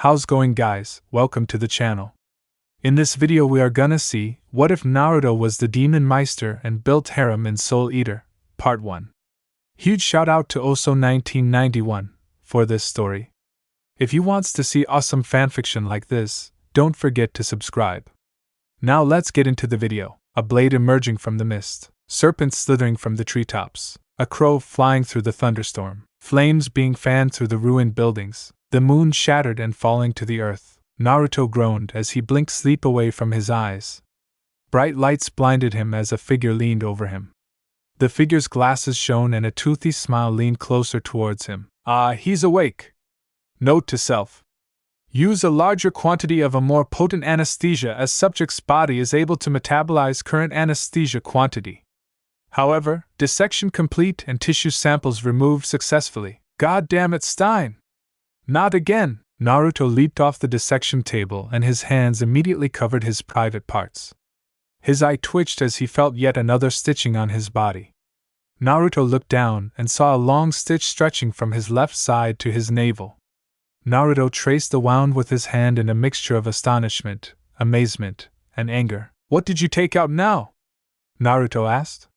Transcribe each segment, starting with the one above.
How's going, guys? Welcome to the channel. In this video we are gonna see, what if Naruto was the demon Meister and built Harem in Soul Eater, Part 1. Huge shout out to Oso1991 for this story. If you wants to see awesome fanfiction like this, don't forget to subscribe. Now let's get into the video. A blade emerging from the mist, serpents slithering from the treetops, a crow flying through the thunderstorm, flames being fanned through the ruined buildings, the moon shattered and falling to the earth. Naruto groaned as he blinked sleep away from his eyes. Bright lights blinded him as a figure leaned over him. The figure's glasses shone and a toothy smile leaned closer towards him. Ah, he's awake! Note to self. Use a larger quantity of a more potent anesthesia as subject's body is able to metabolize current anesthesia quantity. However, dissection complete and tissue samples removed successfully. God damn it, Stein! Not again! Naruto leaped off the dissection table and his hands immediately covered his private parts. His eye twitched as he felt yet another stitching on his body. Naruto looked down and saw a long stitch stretching from his left side to his navel. Naruto traced the wound with his hand in a mixture of astonishment, amazement, and anger. What did you take out now? Naruto asked.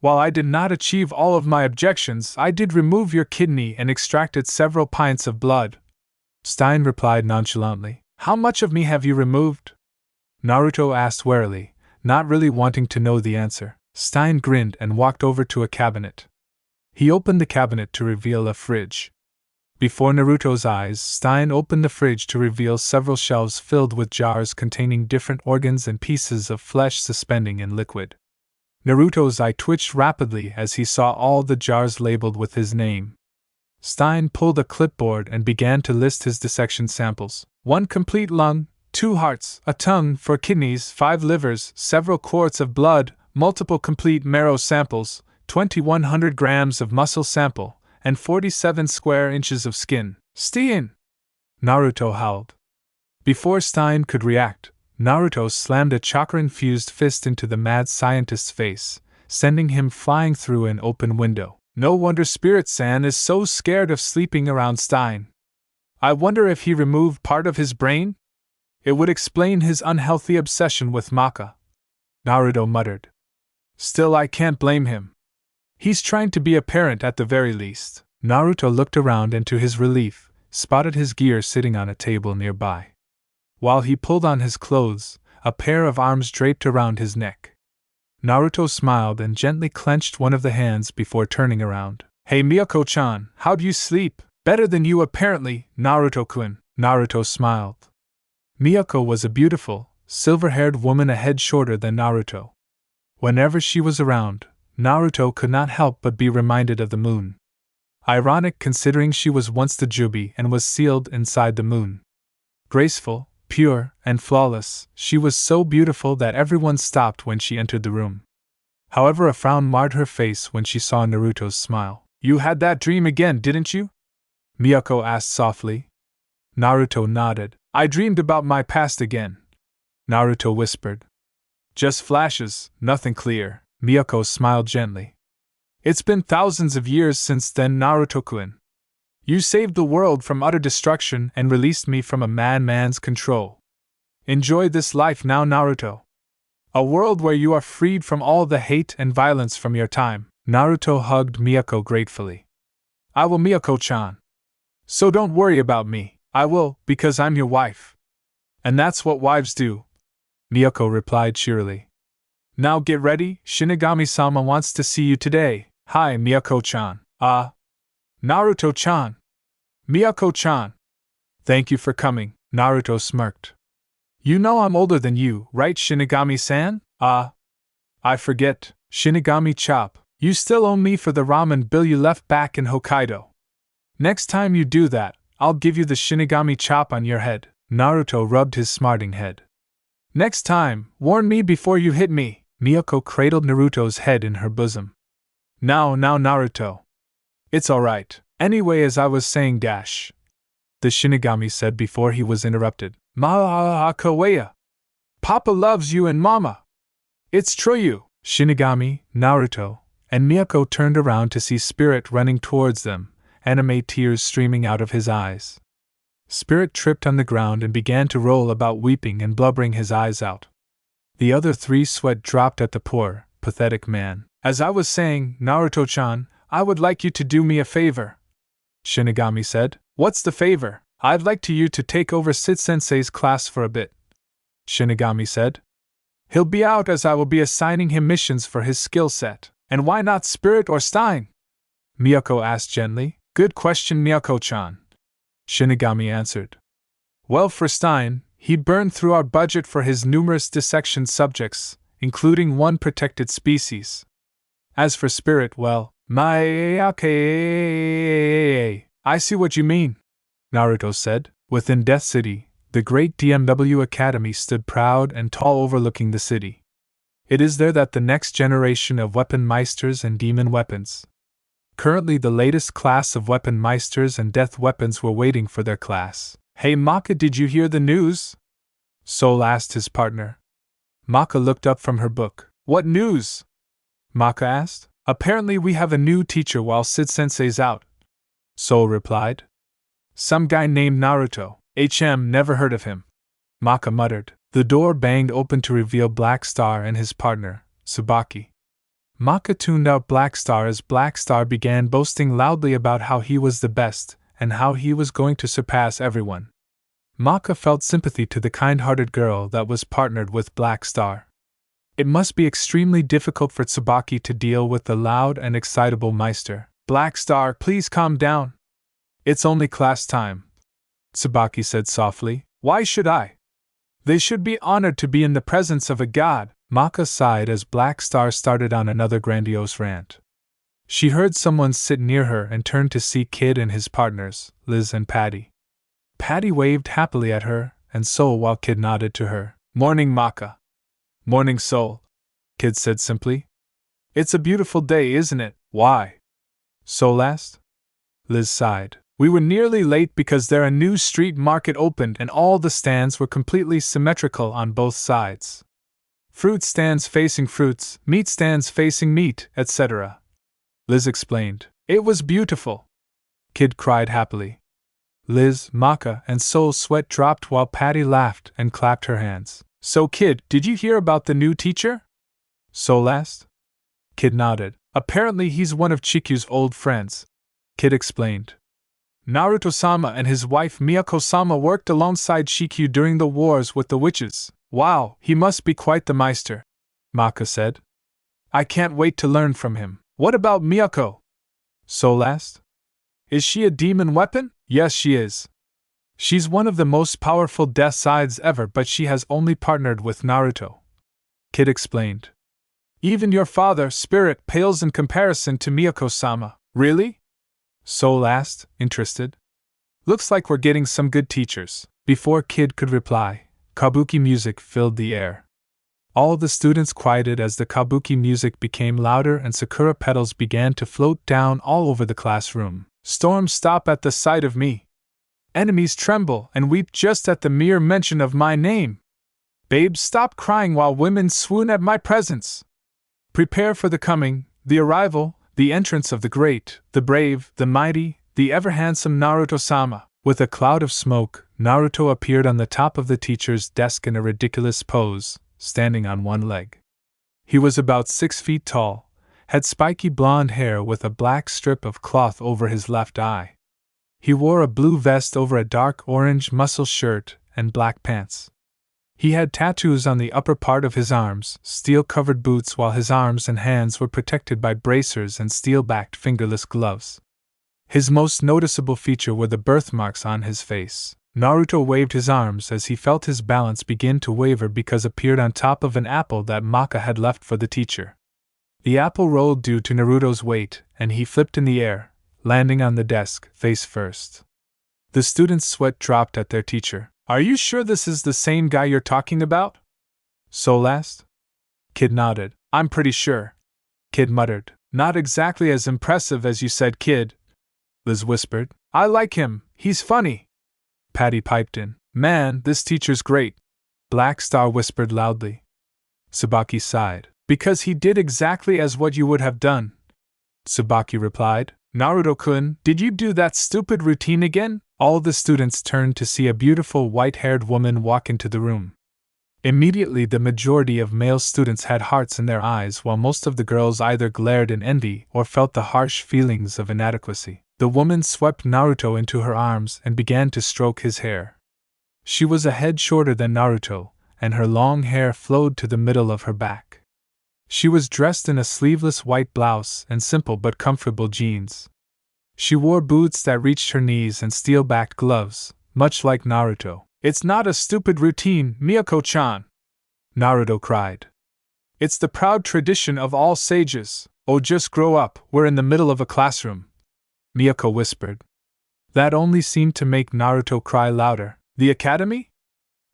While I did not achieve all of my objections, I did remove your kidney and extracted several pints of blood. Stein replied nonchalantly. How much of me have you removed? Naruto asked warily, not really wanting to know the answer. Stein grinned and walked over to a cabinet. He opened the cabinet to reveal a fridge. Before Naruto's eyes, Stein opened the fridge to reveal several shelves filled with jars containing different organs and pieces of flesh suspending in liquid. Naruto's eye twitched rapidly as he saw all the jars labeled with his name. Stein pulled a clipboard and began to list his dissection samples. 1 complete lung, 2 hearts, a tongue, 4 kidneys, 5 livers, several quarts of blood, multiple complete marrow samples, 2100 grams of muscle sample, and 47 square inches of skin. Stein! Naruto howled. Before Stein could react, Naruto slammed a chakra-infused fist into the mad scientist's face, sending him flying through an open window. No wonder Spirit-san is so scared of sleeping around Stein. I wonder if he removed part of his brain? It would explain his unhealthy obsession with Maka. Naruto muttered. Still, I can't blame him. He's trying to be a parent at the very least. Naruto looked around and to his relief, spotted his gear sitting on a table nearby. While he pulled on his clothes, a pair of arms draped around his neck. Naruto smiled and gently clenched one of the hands before turning around. Hey Miyako-chan, how'd you sleep? Better than you apparently, Naruto-kun. Naruto smiled. Miyako was a beautiful, silver-haired woman a head shorter than Naruto. Whenever she was around, Naruto could not help but be reminded of the moon. Ironic considering she was once the Jubi and was sealed inside the moon. Graceful, pure, and flawless, she was so beautiful that everyone stopped when she entered the room. However, a frown marred her face when she saw Naruto's smile. You had that dream again, didn't you? Miyako asked softly. Naruto nodded. I dreamed about my past again. Naruto whispered. Just flashes, nothing clear. Miyako smiled gently. It's been thousands of years since then, Naruto-kun. You saved the world from utter destruction and released me from a madman's control. Enjoy this life now, Naruto. A world where you are freed from all the hate and violence from your time. Naruto hugged Miyako gratefully. I will, Miyako-chan. So don't worry about me. I will, because I'm your wife. And that's what wives do. Miyako replied cheerily. Now get ready, Shinigami-sama wants to see you today. Hi, Miyako-chan. Naruto-chan. Miyako-chan. Thank you for coming, Naruto smirked. You know I'm older than you, right, Shinigami-san? I forget, Shinigami-chop. You still owe me for the ramen bill you left back in Hokkaido. Next time you do that, I'll give you the Shinigami-chop on your head. Naruto rubbed his smarting head. Next time, warn me before you hit me. Miyako cradled Naruto's head in her bosom. Now, Naruto. It's alright. Anyway, as I was saying, the Shinigami said before he was interrupted. Kaweya. Papa loves you and Mama. It's true. Shinigami, Naruto, and Miyako turned around to see Spirit running towards them, anime tears streaming out of his eyes. Spirit tripped on the ground and began to roll about, weeping and blubbering his eyes out. The other three sweat dropped at the poor, pathetic man. As I was saying, Naruto-chan, I would like you to do me a favor, Shinigami said. What's the favor? I'd like you to take over Sid-sensei's class for a bit, Shinigami said. He'll be out as I will be assigning him missions for his skill set. And why not Spirit or Stein? Miyako asked gently. Good question, Miyako-chan, Shinigami answered. Well, for Stein, he burned through our budget for his numerous dissection subjects, including one protected species. As for Spirit, well, okay, I see what you mean, Naruto said. Within Death City, the great DMW Academy stood proud and tall overlooking the city. It is there that the next generation of weapon meisters and demon weapons. Currently the latest class of weapon meisters and death weapons were waiting for their class. Hey Maka, did you hear the news? Soul asked his partner. Maka looked up from her book. What news? Maka asked. Apparently we have a new teacher while Sid-sensei's out, Soul replied. Some guy named Naruto. Never heard of him, Maka muttered. The door banged open to reveal Black Star and his partner, Tsubaki. Maka tuned out Black Star as Black Star began boasting loudly about how he was the best and how he was going to surpass everyone. Maka felt sympathy to the kind-hearted girl that was partnered with Black Star. It must be extremely difficult for Tsubaki to deal with the loud and excitable Meister. Black Star, please calm down. It's only class time, Tsubaki said softly. Why should I? They should be honored to be in the presence of a god. Maka sighed as Black Star started on another grandiose rant. She heard someone sit near her and turned to see Kid and his partners, Liz and Patty. Patty waved happily at her and Soul while Kid nodded to her. Morning, Maka. Morning, Soul, Kid said simply. It's a beautiful day, isn't it? Why? Soul asked. Liz sighed. We were nearly late because a new street market opened and all the stands were completely symmetrical on both sides. Fruit stands facing fruits, meat stands facing meat, etc. Liz explained. It was beautiful, Kid cried happily. Liz, Maka, and Soul's sweat dropped while Patty laughed and clapped her hands. So Kid, did you hear about the new teacher? Soul asked. Kid nodded. Apparently he's one of Chikyu's old friends, Kid explained. Naruto-sama and his wife Miyako-sama worked alongside Chikyu during the wars with the witches. Wow, he must be quite the Meister, Maka said. I can't wait to learn from him. What about Miyako? Soul asked. Is she a demon weapon? Yes, she is. She's one of the most powerful death sides ever, but she has only partnered with Naruto, Kid explained. Even your father, Spirit, pales in comparison to Miyako-sama. Really? Soul asked, interested. Looks like we're getting some good teachers. Before Kid could reply, kabuki music filled the air. All the students quieted as the kabuki music became louder and sakura petals began to float down all over the classroom. Storms stop at the sight of me. Enemies tremble and weep just at the mere mention of my name. Babes stop crying while women swoon at my presence. Prepare for the coming, the arrival, the entrance of the great, the brave, the mighty, the ever-handsome Naruto-sama. With a cloud of smoke, Naruto appeared on the top of the teacher's desk in a ridiculous pose, standing on one leg. He was about 6 feet tall, had spiky blonde hair with a black strip of cloth over his left eye. He wore a blue vest over a dark orange muscle shirt and black pants. He had tattoos on the upper part of his arms, steel-covered boots, while his arms and hands were protected by bracers and steel-backed fingerless gloves. His most noticeable feature were the birthmarks on his face. Naruto waved his arms as he felt his balance begin to waver because appeared on top of an apple that Maka had left for the teacher. The apple rolled due to Naruto's weight, and he flipped in the air, landing on the desk, face first. The students' sweat dropped at their teacher. Are you sure this is the same guy you're talking about? Soul asked. Kid nodded. I'm pretty sure. Kid muttered. Not exactly as impressive as you said, Kid. Liz whispered. I like him, he's funny. Patty piped in. Man, this teacher's great. Black Star whispered loudly. Tsubaki sighed. Because he did exactly as what you would have done. Tsubaki replied. Naruto-kun, did you do that stupid routine again? All the students turned to see a beautiful white-haired woman walk into the room. Immediately, the majority of male students had hearts in their eyes, while most of the girls either glared in envy or felt the harsh feelings of inadequacy. The woman swept Naruto into her arms and began to stroke his hair. She was a head shorter than Naruto, and her long hair flowed to the middle of her back. She was dressed in a sleeveless white blouse and simple but comfortable jeans. She wore boots that reached her knees and steel-backed gloves, much like Naruto. "It's not a stupid routine, Miyako-chan!" Naruto cried. "It's the proud tradition of all sages. Oh, just grow up, we're in the middle of a classroom," Miyako whispered. That only seemed to make Naruto cry louder. "The academy?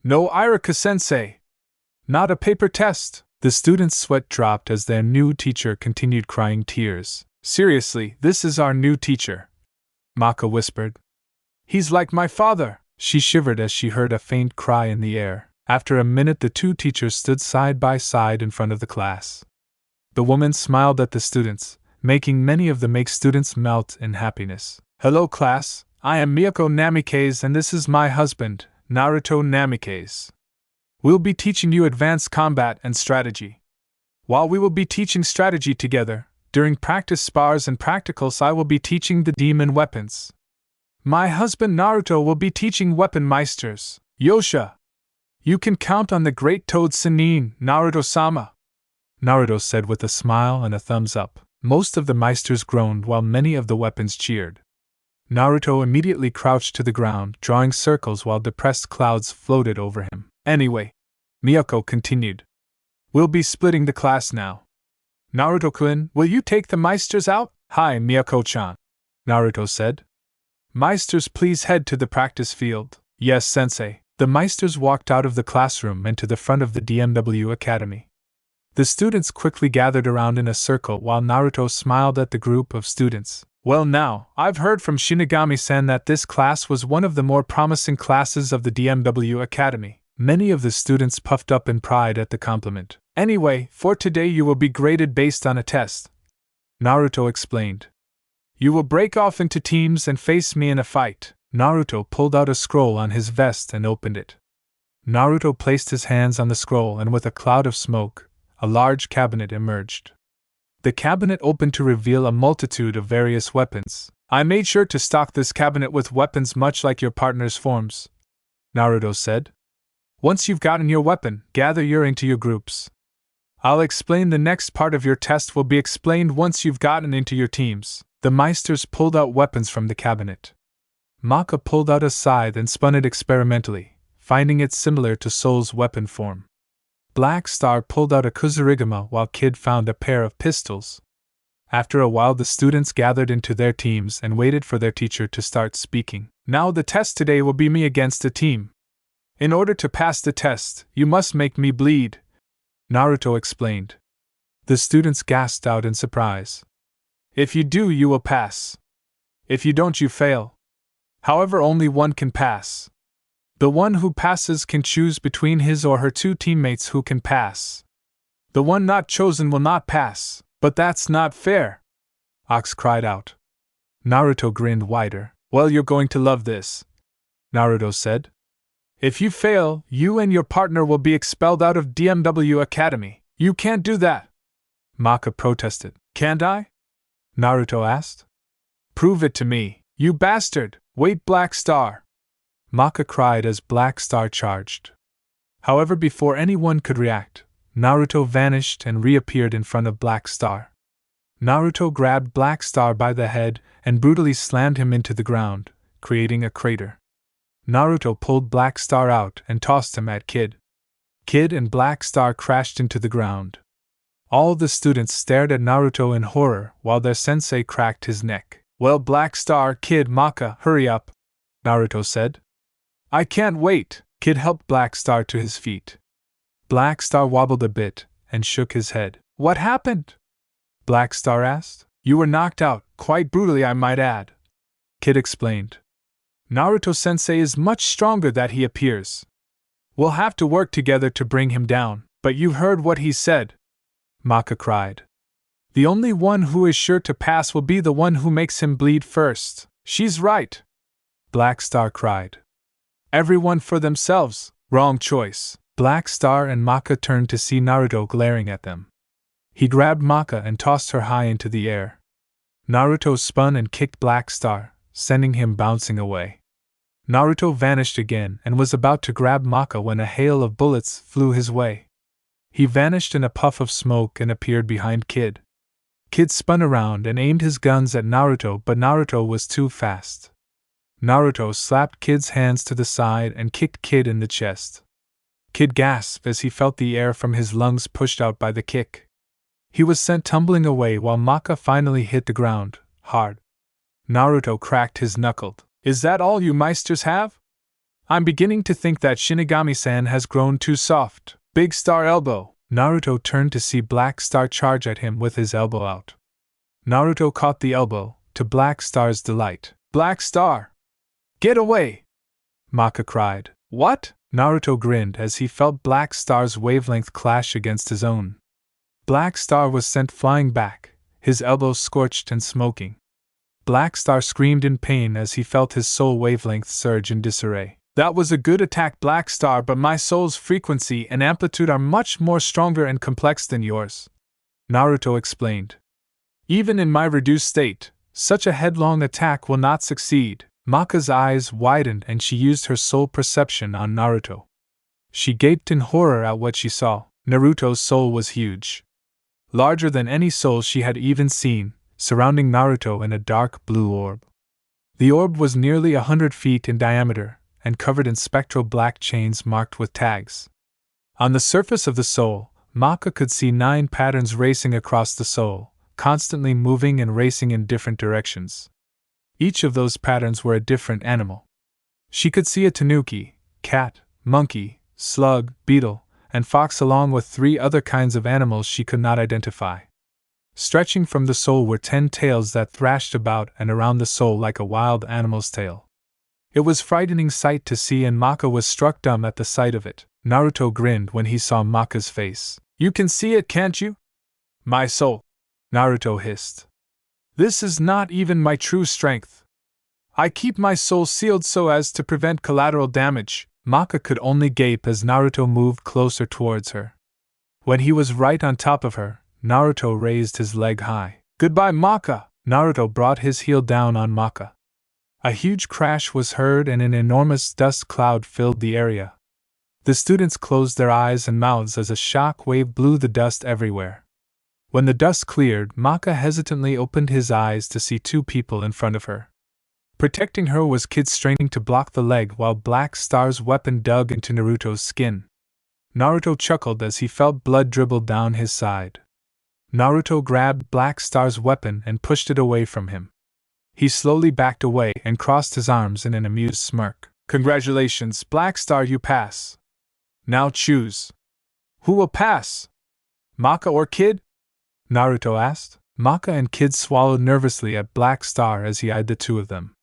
No, Iruka-sensei! Not a paper test!" The students' sweat dropped as their new teacher continued crying tears. "Seriously, this is our new teacher," Maka whispered. "He's like my father!" She shivered as she heard a faint cry in the air. After a minute, the two teachers stood side by side in front of the class. The woman smiled at the students, making many of them make students melt in happiness. "Hello, class. I am Miyako Namikaze, and this is my husband, Naruto Namikaze. We'll be teaching you advanced combat and strategy. While we will be teaching strategy together, during practice spars and practicals I will be teaching the demon weapons. My husband Naruto will be teaching weapon meisters. Yosha! You can count on the great toad Sannin, Naruto-sama," Naruto said with a smile and a thumbs up. Most of the meisters groaned while many of the weapons cheered. Naruto immediately crouched to the ground, drawing circles while depressed clouds floated over him. "Anyway," Miyako continued, "we'll be splitting the class now. Naruto-kun, will you take the meisters out?" "Hi, Miyako-chan," Naruto said. "Meisters, please head to the practice field." "Yes, sensei." The meisters walked out of the classroom and to the front of the DMW Academy. The students quickly gathered around in a circle while Naruto smiled at the group of students. "Well, now, I've heard from Shinigami-san that this class was one of the more promising classes of the DMW Academy." Many of the students puffed up in pride at the compliment. "Anyway, for today you will be graded based on a test," Naruto explained. "You will break off into teams and face me in a fight." Naruto pulled out a scroll on his vest and opened it. Naruto placed his hands on the scroll, and with a cloud of smoke, a large cabinet emerged. The cabinet opened to reveal a multitude of various weapons. "I made sure to stock this cabinet with weapons much like your partner's forms," Naruto said. "Once you've gotten your weapon, gather into your groups. I'll explain the next part of your test will be explained once you've gotten into your teams." The meisters pulled out weapons from the cabinet. Maka pulled out a scythe and spun it experimentally, finding it similar to Soul's weapon form. Black Star pulled out a Kuzurigama while Kid found a pair of pistols. After a while, the students gathered into their teams and waited for their teacher to start speaking. "Now the test today will be me against a team. In order to pass the test, you must make me bleed," Naruto explained. The students gasped out in surprise. "If you do, you will pass. If you don't, you fail. However, only one can pass. The one who passes can choose between his or her two teammates who can pass. The one not chosen will not pass." "But that's not fair," Ox cried out. Naruto grinned wider. "Well, you're going to love this," Naruto said. "If you fail, you and your partner will be expelled out of DMW Academy." "You can't do that," Maka protested. "Can't I?" Naruto asked. "Prove it to me, you bastard! Wait, Black Star!" Maka cried as Black Star charged. However, before anyone could react, Naruto vanished and reappeared in front of Black Star. Naruto grabbed Black Star by the head and brutally slammed him into the ground, creating a crater. Naruto pulled Black Star out and tossed him at Kid. Kid and Black Star crashed into the ground. All the students stared at Naruto in horror while their sensei cracked his neck. "Well, Black Star, Kid, Maka, hurry up," Naruto said. "I can't wait." Kid helped Black Star to his feet. Black Star wobbled a bit and shook his head. "What happened?" Black Star asked. "You were knocked out, quite brutally I might add," Kid explained. "Naruto-sensei is much stronger than he appears. We'll have to work together to bring him down." "But you heard what he said," Maka cried. "The only one who is sure to pass will be the one who makes him bleed first." "She's right," Black Star cried. Everyone for themselves. Wrong choice. Black Star and Maka turned to see Naruto glaring at them. He grabbed Maka and tossed her high into the air. Naruto spun and kicked Black Star, sending him bouncing away. Naruto vanished again and was about to grab Maka when a hail of bullets flew his way. He vanished in a puff of smoke and appeared behind Kid. Kid spun around and aimed his guns at Naruto, but Naruto was too fast. Naruto slapped Kid's hands to the side and kicked Kid in the chest. Kid gasped as he felt the air from his lungs pushed out by the kick. He was sent tumbling away while Maka finally hit the ground, hard. Naruto cracked his knuckle. Is that all you Meisters have? I'm beginning to think that Shinigami-san has grown too soft. Big Star elbow. Naruto turned to see Black Star charge at him with his elbow out. Naruto caught the elbow, to Black Star's delight. Black Star! Get away! Maka cried. What? Naruto grinned as he felt Black Star's wavelength clash against his own. Black Star was sent flying back, his elbows scorched and smoking. Black Star screamed in pain as he felt his soul wavelength surge in disarray. That was a good attack, Black Star, but my soul's frequency and amplitude are much more stronger and complex than yours, Naruto explained. Even in my reduced state, such a headlong attack will not succeed. Maka's eyes widened and she used her soul perception on Naruto. She gaped in horror at what she saw. Naruto's soul was huge. Larger than any soul she had even seen, surrounding Naruto in a dark blue orb. The orb was nearly 100 feet in diameter, and covered in spectral black chains marked with tags. On the surface of the soul, Maka could see 9 patterns racing across the soul, constantly moving and racing in different directions. Each of those patterns were a different animal. She could see a tanuki, cat, monkey, slug, beetle, and fox along with 3 other kinds of animals she could not identify. Stretching from the soul were 10 tails that thrashed about and around the soul like a wild animal's tail. It was a frightening sight to see, and Maka was struck dumb at the sight of it. Naruto grinned when he saw Maka's face. You can see it, can't you? My soul, Naruto hissed. This is not even my true strength. I keep my soul sealed so as to prevent collateral damage. Maka could only gape as Naruto moved closer towards her. When he was right on top of her, Naruto raised his leg high. Goodbye, Maka! Naruto brought his heel down on Maka. A huge crash was heard and an enormous dust cloud filled the area. The students closed their eyes and mouths as a shock wave blew the dust everywhere. When the dust cleared, Maka hesitantly opened his eyes to see 2 people in front of her. Protecting her was Kid straining to block the leg while Black Star's weapon dug into Naruto's skin. Naruto chuckled as he felt blood dribble down his side. Naruto grabbed Black Star's weapon and pushed it away from him. He slowly backed away and crossed his arms in an amused smirk. Congratulations, Black Star, you pass. Now choose. Who will pass? Maka or Kid? Naruto asked. Maka and Kid swallowed nervously at Black Star as he eyed the 2 of them.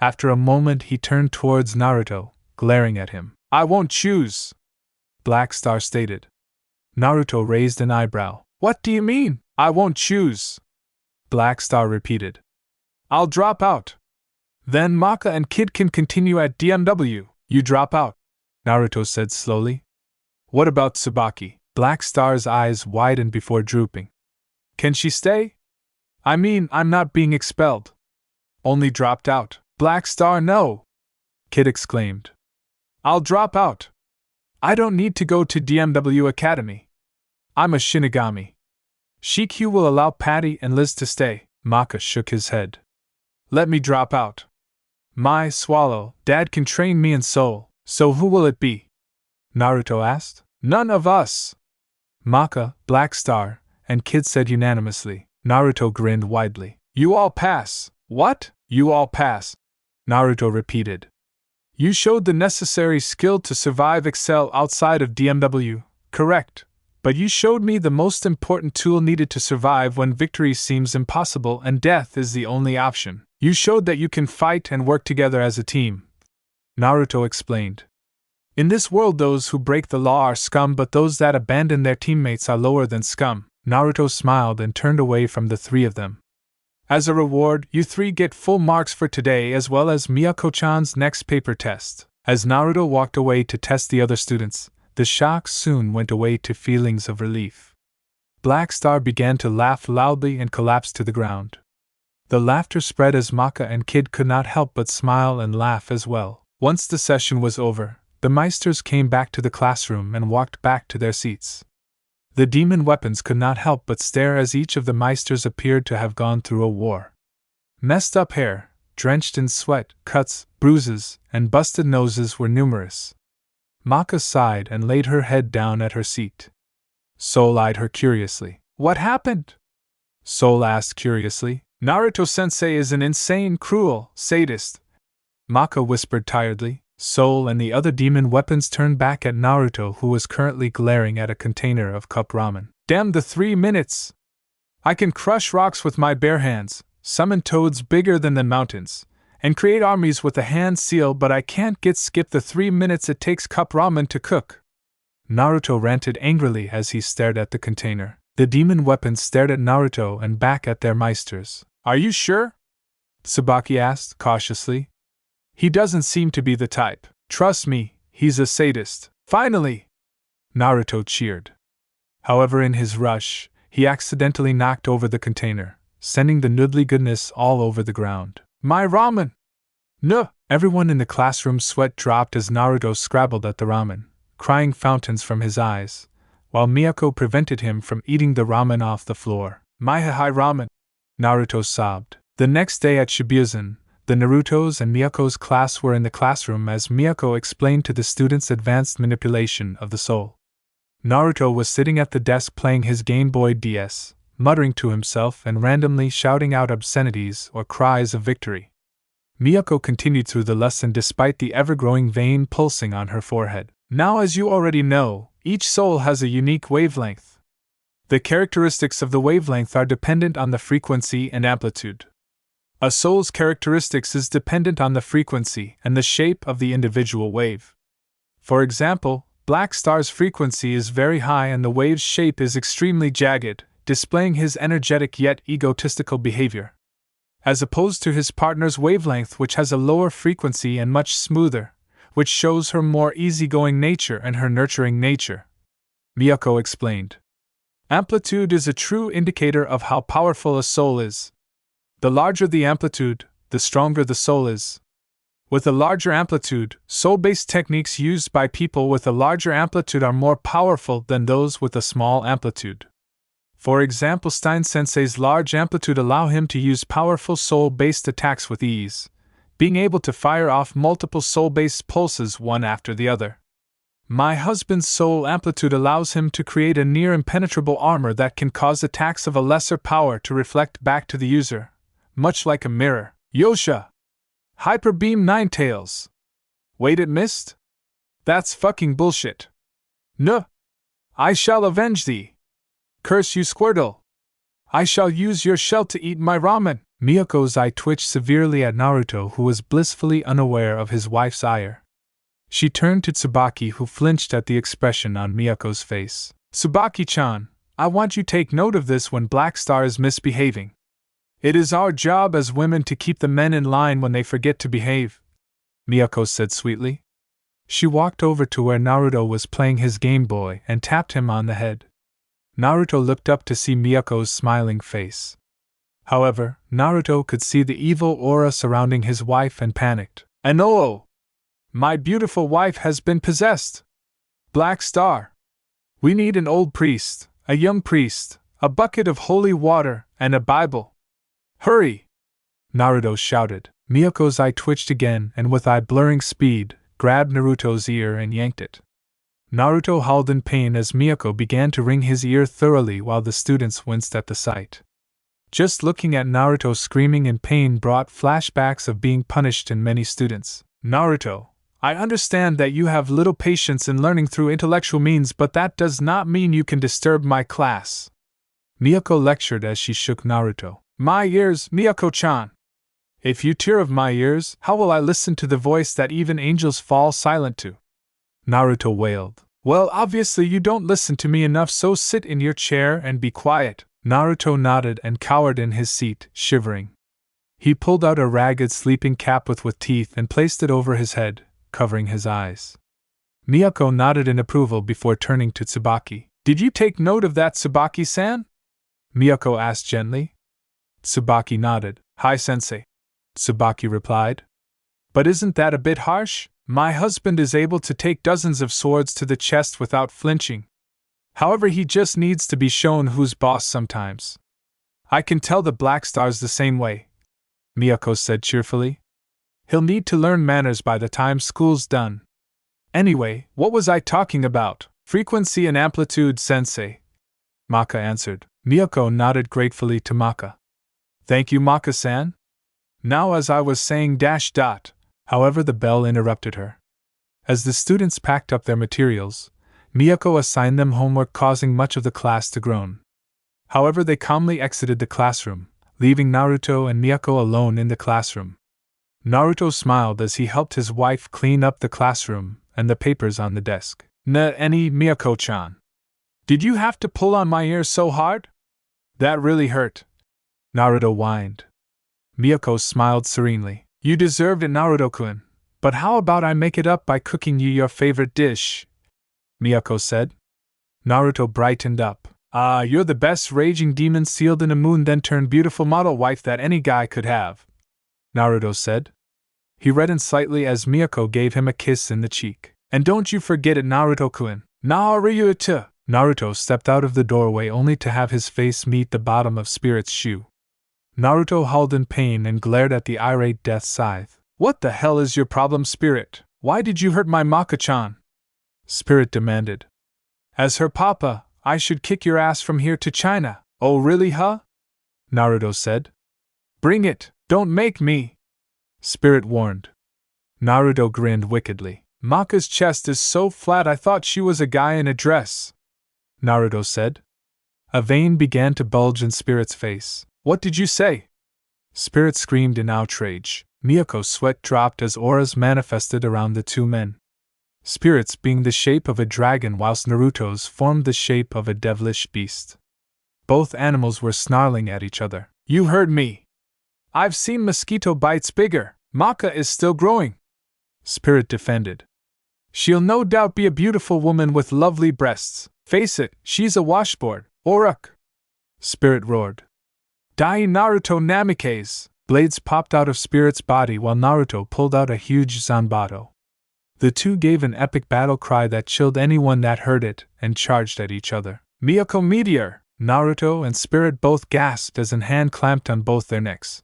After a moment he turned towards Naruto, glaring at him. I won't choose, Black Star stated. Naruto raised an eyebrow. What do you mean, I won't choose? Black Star repeated. I'll drop out. Then Maka and Kid can continue at DMW. You drop out, Naruto said slowly. What about Tsubaki? Black Star's eyes widened before drooping. Can she stay? I mean, I'm not being expelled. Only dropped out. Black Star, no! Kid exclaimed. I'll drop out. I don't need to go to DMW Academy. I'm a Shinigami. Shikyu will allow Patty and Liz to stay. Maka shook his head. Let me drop out. My swallow, Dad can train me in soul, so who will it be? Naruto asked. None of us. Maka, Black Star, and Kid said unanimously. Naruto grinned widely. You all pass. What? You all pass? Naruto repeated. You showed the necessary skill to survive excel outside of DMW, correct, but you showed me the most important tool needed to survive when victory seems impossible and death is the only option. You showed that you can fight and work together as a team, Naruto explained. In this world those who break the law are scum, but those that abandon their teammates are lower than scum. Naruto smiled and turned away from the 3 of them. As a reward, you three get full marks for today as well as Miyako-chan's next paper test. As Naruto walked away to test the other students, the shock soon went away to feelings of relief. Black Star began to laugh loudly and collapsed to the ground. The laughter spread as Maka and Kid could not help but smile and laugh as well. Once the session was over, the Meisters came back to the classroom and walked back to their seats. The demon weapons could not help but stare as each of the Meisters appeared to have gone through a war. Messed up hair, drenched in sweat, cuts, bruises, and busted noses were numerous. Maka sighed and laid her head down at her seat. Soul eyed her curiously. What happened? Soul asked curiously. Naruto-sensei is an insane, cruel sadist, Maka whispered tiredly. Soul and the other demon weapons turned back at Naruto, who was currently glaring at a container of cup ramen. Damn the 3 minutes! I can crush rocks with my bare hands, summon toads bigger than the mountains, and create armies with a hand seal, but I can't skip the 3 minutes it takes cup ramen to cook. Naruto ranted angrily as he stared at the container. The demon weapons stared at Naruto and back at their Meisters. Are you sure? Tsubaki asked cautiously. He doesn't seem to be the type. Trust me, he's a sadist. Finally! Naruto cheered. However, in his rush, he accidentally knocked over the container, sending the noodly goodness all over the ground. My ramen! No! Everyone in the classroom sweat dropped as Naruto scrabbled at the ramen, crying fountains from his eyes, while Miyako prevented him from eating the ramen off the floor. My high ramen! Naruto sobbed. The next day at Shibuya, the Naruto's and Miyako's class were in the classroom as Miyako explained to the students advanced manipulation of the soul. Naruto was sitting at the desk playing his Game Boy DS, muttering to himself and randomly shouting out obscenities or cries of victory. Miyako continued through the lesson despite the ever-growing vein pulsing on her forehead. Now, as you already know, each soul has a unique wavelength. The characteristics of the wavelength are dependent on the frequency and amplitude. A soul's characteristics is dependent on the frequency and the shape of the individual wave. For example, Black Star's frequency is very high and the wave's shape is extremely jagged, displaying his energetic yet egotistical behavior. As opposed to his partner's wavelength, which has a lower frequency and much smoother, which shows her more easygoing nature and her nurturing nature. Miyako explained. Amplitude is a true indicator of how powerful a soul is. The larger the amplitude, the stronger the soul is. With a larger amplitude, soul-based techniques used by people with a larger amplitude are more powerful than those with a small amplitude. For example, Stein-sensei's large amplitude allow him to use powerful soul-based attacks with ease, being able to fire off multiple soul-based pulses one after the other. My husband's soul amplitude allows him to create a near-impenetrable armor that can cause attacks of a lesser power to reflect back to the user, much like a mirror. Yosha! Hyper Beam Ninetales! Wait, it missed? That's fucking bullshit. No! I shall avenge thee! Curse you, Squirtle! I shall use your shell to eat my ramen! Miyako's eye twitched severely at Naruto, who was blissfully unaware of his wife's ire. She turned to Tsubaki, who flinched at the expression on Miyako's face. Tsubaki-chan, I want you to take note of this when Black Star is misbehaving. It is our job as women to keep the men in line when they forget to behave, Miyako said sweetly. She walked over to where Naruto was playing his Game Boy and tapped him on the head. Naruto looked up to see Miyako's smiling face. However, Naruto could see the evil aura surrounding his wife and panicked. And oh! My beautiful wife has been possessed! Black Star! We need an old priest, a young priest, a bucket of holy water, and a Bible. Hurry! Naruto shouted. Miyako's eye twitched again and with eye-blurring speed, grabbed Naruto's ear and yanked it. Naruto howled in pain as Miyako began to wring his ear thoroughly while the students winced at the sight. Just looking at Naruto screaming in pain brought flashbacks of being punished in many students. Naruto, I understand that you have little patience in learning through intellectual means, but that does not mean you can disturb my class. Miyako lectured as she shook Naruto. My ears, Miyako-chan! If you tear of my ears, how will I listen to the voice that even angels fall silent to? Naruto wailed. Well, obviously you don't listen to me enough, so sit in your chair and be quiet. Naruto nodded and cowered in his seat, shivering. He pulled out a ragged sleeping cap with teeth and placed it over his head, covering his eyes. Miyako nodded in approval before turning to Tsubaki. "Did you take note of that, Tsubaki-san?" Miyako asked gently. Tsubaki nodded. "Hi, sensei," Tsubaki replied. "But isn't that a bit harsh? My husband is able to take dozens of swords to the chest without flinching. However, he just needs to be shown who's boss sometimes. I can tell the Black Star's the same way," Miyako said cheerfully. "He'll need to learn manners by the time school's done. Anyway, what was I talking about? Frequency and amplitude, sensei," Maka answered. Miyako nodded gratefully to Maka. "Thank you, Maka-san. Now, as I was saying, ... However, the bell interrupted her. As the students packed up their materials, Miyako assigned them homework, causing much of the class to groan. However, they calmly exited the classroom, leaving Naruto and Miyako alone in the classroom. Naruto smiled as he helped his wife clean up the classroom and the papers on the desk. "Any, Miyako-chan? Did you have to pull on my ear so hard? That really hurt," Naruto whined. Miyako smiled serenely. "You deserved it, Naruto-kun, but how about I make it up by cooking you your favorite dish?" Miyako said. Naruto brightened up. You're the best raging demon sealed in a moon then turned beautiful model wife that any guy could have," Naruto said. He reddened slightly as Miyako gave him a kiss in the cheek. "And don't you forget it, Naruto-kun. Naruto." Naruto stepped out of the doorway only to have his face meet the bottom of Spirit's shoe. Naruto howled in pain and glared at the irate Death Scythe. "What the hell is your problem, Spirit? Why did you hurt my Maka-chan?" Spirit demanded. "As her papa, I should kick your ass from here to China." "Oh really, huh?" Naruto said. "Bring it, don't make me," Spirit warned. Naruto grinned wickedly. "Maka's chest is so flat I thought she was a guy in a dress," Naruto said. A vein began to bulge in Spirit's face. "What did you say?" Spirit screamed in outrage. Miyako's sweat dropped as auras manifested around the two men. Spirit's being the shape of a dragon whilst Naruto's formed the shape of a devilish beast. Both animals were snarling at each other. "You heard me! I've seen mosquito bites bigger. Maka is still growing," Spirit defended. "She'll no doubt be a beautiful woman with lovely breasts. Face it, she's a washboard, Oruk!" Spirit roared. "Dai Naruto Namikaze!" Blades popped out of Spirit's body while Naruto pulled out a huge Zanbato. The two gave an epic battle cry that chilled anyone that heard it and charged at each other. "Miyako Meteor!" Naruto and Spirit both gasped as an hand clamped on both their necks.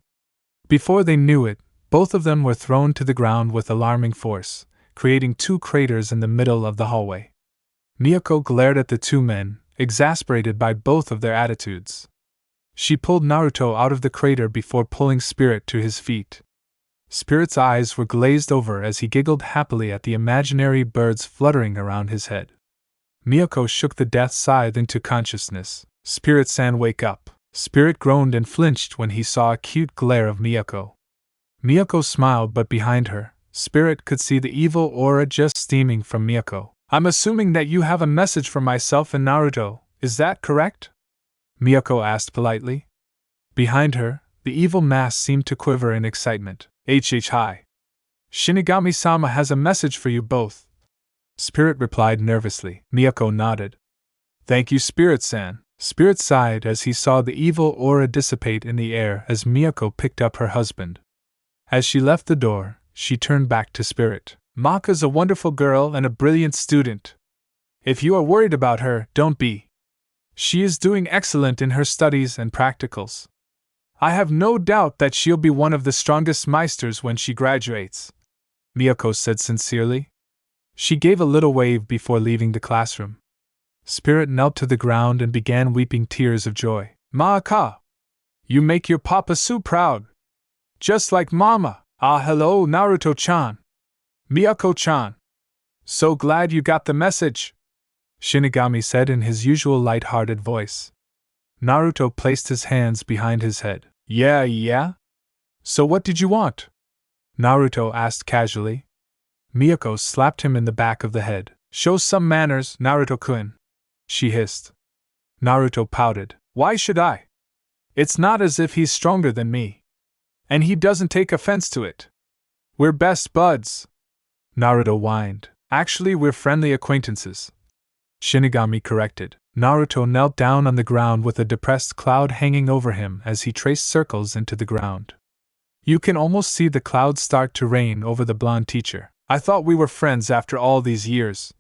Before they knew it, both of them were thrown to the ground with alarming force, creating two craters in the middle of the hallway. Miyako glared at the two men, exasperated by both of their attitudes. She pulled Naruto out of the crater before pulling Spirit to his feet. Spirit's eyes were glazed over as he giggled happily at the imaginary birds fluttering around his head. Miyako shook the Death Scythe into consciousness. "Spirit-san, wake up!" Spirit groaned and flinched when he saw a cute glare of Miyako. Miyako smiled, but behind her, Spirit could see the evil aura just steaming from Miyako. "I'm assuming that you have a message for myself and Naruto, is that correct?" Miyako asked politely. Behind her, the evil mass seemed to quiver in excitement. Hi. Shinigami-sama has a message for you both," Spirit replied nervously. Miyako nodded. "Thank you, Spirit-san." Spirit sighed as he saw the evil aura dissipate in the air as Miyako picked up her husband. As she left the door, she turned back to Spirit. "Maka's a wonderful girl and a brilliant student. If you are worried about her, don't be. She is doing excellent in her studies and practicals. I have no doubt that she'll be one of the strongest Meisters when she graduates," Miyako said sincerely. She gave a little wave before leaving the classroom. Spirit knelt to the ground and began weeping tears of joy. "Maka! You make your papa so proud! Just like Mama! Hello, Naruto-chan! Miyako-chan! So glad you got the message!" Shinigami said in his usual light-hearted voice. Naruto placed his hands behind his head. Yeah? So what did you want?" Naruto asked casually. Miyako slapped him in the back of the head. "Show some manners, Naruto-kun," she hissed. Naruto pouted. Why should I? It's not as if he's stronger than me. And he doesn't take offense to it. We're best buds. Naruto whined. Actually, we're friendly acquaintances. Shinigami corrected. Naruto knelt down on the ground with a depressed cloud hanging over him as he traced circles into the ground. You can almost see the clouds start to rain over the blonde teacher. I thought we were friends after all these years.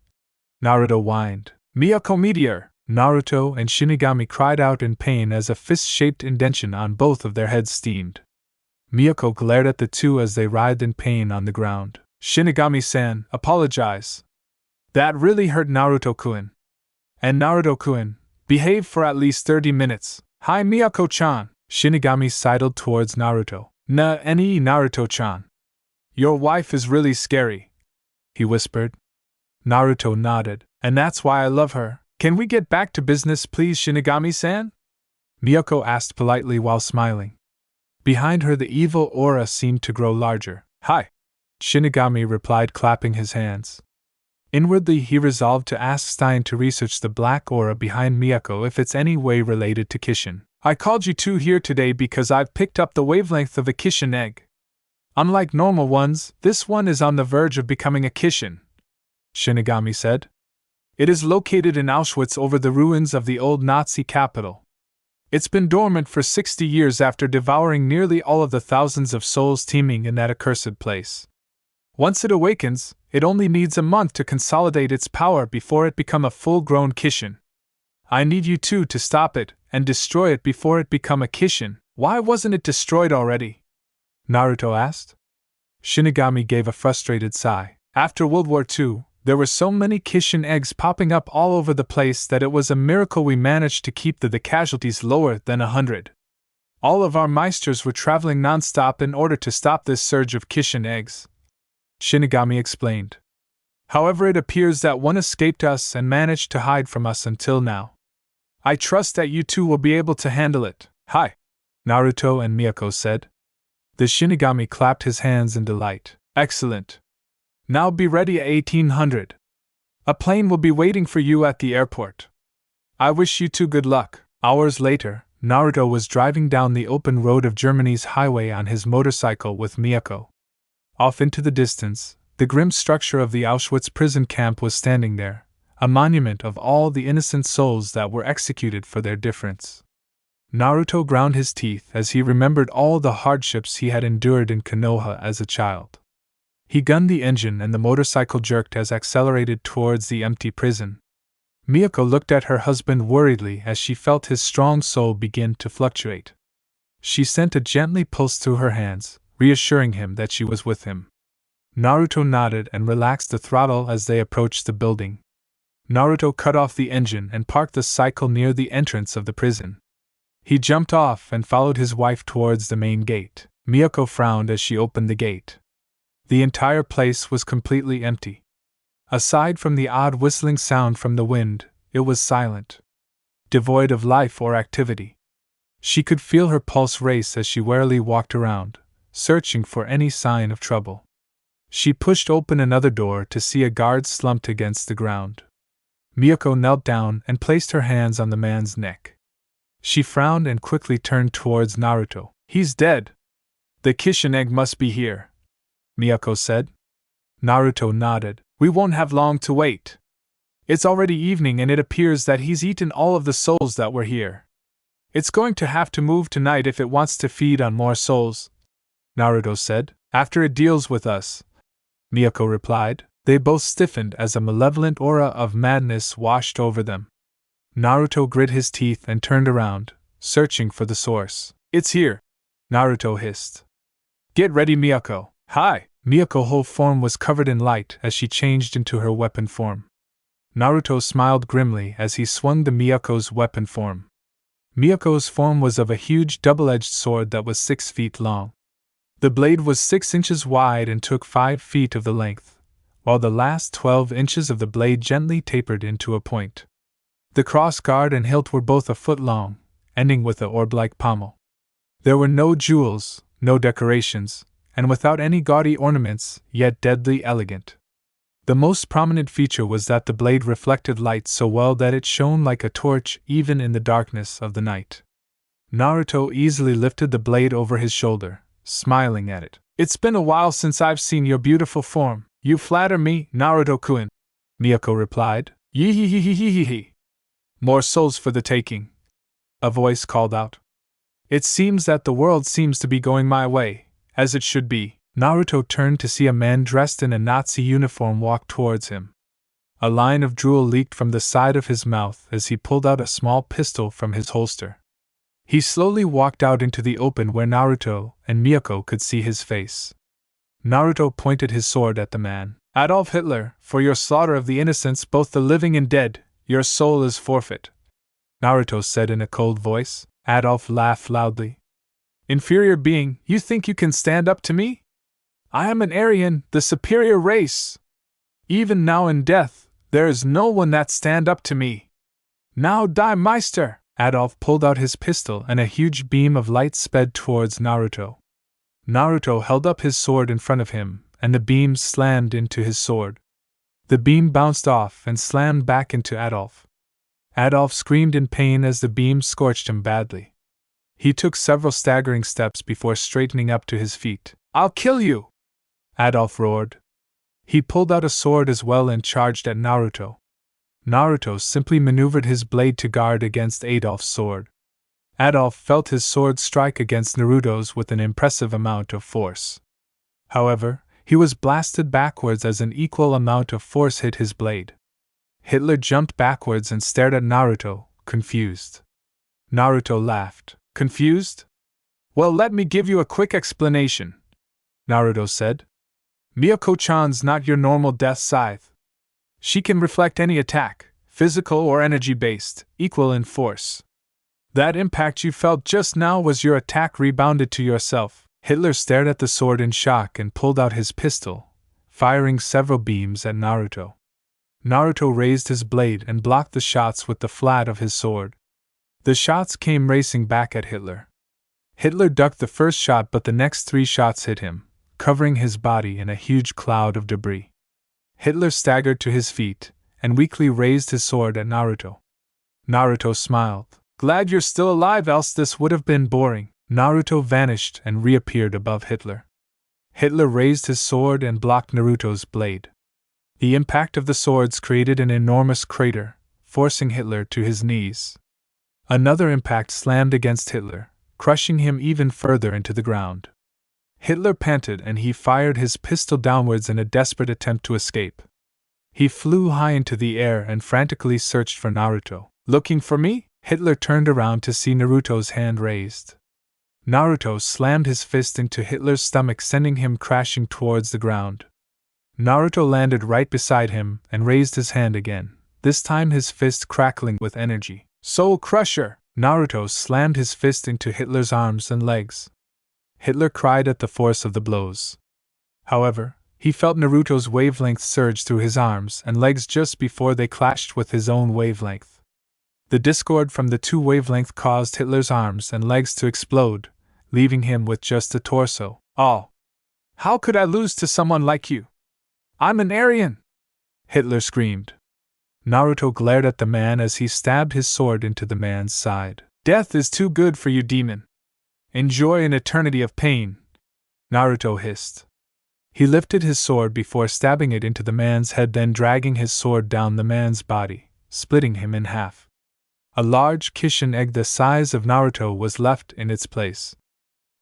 Naruto whined. Miyako meteor! Naruto and Shinigami cried out in pain as a fist-shaped indentation on both of their heads steamed. Miyako glared at the two as they writhed in pain on the ground. Shinigami-san, apologize. That really hurt Naruto-kun. And Naruto-kun, behave for at least 30 minutes. Hi Miyako-chan. Shinigami sidled towards Naruto. Any Naruto-chan. Your wife is really scary, he whispered. Naruto nodded. And that's why I love her. Can we get back to business please, Shinigami-san? Miyako asked politely while smiling. Behind her the evil aura seemed to grow larger. Hi, Shinigami replied, clapping his hands. Inwardly he resolved to ask Stein to research the black aura behind Miyako if it's any way related to Kishin. I called you two here today because I've picked up the wavelength of a Kishin egg. Unlike normal ones, this one is on the verge of becoming a Kishin, Shinigami said. It is located in Auschwitz over the ruins of the old Nazi capital. It's been dormant for 60 years after devouring nearly all of the thousands of souls teeming in that accursed place. Once it awakens, it only needs a month to consolidate its power before it become a full-grown Kishin. I need you two to stop it and destroy it before it become a Kishin. Why wasn't it destroyed already? Naruto asked. Shinigami gave a frustrated sigh. After World War II, there were so many Kishin eggs popping up all over the place that it was a miracle we managed to keep the casualties lower than 100. All of our Meisters were traveling non-stop in order to stop this surge of Kishin eggs, Shinigami explained. However, it appears that one escaped us and managed to hide from us until now. I trust that you two will be able to handle it. Hi, Naruto and Miyako said. The Shinigami clapped his hands in delight. Excellent. Now be ready at 1800. A plane will be waiting for you at the airport. I wish you two good luck. Hours later, Naruto was driving down the open road of Germany's highway on his motorcycle with Miyako. Off into the distance, the grim structure of the Auschwitz prison camp was standing there, a monument of all the innocent souls that were executed for their difference. Naruto ground his teeth as he remembered all the hardships he had endured in Konoha as a child. He gunned the engine and the motorcycle jerked as accelerated towards the empty prison. Miyako looked at her husband worriedly as she felt his strong soul begin to fluctuate. She sent a gently pulse through her hands, reassuring him that she was with him. Naruto nodded and relaxed the throttle as they approached the building. Naruto cut off the engine and parked the cycle near the entrance of the prison. He jumped off and followed his wife towards the main gate. Miyako frowned as she opened the gate. The entire place was completely empty. Aside from the odd whistling sound from the wind, it was silent, devoid of life or activity. She could feel her pulse race as she warily walked around, searching for any sign of trouble. She pushed open another door to see a guard slumped against the ground. Miyako knelt down and placed her hands on the man's neck. She frowned and quickly turned towards Naruto. He's dead. The Kishin egg must be here, Miyako said. Naruto nodded. We won't have long to wait. It's already evening and it appears that he's eaten all of the souls that were here. It's going to have to move tonight if it wants to feed on more souls, Naruto said. After it deals with us, Miyako replied. They both stiffened as a malevolent aura of madness washed over them. Naruto grit his teeth and turned around, searching for the source. It's here, Naruto hissed. Get ready, Miyako. Hi! Miyako's whole form was covered in light as she changed into her weapon form. Naruto smiled grimly as he swung the Miyako's weapon form. Miyako's form was of a huge double-edged sword that was 6 feet long. The blade was 6 inches wide and took 5 feet of the length, while the last 12 inches of the blade gently tapered into a point. The cross-guard and hilt were both a foot long, ending with a orb-like pommel. There were no jewels, no decorations, and without any gaudy ornaments, yet deadly elegant. The most prominent feature was that the blade reflected light so well that it shone like a torch even in the darkness of the night. Naruto easily lifted the blade over his shoulder, smiling at it. "It's been a while since I've seen your beautiful form. You flatter me, Naruto-kun," Miyako replied. "Yee-hee-hee-hee-hee-hee. More souls for the taking," a voice called out. "It seems that the world seems to be going my way, as it should be." Naruto turned to see a man dressed in a Nazi uniform walk towards him. A line of drool leaked from the side of his mouth as he pulled out a small pistol from his holster. He slowly walked out into the open where Naruto and Miyako could see his face. Naruto pointed his sword at the man. "Adolf Hitler, for your slaughter of the innocents, both the living and dead, your soul is forfeit," Naruto said in a cold voice. Adolf laughed loudly. "Inferior being, you think you can stand up to me? I am an Aryan, the superior race. Even now in death, there is no one that stand up to me. Now die, Meister!" Adolf pulled out his pistol and a huge beam of light sped towards Naruto. Naruto held up his sword in front of him, and the beam slammed into his sword. The beam bounced off and slammed back into Adolf. Adolf screamed in pain as the beam scorched him badly. He took several staggering steps before straightening up to his feet. "I'll kill you!" Adolf roared. He pulled out a sword as well and charged at Naruto. Naruto simply maneuvered his blade to guard against Adolf's sword. Adolf felt his sword strike against Naruto's with an impressive amount of force. However, he was blasted backwards as an equal amount of force hit his blade. Hitler jumped backwards and stared at Naruto, confused. Naruto laughed. "Confused? Well, let me give you a quick explanation," Naruto said. "Miyako-chan's not your normal death scythe. She can reflect any attack, physical or energy-based, equal in force. That impact you felt just now was your attack rebounded to yourself." Hitler stared at the sword in shock and pulled out his pistol, firing several beams at Naruto. Naruto raised his blade and blocked the shots with the flat of his sword. The shots came racing back at Hitler. Hitler ducked the first shot, but the next 3 shots hit him, covering his body in a huge cloud of debris. Hitler staggered to his feet and weakly raised his sword at Naruto. Naruto smiled. "Glad you're still alive, else this would have been boring." Naruto vanished and reappeared above Hitler. Hitler raised his sword and blocked Naruto's blade. The impact of the swords created an enormous crater, forcing Hitler to his knees. Another impact slammed against Hitler, crushing him even further into the ground. Hitler panted and he fired his pistol downwards in a desperate attempt to escape. He flew high into the air and frantically searched for Naruto. "Looking for me?" Hitler turned around to see Naruto's hand raised. Naruto slammed his fist into Hitler's stomach, sending him crashing towards the ground. Naruto landed right beside him and raised his hand again, this time his fist crackling with energy. "Soul Crusher!" Naruto slammed his fist into Hitler's arms and legs. Hitler cried at the force of the blows. However, he felt Naruto's wavelength surge through his arms and legs just before they clashed with his own wavelength. The discord from the 2 wavelengths caused Hitler's arms and legs to explode, leaving him with just a torso. "Oh! How could I lose to someone like you? I'm an Aryan!" Hitler screamed. Naruto glared at the man as he stabbed his sword into the man's side. "Death is too good for you, demon. Enjoy an eternity of pain," Naruto hissed. He lifted his sword before stabbing it into the man's head, then dragging his sword down the man's body, splitting him in half. A large kishin egg the size of Naruto was left in its place.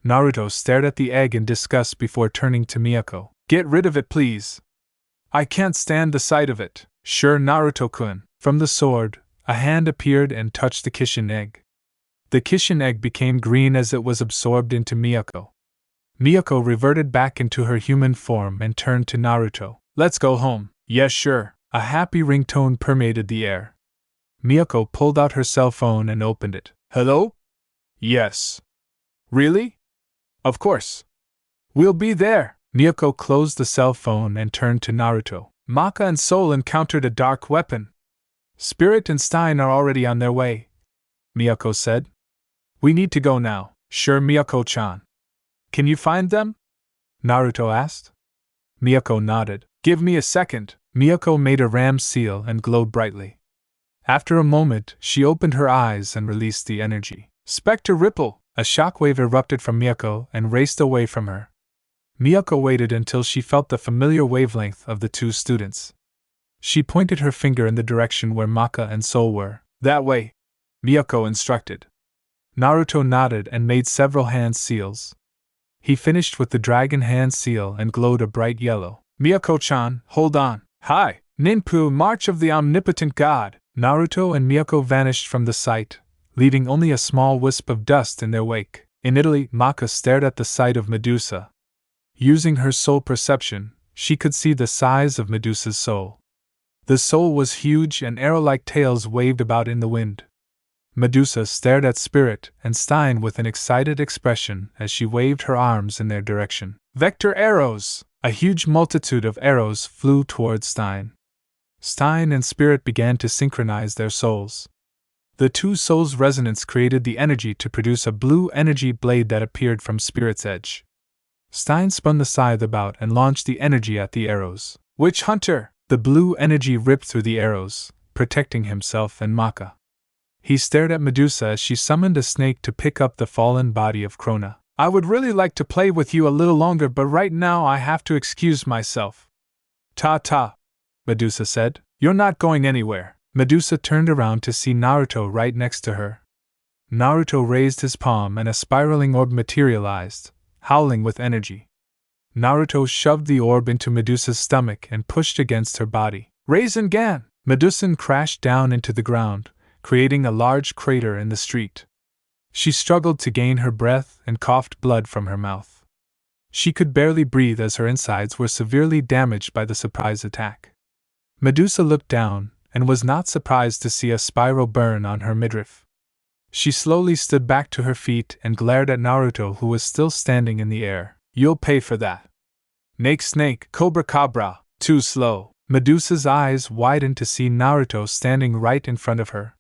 Naruto stared at the egg in disgust before turning to Miyako. "Get rid of it, please. I can't stand the sight of it." "Sure, Naruto-kun." From the sword, a hand appeared and touched the kishin egg. The kishin egg became green as it was absorbed into Miyako. Miyako reverted back into her human form and turned to Naruto. "Let's go home." "Yes, sure." A happy ringtone permeated the air. Miyako pulled out her cell phone and opened it. "Hello?" "Yes." "Really?" "Of course. We'll be there." Miyako closed the cell phone and turned to Naruto. "Maka and Soul encountered a dark weapon. Spirit and Stein are already on their way," Miyako said. "We need to go now." "Sure, Miyako-chan." "Can you find them?" Naruto asked. Miyako nodded. "Give me a second," Miyako made a ram seal and glowed brightly. After a moment, she opened her eyes and released the energy. Spectre Ripple! A shockwave erupted from Miyako and raced away from her. Miyako waited until she felt the familiar wavelength of the two students. She pointed her finger in the direction where Maka and Soul were. That way, Miyako instructed. Naruto nodded and made several hand seals. He finished with the dragon hand seal and glowed a bright yellow. Miyako-chan, hold on. Hi! Ninpu, March of the Omnipotent God! Naruto and Miyako vanished from the sight, leaving only a small wisp of dust in their wake. In Italy, Maka stared at the sight of Medusa. Using her soul perception, she could see the size of Medusa's soul. The soul was huge and arrow-like tails waved about in the wind. Medusa stared at Spirit and Stein with an excited expression as she waved her arms in their direction. Vector arrows! A huge multitude of arrows flew towards Stein. Stein and Spirit began to synchronize their souls. The two souls' resonance created the energy to produce a blue energy blade that appeared from Spirit's edge. Stein spun the scythe about and launched the energy at the arrows. Witch Hunter! The blue energy ripped through the arrows, protecting himself and Maka. He stared at Medusa as she summoned a snake to pick up the fallen body of Krona. I would really like to play with you a little longer, but right now I have to excuse myself. Ta-ta, Medusa said. You're not going anywhere. Medusa turned around to see Naruto right next to her. Naruto raised his palm and a spiraling orb materialized, howling with energy. Naruto shoved the orb into Medusa's stomach and pushed against her body. Rasengan! Medusa crashed down into the ground, creating a large crater in the street. She struggled to gain her breath and coughed blood from her mouth. She could barely breathe as her insides were severely damaged by the surprise attack. Medusa looked down and was not surprised to see a spiral burn on her midriff. She slowly stood back to her feet and glared at Naruto, who was still standing in the air. You'll pay for that. Snake, Cobra Cabra, too slow. Medusa's eyes widened to see Naruto standing right in front of her.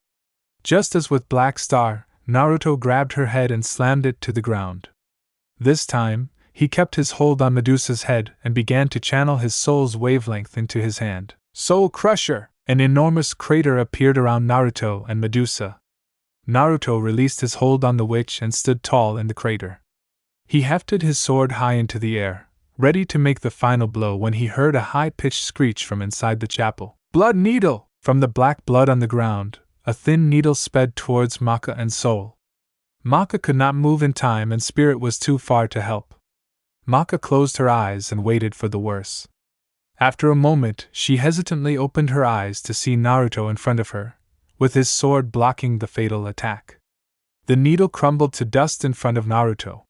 Just as with Black Star, Naruto grabbed her head and slammed it to the ground. This time, he kept his hold on Medusa's head and began to channel his soul's wavelength into his hand. Soul Crusher! An enormous crater appeared around Naruto and Medusa. Naruto released his hold on the witch and stood tall in the crater. He hefted his sword high into the air, ready to make the final blow when he heard a high-pitched screech from inside the chapel. Blood Needle! From the black blood on the ground, a thin needle sped towards Maka and Soul. Maka could not move in time and Spirit was too far to help. Maka closed her eyes and waited for the worst. After a moment, she hesitantly opened her eyes to see Naruto in front of her, with his sword blocking the fatal attack. The needle crumbled to dust in front of Naruto.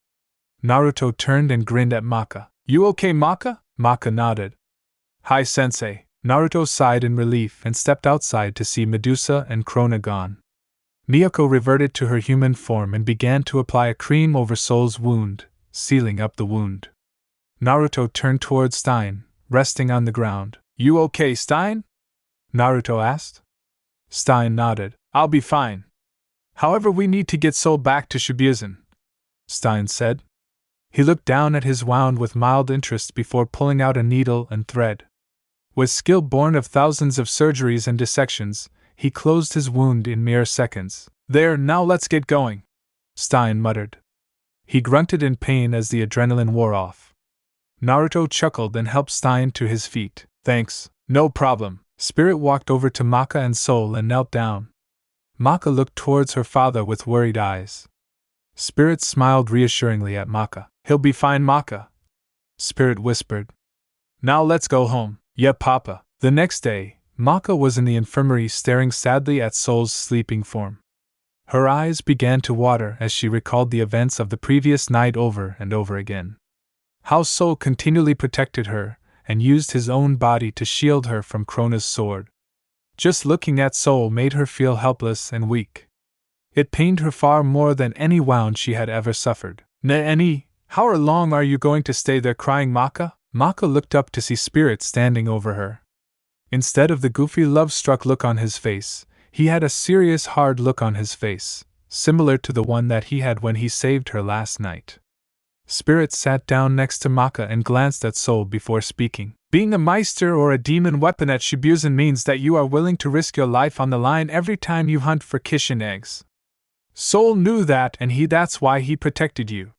Naruto turned and grinned at Maka. You okay, Maka? Maka nodded. Hi, Sensei. Naruto sighed in relief and stepped outside to see Medusa and Krona gone. Miyako reverted to her human form and began to apply a cream over Soul's wound, sealing up the wound. Naruto turned towards Stein, resting on the ground. You okay, Stein? Naruto asked. Stein nodded. I'll be fine. However, we need to get Soul back to Shibuya, Stein said. He looked down at his wound with mild interest before pulling out a needle and thread. With skill born of thousands of surgeries and dissections, he closed his wound in mere seconds. There, now let's get going, Stein muttered. He grunted in pain as the adrenaline wore off. Naruto chuckled and helped Stein to his feet. Thanks, no problem. Spirit walked over to Maka and Soul and knelt down. Maka looked towards her father with worried eyes. Spirit smiled reassuringly at Maka. He'll be fine, Maka, Spirit whispered. Now let's go home. Yeah, Papa. The next day, Maka was in the infirmary staring sadly at Soul's sleeping form. Her eyes began to water as she recalled the events of the previous night over and over again. How Soul continually protected her and used his own body to shield her from Krona's sword. Just looking at Soul made her feel helpless and weak. It pained her far more than any wound she had ever suffered. Nani, how long are you going to stay there crying, Maka? Maka looked up to see Spirit standing over her. Instead of the goofy love-struck look on his face, he had a serious hard look on his face, similar to the one that he had when he saved her last night. Spirit sat down next to Maka and glanced at Soul before speaking. Being a Meister or a demon weapon at Shibuzen means that you are willing to risk your life on the line every time you hunt for Kishin eggs. Soul knew that, and that's why he protected you.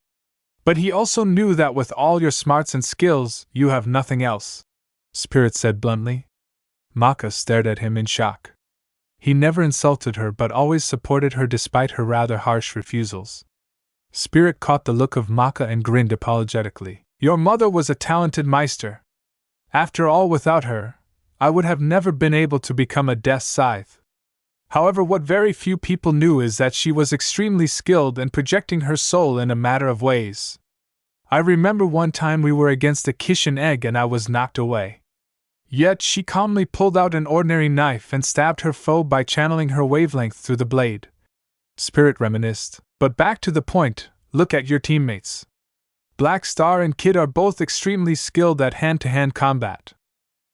But he also knew that with all your smarts and skills, you have nothing else, Spirit said bluntly. Maka stared at him in shock. He never insulted her but always supported her despite her rather harsh refusals. Spirit caught the look of Maka and grinned apologetically. Your mother was a talented Meister. After all, without her, I would have never been able to become a Death Scythe. However, what very few people knew is that she was extremely skilled in projecting her soul in a matter of ways. I remember one time we were against a Kishin egg and I was knocked away. Yet she calmly pulled out an ordinary knife and stabbed her foe by channeling her wavelength through the blade. Spirit reminisced. But back to the point, look at your teammates. Black Star and Kid are both extremely skilled at hand-to-hand combat.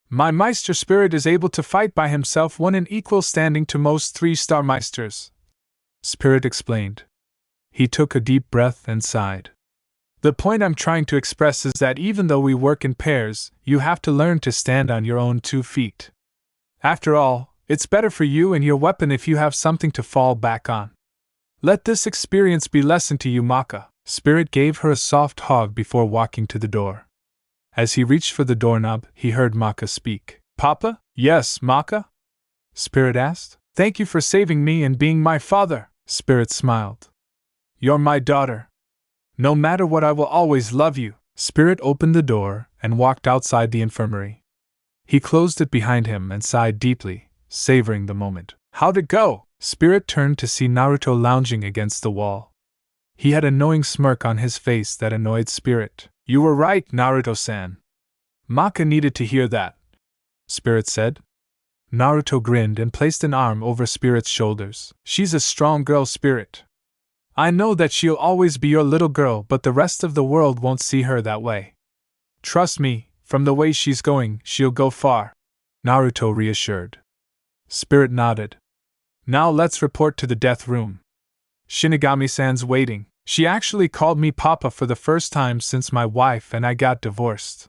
My Meister Spirit is able to fight by himself, one in equal standing to most 3-star Meisters. Spirit explained. He took a deep breath and sighed. The point I'm trying to express is that even though we work in pairs, you have to learn to stand on your own 2 feet. After all, it's better for you and your weapon if you have something to fall back on. Let this experience be lesson to you, Maka. Spirit gave her a soft hug before walking to the door. As he reached for the doorknob, he heard Maka speak. Papa? Yes, Maka? Spirit asked. Thank you for saving me and being my father, Spirit smiled. You're my daughter. No matter what, I will always love you. Spirit opened the door and walked outside the infirmary. He closed it behind him and sighed deeply, savoring the moment. How'd it go? Spirit turned to see Naruto lounging against the wall. He had a knowing smirk on his face that annoyed Spirit. You were right, Naruto-san. Maka needed to hear that, Spirit said. Naruto grinned and placed an arm over Spirit's shoulders. She's a strong girl, Spirit. I know that she'll always be your little girl, but the rest of the world won't see her that way. Trust me, from the way she's going, she'll go far, Naruto reassured. Spirit nodded. Now let's report to the death room. Shinigami-san's waiting. She actually called me Papa for the first time since my wife and I got divorced.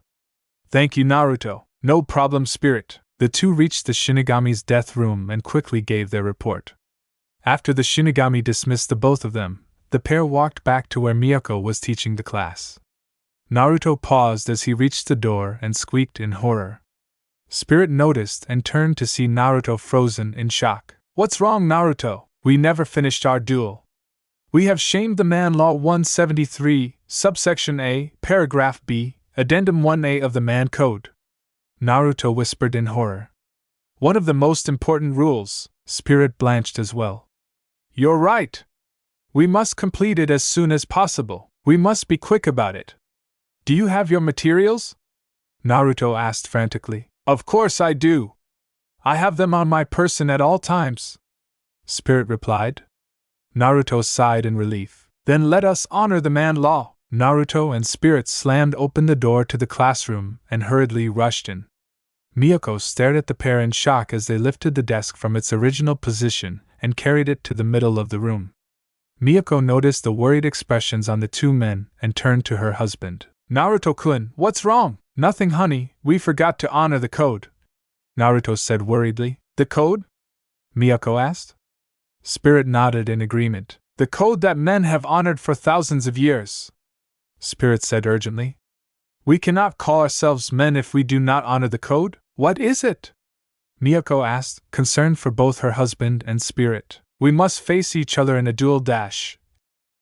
Thank you, Naruto. No problem, Spirit. The two reached the Shinigami's death room and quickly gave their report. After the Shinigami dismissed the both of them, the pair walked back to where Miyako was teaching the class. Naruto paused as he reached the door and squeaked in horror. Spirit noticed and turned to see Naruto frozen in shock. What's wrong, Naruto? We never finished our duel. We have shamed the man Law 173, subsection A, paragraph B, addendum 1A of the Man Code. Naruto whispered in horror. One of the most important rules. Spirit blanched as well. You're right. We must complete it as soon as possible. We must be quick about it. Do you have your materials? Naruto asked frantically. Of course I do. I have them on my person at all times, Spirit replied. Naruto sighed in relief. Then let us honor the man Law. Naruto and Spirit slammed open the door to the classroom and hurriedly rushed in. Miyako stared at the pair in shock as they lifted the desk from its original position and carried it to the middle of the room. Miyako noticed the worried expressions on the two men and turned to her husband. Naruto-kun, what's wrong? Nothing, honey, we forgot to honor the code, Naruto said worriedly. The code? Miyako asked. Spirit nodded in agreement. The code that men have honored for thousands of years, Spirit said urgently. We cannot call ourselves men if we do not honor the code? What is it? Miyako asked, concerned for both her husband and Spirit. We must face each other in a duel dash,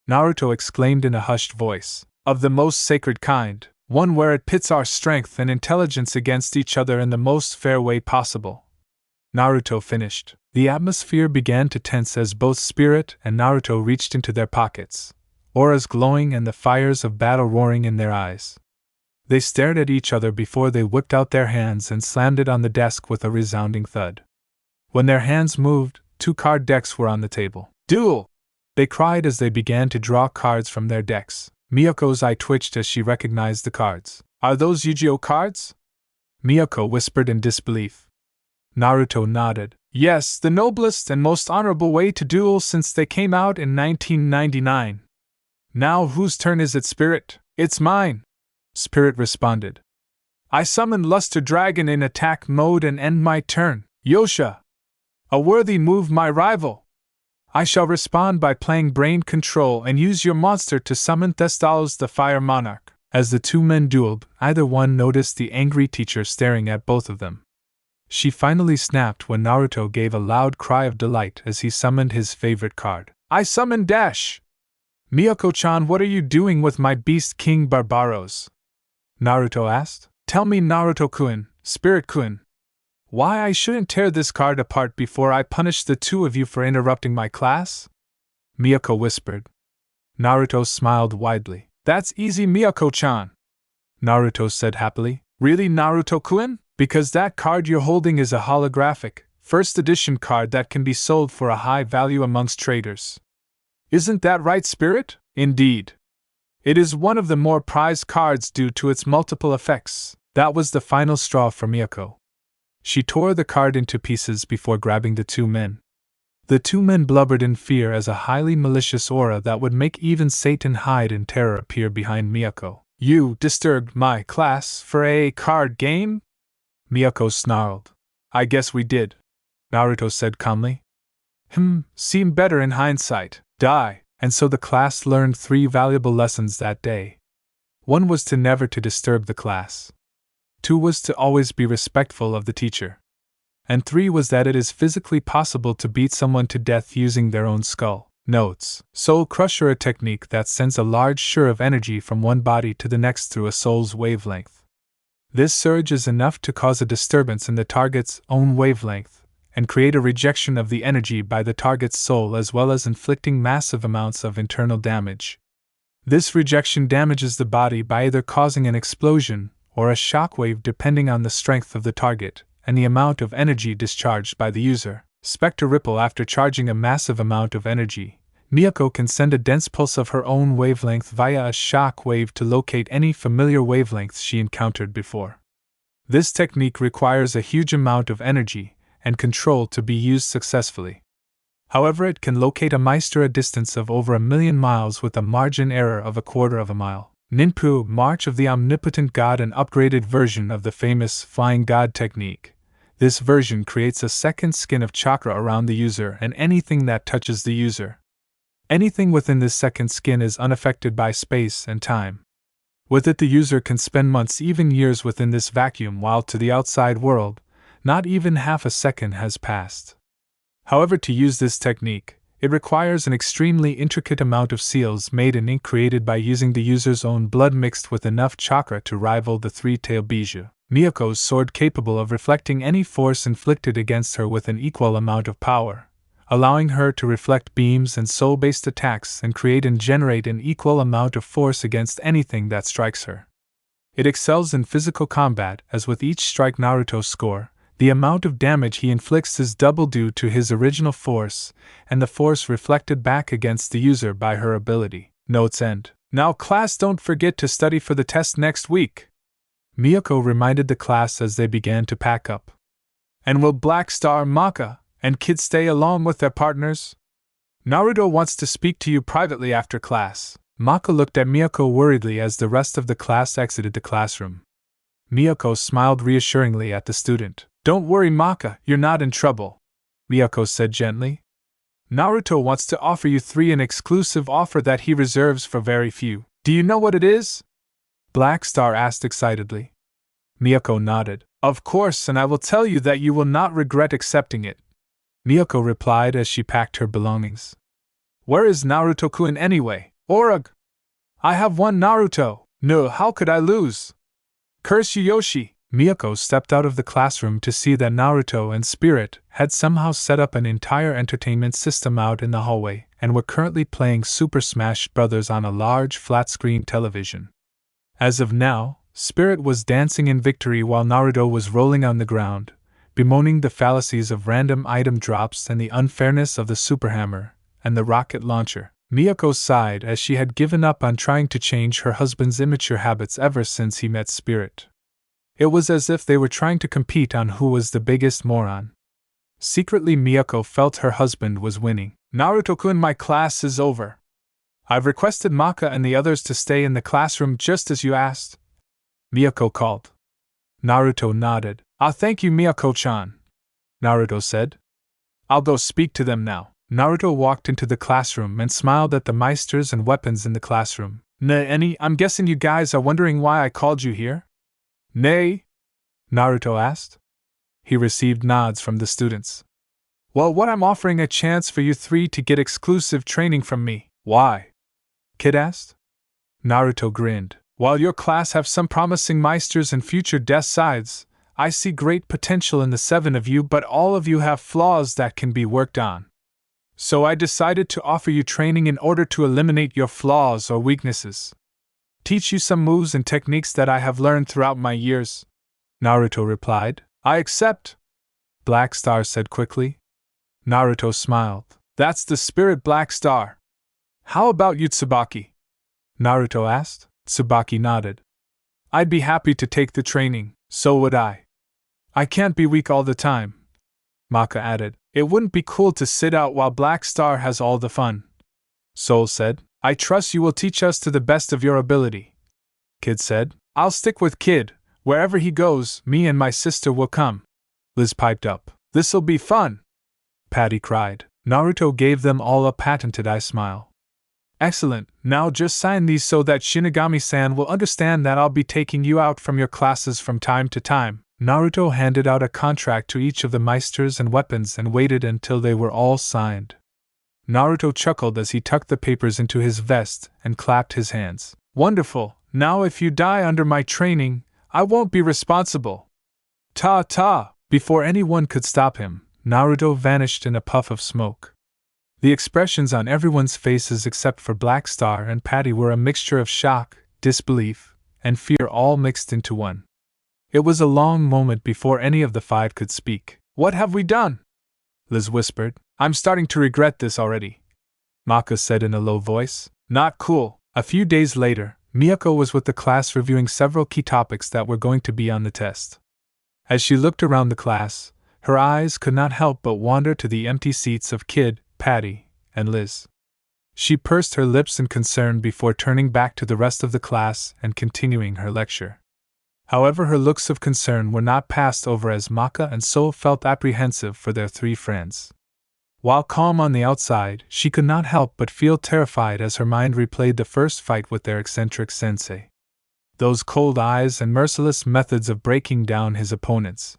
Naruto exclaimed in a hushed voice. Of the most sacred kind, one where it pits our strength and intelligence against each other in the most fair way possible. Naruto finished. The atmosphere began to tense as both Spirit and Naruto reached into their pockets, auras glowing and the fires of battle roaring in their eyes. They stared at each other before they whipped out their hands and slammed it on the desk with a resounding thud. When their hands moved, 2 card decks were on the table. Duel! They cried as they began to draw cards from their decks. Miyako's eye twitched as she recognized the cards. Are those Yu-Gi-Oh cards? Miyako whispered in disbelief. Naruto nodded. Yes, the noblest and most honorable way to duel since they came out in 1999. Now whose turn is it, Spirit? It's mine, Spirit responded. I summon Luster Dragon in attack mode and end my turn. Yosha! A worthy move, my rival! I shall respond by playing Brain Control and use your monster to summon Thestalos the Fire Monarch. As the two men dueled, either one noticed the angry teacher staring at both of them. She finally snapped when Naruto gave a loud cry of delight as he summoned his favorite card. I summon Dash! Miyako-chan, what are you doing with my Beast King Barbaros? Naruto asked. Tell me, Naruto-kun, Spirit-kun, why I shouldn't tear this card apart before I punish the two of you for interrupting my class? Miyako whispered. Naruto smiled widely. That's easy, Miyako-chan, Naruto said happily. Really, Naruto-kun? Because that card you're holding is a holographic, first edition card that can be sold for a high value amongst traders. Isn't that right, Spirit? Indeed. It is one of the more prized cards due to its multiple effects. That was the final straw for Miyako. She tore the card into pieces before grabbing the two men. The two men blubbered in fear as a highly malicious aura that would make even Satan hide in terror appear behind Miyako. You disturbed my class for a card game? Miyako snarled. I guess we did, Naruto said calmly. Seemed better in hindsight. Die. And so the class learned 3 valuable lessons that day. 1 was to never to disturb the class. 2 was to always be respectful of the teacher. And 3 was that it is physically possible to beat someone to death using their own skull. Notes: Soul Crusher, a technique that sends a large surge of energy from one body to the next through a soul's wavelength. This surge is enough to cause a disturbance in the target's own wavelength, and create a rejection of the energy by the target's soul, as well as inflicting massive amounts of internal damage. This rejection damages the body by either causing an explosion or a shockwave depending on the strength of the target and the amount of energy discharged by the user. Spectre Ripple. After charging a massive amount of energy, Miyako can send a dense pulse of her own wavelength via a shock wave to locate any familiar wavelengths she encountered before. This technique requires a huge amount of energy and control to be used successfully. However, it can locate a Meister a distance of over 1,000,000 miles with a margin error of 1/4 of a mile. Ninpu, March of the Omnipotent God, an upgraded version of the famous Flying God technique. This version creates a second skin of chakra around the user and anything that touches the user. Anything within this second skin is unaffected by space and time. With it, the user can spend months, even years within this vacuum, while to the outside world, not even half a second has passed. However, to use this technique, it requires an extremely intricate amount of seals made in ink created by using the user's own blood mixed with enough chakra to rival the three-tailed Bijou, Miyako's sword, capable of reflecting any force inflicted against her with an equal amount of power, allowing her to reflect beams and soul-based attacks and create and generate an equal amount of force against anything that strikes her. It excels in physical combat, as with each strike Naruto's score, the amount of damage he inflicts is double due to his original force, and the force reflected back against the user by her ability. Notes end. Now class, don't forget to study for the test next week, Miyako reminded the class as they began to pack up. And will Black Star, Maka, and Kid stay along with their partners? Naruto wants to speak to you privately after class. Maka looked at Miyako worriedly as the rest of the class exited the classroom. Miyako smiled reassuringly at the student. Don't worry, Maka, you're not in trouble, Miyako said gently. Naruto wants to offer you 3 an exclusive offer that he reserves for very few. Do you know what it is? Black Star asked excitedly. Miyako nodded. Of course, and I will tell you that you will not regret accepting it, Miyako replied as she packed her belongings. Where is Naruto-kun anyway? Orug! I have one Naruto! No, how could I lose? Curse you, Yoshi! Miyako stepped out of the classroom to see that Naruto and Spirit had somehow set up an entire entertainment system out in the hallway and were currently playing Super Smash Bros. On a large flat-screen television. As of now, Spirit was dancing in victory while Naruto was rolling on the ground, bemoaning the fallacies of random item drops and the unfairness of the Super Hammer and the rocket launcher. Miyako sighed as she had given up on trying to change her husband's immature habits ever since he met Spirit. It was as if they were trying to compete on who was the biggest moron. Secretly, Miyako felt her husband was winning. Naruto-kun, my class is over. I've requested Maka and the others to stay in the classroom just as you asked, Miyako called. Naruto nodded. "Ah, thank you, Miyako-chan," Naruto said. "I'll go speak to them now." Naruto walked into the classroom and smiled at the meisters and weapons in the classroom. I'm guessing you guys are wondering why I called you here?" "Nay?" Naruto asked. He received nods from the students. "Well, I'm offering a chance for you three to get exclusive training from me." "Why?" Kid asked. Naruto grinned. "While your class have some promising meisters and future Decides, I see great potential in the 7 of you, but all of you have flaws that can be worked on. So I decided to offer you training in order to eliminate your flaws or weaknesses. Teach you some moves and techniques that I have learned throughout my years." Naruto replied. "I accept," Black Star said quickly. Naruto smiled. "That's the spirit, Black Star. How about you, Tsubaki?" Naruto asked. Tsubaki nodded. "I'd be happy to take the training, so would I. I can't be weak all the time," Maka added. "It wouldn't be cool to sit out while Black Star has all the fun." Soul said. "I trust you will teach us to the best of your ability," Kid said. "I'll stick with Kid. Wherever he goes, me and my sister will come." Liz piped up. "This'll be fun!" Patty cried. Naruto gave them all a patented eye smile. "Excellent, now just sign these so that Shinigami-san will understand that I'll be taking you out from your classes from time to time." Naruto handed out a contract to each of the meisters and weapons and waited until they were all signed. Naruto chuckled as he tucked the papers into his vest and clapped his hands. "Wonderful, now if you die under my training, I won't be responsible." Ta! Before anyone could stop him, Naruto vanished in a puff of smoke. The expressions on everyone's faces except for Black Star and Patty were a mixture of shock, disbelief, and fear all mixed into one. It was a long moment before any of the 5 could speak. "What have we done?" Liz whispered. "I'm starting to regret this already," Maka said in a low voice. "Not cool." A few days later, Miyako was with the class reviewing several key topics that were going to be on the test. As she looked around the class, her eyes could not help but wander to the empty seats of Kid, Patty, and Liz. She pursed her lips in concern before turning back to the rest of the class and continuing her lecture. However, her looks of concern were not passed over as Maka and Soul felt apprehensive for their 3 friends. While calm on the outside, she could not help but feel terrified as her mind replayed the first fight with their eccentric sensei. Those cold eyes and merciless methods of breaking down his opponents.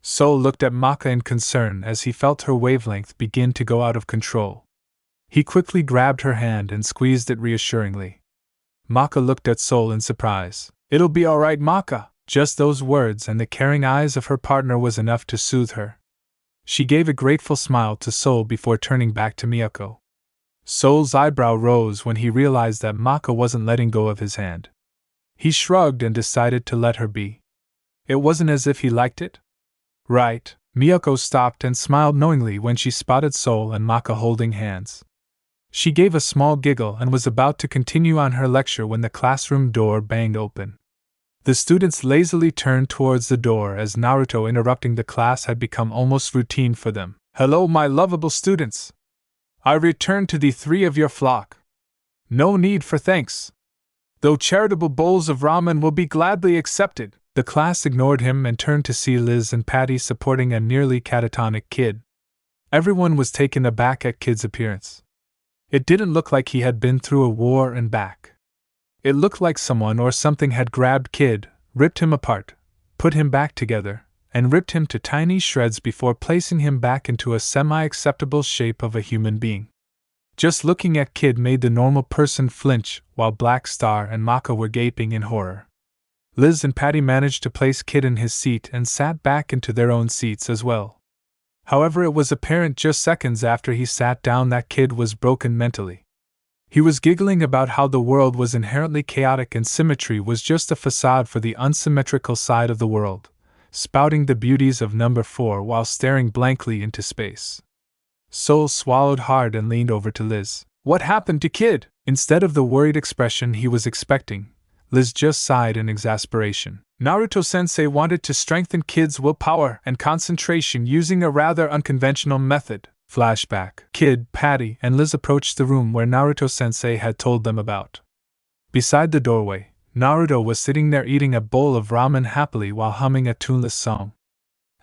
Soul looked at Maka in concern as he felt her wavelength begin to go out of control. He quickly grabbed her hand and squeezed it reassuringly. Maka looked at Soul in surprise. "It'll be all right, Maka." Just those words and the caring eyes of her partner was enough to soothe her. She gave a grateful smile to Soul before turning back to Miyako. Soul's eyebrow rose when he realized that Maka wasn't letting go of his hand. He shrugged and decided to let her be. It wasn't as if he liked it. "Right." Miyako stopped and smiled knowingly when she spotted Soul and Maka holding hands. She gave a small giggle and was about to continue on her lecture when the classroom door banged open. The students lazily turned towards the door as Naruto interrupting the class had become almost routine for them. "Hello, my lovable students. I return to the 3 of your flock. No need for thanks. Though charitable bowls of ramen will be gladly accepted." The class ignored him and turned to see Liz and Patty supporting a nearly catatonic Kid. Everyone was taken aback at Kid's appearance. It didn't look like he had been through a war and back. It looked like someone or something had grabbed Kid, ripped him apart, put him back together, and ripped him to tiny shreds before placing him back into a semi-acceptable shape of a human being. Just looking at Kid made the normal person flinch, while Black Star and Maka were gaping in horror. Liz and Patty managed to place Kid in his seat and sat back into their own seats as well. However, it was apparent just seconds after he sat down that Kid was broken mentally. He was giggling about how the world was inherently chaotic and symmetry was just a facade for the unsymmetrical side of the world, spouting the beauties of number 4 while staring blankly into space. Soul swallowed hard and leaned over to Liz. "What happened to Kid?" Instead of the worried expression he was expecting, Liz just sighed in exasperation. "Naruto-sensei wanted to strengthen Kid's willpower and concentration using a rather unconventional method." Flashback. Kid, Patty, and Liz approached the room where Naruto-sensei had told them about. Beside the doorway, Naruto was sitting there eating a bowl of ramen happily while humming a tuneless song.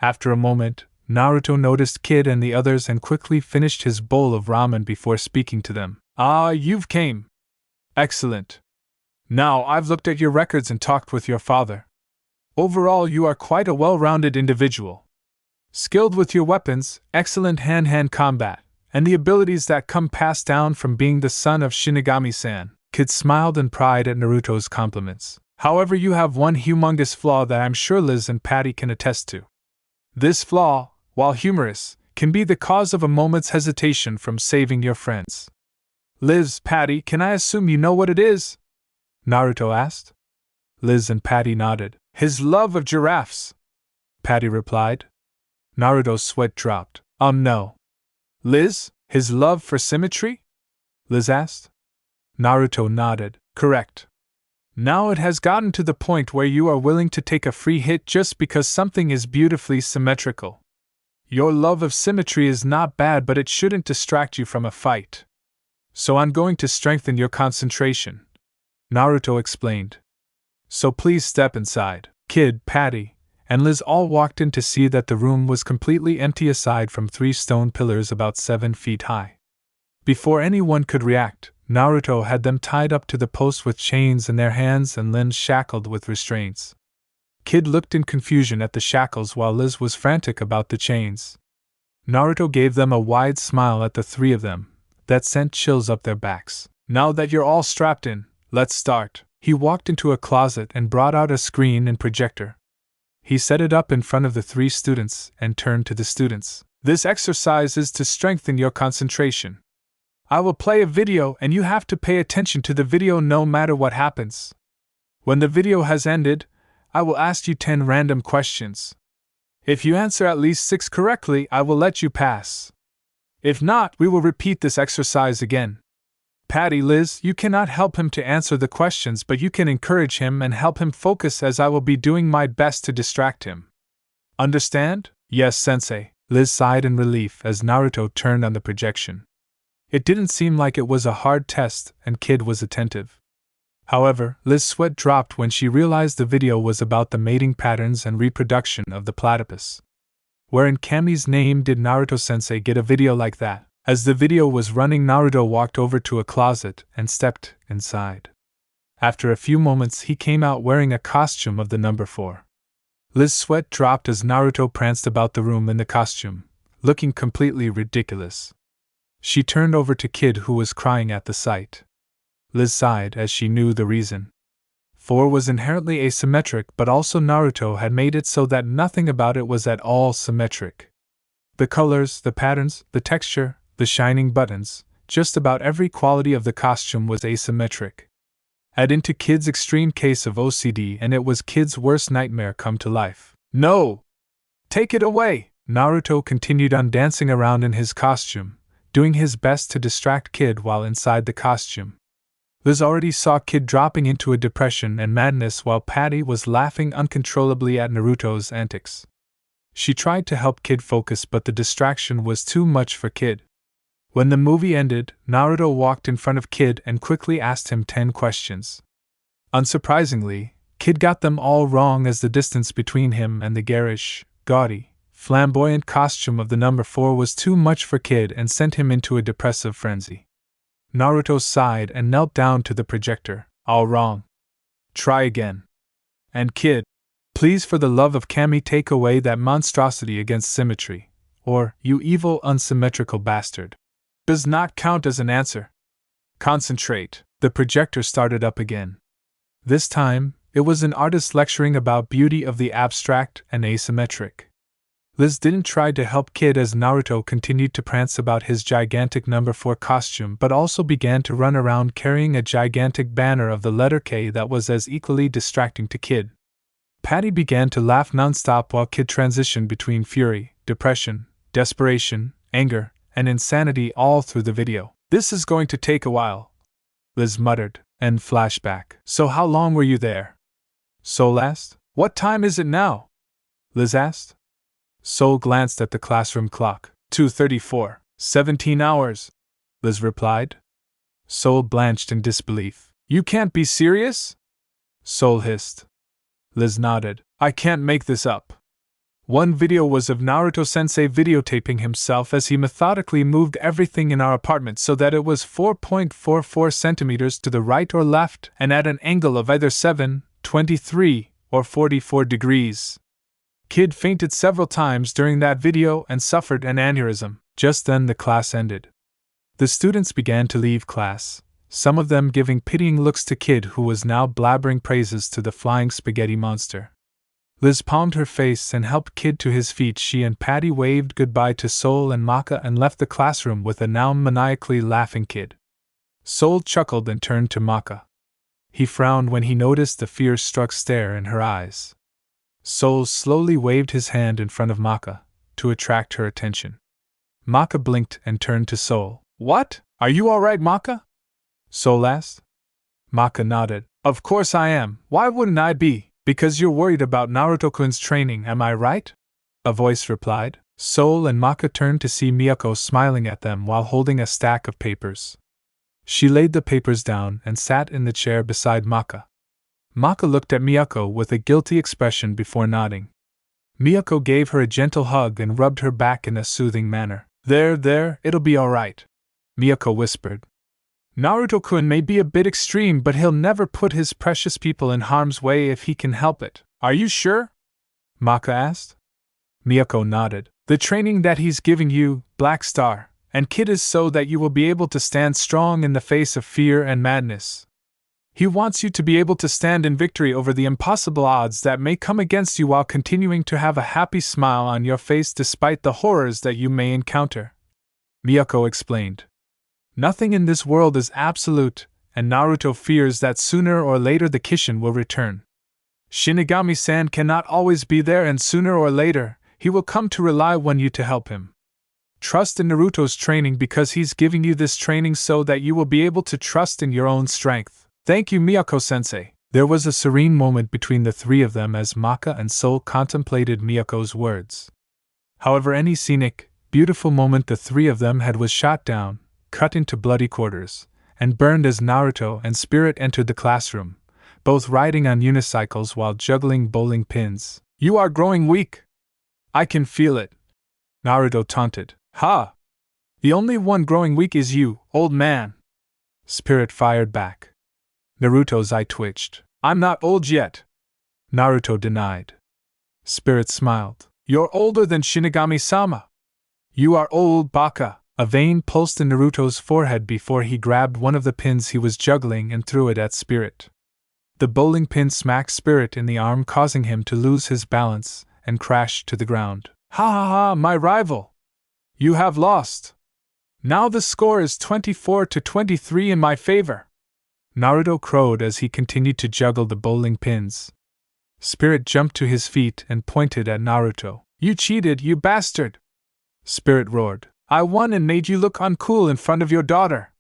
After a moment, Naruto noticed Kid and the others and quickly finished his bowl of ramen before speaking to them. "Ah, you've came. Excellent. Now I've looked at your records and talked with your father. Overall, you are quite a well-rounded individual. Skilled with your weapons, excellent hand-hand combat, and the abilities that come passed down from being the son of Shinigami-san." Kid smiled in pride at Naruto's compliments. "However, you have one humongous flaw that I'm sure Liz and Patty can attest to. This flaw, while humorous, can be the cause of a moment's hesitation from saving your friends. Liz, Patty, can I assume you know what it is?" Naruto asked. Liz and Patty nodded. "His love of giraffes," Patty replied. Naruto's sweat dropped. No. Liz, his love for symmetry?" Liz asked. Naruto nodded. "Correct. Now it has gotten to the point where you are willing to take a free hit just because something is beautifully symmetrical. Your love of symmetry is not bad, but it shouldn't distract you from a fight. So I'm going to strengthen your concentration," Naruto explained. "So please step inside." Kid, Patty, and Liz all walked in to see that the room was completely empty aside from 3 stone pillars about 7 feet high. Before anyone could react, Naruto had them tied up to the post with chains and their hands and limbs shackled with restraints. Kid looked in confusion at the shackles while Liz was frantic about the chains. Naruto gave them a wide smile at the 3 of them that sent chills up their backs. "Now that you're all strapped in, let's start." He walked into a closet and brought out a screen and projector. He set it up in front of the 3 students and turned to the students. "This exercise is to strengthen your concentration. I will play a video and you have to pay attention to the video no matter what happens. When the video has ended, I will ask you 10 random questions. If you answer at least 6 correctly, I will let you pass. If not, we will repeat this exercise again. Patty, Liz, you cannot help him to answer the questions, but you can encourage him and help him focus as I will be doing my best to distract him. Understand?" "Yes, sensei," Liz sighed in relief as Naruto turned on the projection. It didn't seem like it was a hard test, and Kid was attentive. However, Liz's sweat dropped when she realized the video was about the mating patterns and reproduction of the platypus. Where in Kami's name did Naruto-sensei get a video like that? As the video was running, Naruto walked over to a closet and stepped inside. After a few moments, he came out wearing a costume of the number 4. Liz's sweat dropped as Naruto pranced about the room in the costume, looking completely ridiculous. She turned over to Kid, who was crying at the sight. Liz sighed as she knew the reason. 4 was inherently asymmetric, but also Naruto had made it so that nothing about it was at all symmetric. The colors, the patterns, the texture, the shining buttons, just about every quality of the costume was asymmetric. Add into Kid's extreme case of OCD and it was Kid's worst nightmare come to life. "No! Take it away!" Naruto continued on dancing around in his costume, doing his best to distract Kid while inside the costume. Liz already saw Kid dropping into a depression and madness while Patty was laughing uncontrollably at Naruto's antics. She tried to help Kid focus, but the distraction was too much for Kid. When the movie ended, Naruto walked in front of Kid and quickly asked him 10 questions. Unsurprisingly, Kid got them all wrong as the distance between him and the garish, gaudy, flamboyant costume of the number 4 was too much for Kid and sent him into a depressive frenzy. Naruto sighed and knelt down to the projector. "All wrong. Try again. And Kid, please for the love of Kami take away that monstrosity against symmetry, or, you evil unsymmetrical bastard. Does not count as an answer. Concentrate." The projector started up again. This time, it was an artist lecturing about beauty of the abstract and asymmetric. Liz didn't try to help Kid as Naruto continued to prance about his gigantic number 4 costume, but also began to run around carrying a gigantic banner of the letter K that was as equally distracting to Kid. Patty began to laugh nonstop while Kid transitioned between fury, depression, desperation, anger, and insanity all through the video. "This is going to take a while," Liz muttered, and flashback. "So how long were you there?" Soul asked. "What time is it now?" Liz asked. Soul glanced at the classroom clock. 2:34, 17 hours, Liz replied. Soul blanched in disbelief. "You can't be serious?" Soul hissed. Liz nodded. I can't make this up. One video was of Naruto-sensei videotaping himself as he methodically moved everything in our apartment so that it was 4.44 centimeters to the right or left and at an angle of either 7, 23, or 44 degrees. Kid fainted several times during that video and suffered an aneurysm. Just then the class ended. The students began to leave class, some of them giving pitying looks to Kid, who was now blabbering praises to the flying spaghetti monster. Liz palmed her face and helped Kid to his feet. She and Patty waved goodbye to Soul and Maka and left the classroom with a now maniacally laughing Kid. Soul chuckled and turned to Maka. He frowned when he noticed the fear-struck stare in her eyes. Soul slowly waved his hand in front of Maka, to attract her attention. Maka blinked and turned to Soul. What? Are you alright, Maka? Soul asked. Maka nodded. Of course I am. Why wouldn't I be? Because you're worried about Naruto-kun's training, am I right? A voice replied. Soul and Maka turned to see Miyako smiling at them while holding a stack of papers. She laid the papers down and sat in the chair beside Maka. Maka looked at Miyako with a guilty expression before nodding. Miyako gave her a gentle hug and rubbed her back in a soothing manner. There, it'll be alright, Miyako whispered. Naruto-kun may be a bit extreme, but he'll never put his precious people in harm's way if he can help it. Are you sure? Maka asked. Miyako nodded. The training that he's giving you, Black Star, and Kid is so that you will be able to stand strong in the face of fear and madness. He wants you to be able to stand in victory over the impossible odds that may come against you while continuing to have a happy smile on your face despite the horrors that you may encounter. Miyako explained. Nothing in this world is absolute, and Naruto fears that sooner or later the Kishin will return. Shinigami-san cannot always be there, and sooner or later, he will come to rely on you to help him. Trust in Naruto's training because he's giving you this training so that you will be able to trust in your own strength. Thank you, Miyako-sensei. There was a serene moment between the three of them as Maka and Soul contemplated Miyako's words. However, any scenic, beautiful moment the three of them had was shot down, cut into bloody quarters, and burned as Naruto and Spirit entered the classroom, both riding on unicycles while juggling bowling pins. You are growing weak. I can feel it, Naruto taunted. Ha! The only one growing weak is you, old man. Spirit fired back. Naruto's eye twitched. I'm not old yet, Naruto denied. Spirit smiled. You're older than Shinigami-sama. You are old, Baka. A vein pulsed in Naruto's forehead before he grabbed one of the pins he was juggling and threw it at Spirit. The bowling pin smacked Spirit in the arm, causing him to lose his balance and crash to the ground. Ha ha ha, my rival! You have lost! Now the score is 24-23 in my favor! Naruto crowed as he continued to juggle the bowling pins. Spirit jumped to his feet and pointed at Naruto. You cheated, you bastard! Spirit roared. I won and made you look uncool in front of your daughter,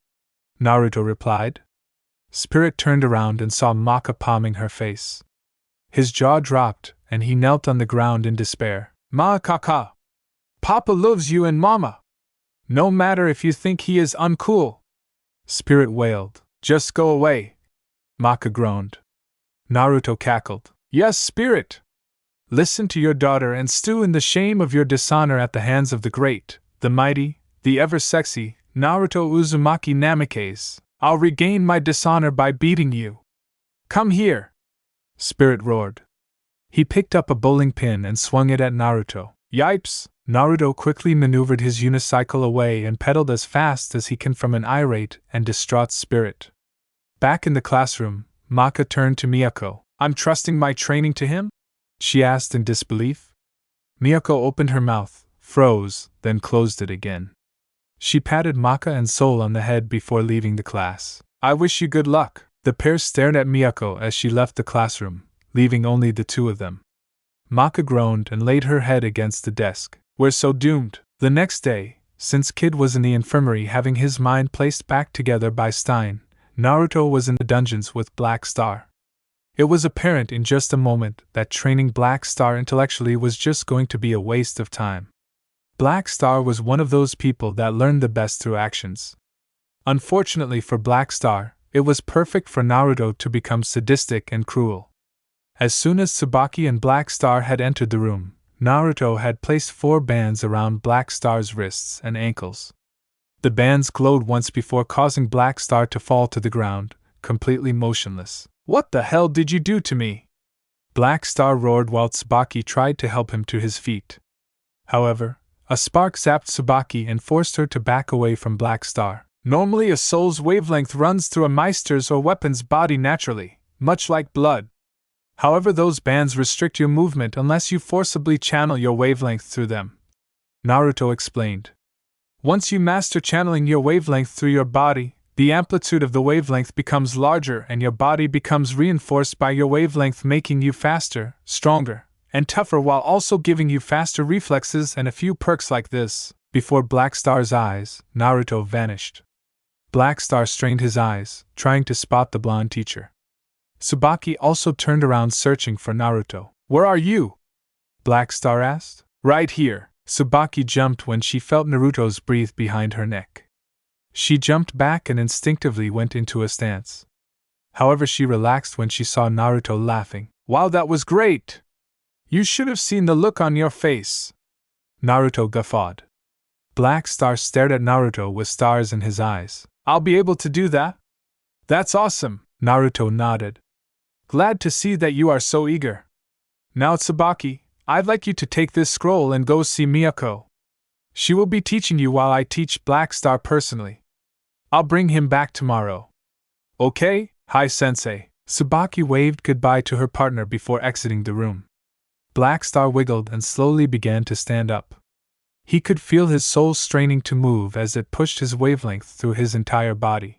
Naruto replied. Spirit turned around and saw Maka palming her face. His jaw dropped, and he knelt on the ground in despair. Kaka! Papa loves you and Mama! No matter if you think he is uncool! Spirit wailed. Just go away! Maka groaned. Naruto cackled. Yes, Spirit! Listen to your daughter and stew in the shame of your dishonor at the hands of the great, the mighty, the ever-sexy, Naruto Uzumaki Namikaze. I'll regain my dishonor by beating you. Come here! Spirit roared. He picked up a bowling pin and swung it at Naruto. Yipes! Naruto quickly maneuvered his unicycle away and pedaled as fast as he can from an irate and distraught Spirit. Back in the classroom, Maka turned to Miyako. I'm trusting my training to him? She asked in disbelief. Miyako opened her mouth, froze, then closed it again. She patted Maka and Soul on the head before leaving the class. I wish you good luck. The pair stared at Miyako as she left the classroom, leaving only the two of them. Maka groaned and laid her head against the desk. We're so doomed. The next day, since Kid was in the infirmary having his mind placed back together by Stein, Naruto was in the dungeons with Black Star. It was apparent in just a moment that training Black Star intellectually was just going to be a waste of time. Black Star was one of those people that learn the best through actions. Unfortunately for Black Star, It was perfect for Naruto to become sadistic and cruel. As soon as Tsubaki and Black Star had entered the room, Naruto had placed 4 bands around Black Star's wrists and ankles. The bands glowed once before causing Black Star to fall to the ground, completely motionless. "What the hell did you do to me?" Black Star roared while Tsubaki tried to help him to his feet. However, a spark zapped Tsubaki and forced her to back away from Black Star. Normally a soul's wavelength runs through a Meister's or weapon's body naturally, much like blood. However, those bands restrict your movement unless you forcibly channel your wavelength through them, Naruto explained. Once you master channeling your wavelength through your body, the amplitude of the wavelength becomes larger and your body becomes reinforced by your wavelength, making you faster, stronger, and tougher while also giving you faster reflexes and a few perks like this. Before Black Star's eyes, Naruto vanished. Black Star strained his eyes, trying to spot the blonde teacher. Tsubaki also turned around searching for Naruto. "Where are you?" Black Star asked. "Right here." Tsubaki jumped when she felt Naruto's breath behind her neck. She jumped back and instinctively went into a stance. However, she relaxed when she saw Naruto laughing. "Wow, that was great! You should have seen the look on your face." Naruto guffawed. Black Star stared at Naruto with stars in his eyes. "I'll be able to do that?" "That's awesome," Naruto nodded. "Glad to see that you are so eager. Now, Tsubaki, I'd like you to take this scroll and go see Miyako. She will be teaching you while I teach Black Star personally. I'll bring him back tomorrow." "Okay, hi sensei." Tsubaki waved goodbye to her partner before exiting the room. Black Star wiggled and slowly began to stand up. He could feel his soul straining to move as it pushed his wavelength through his entire body.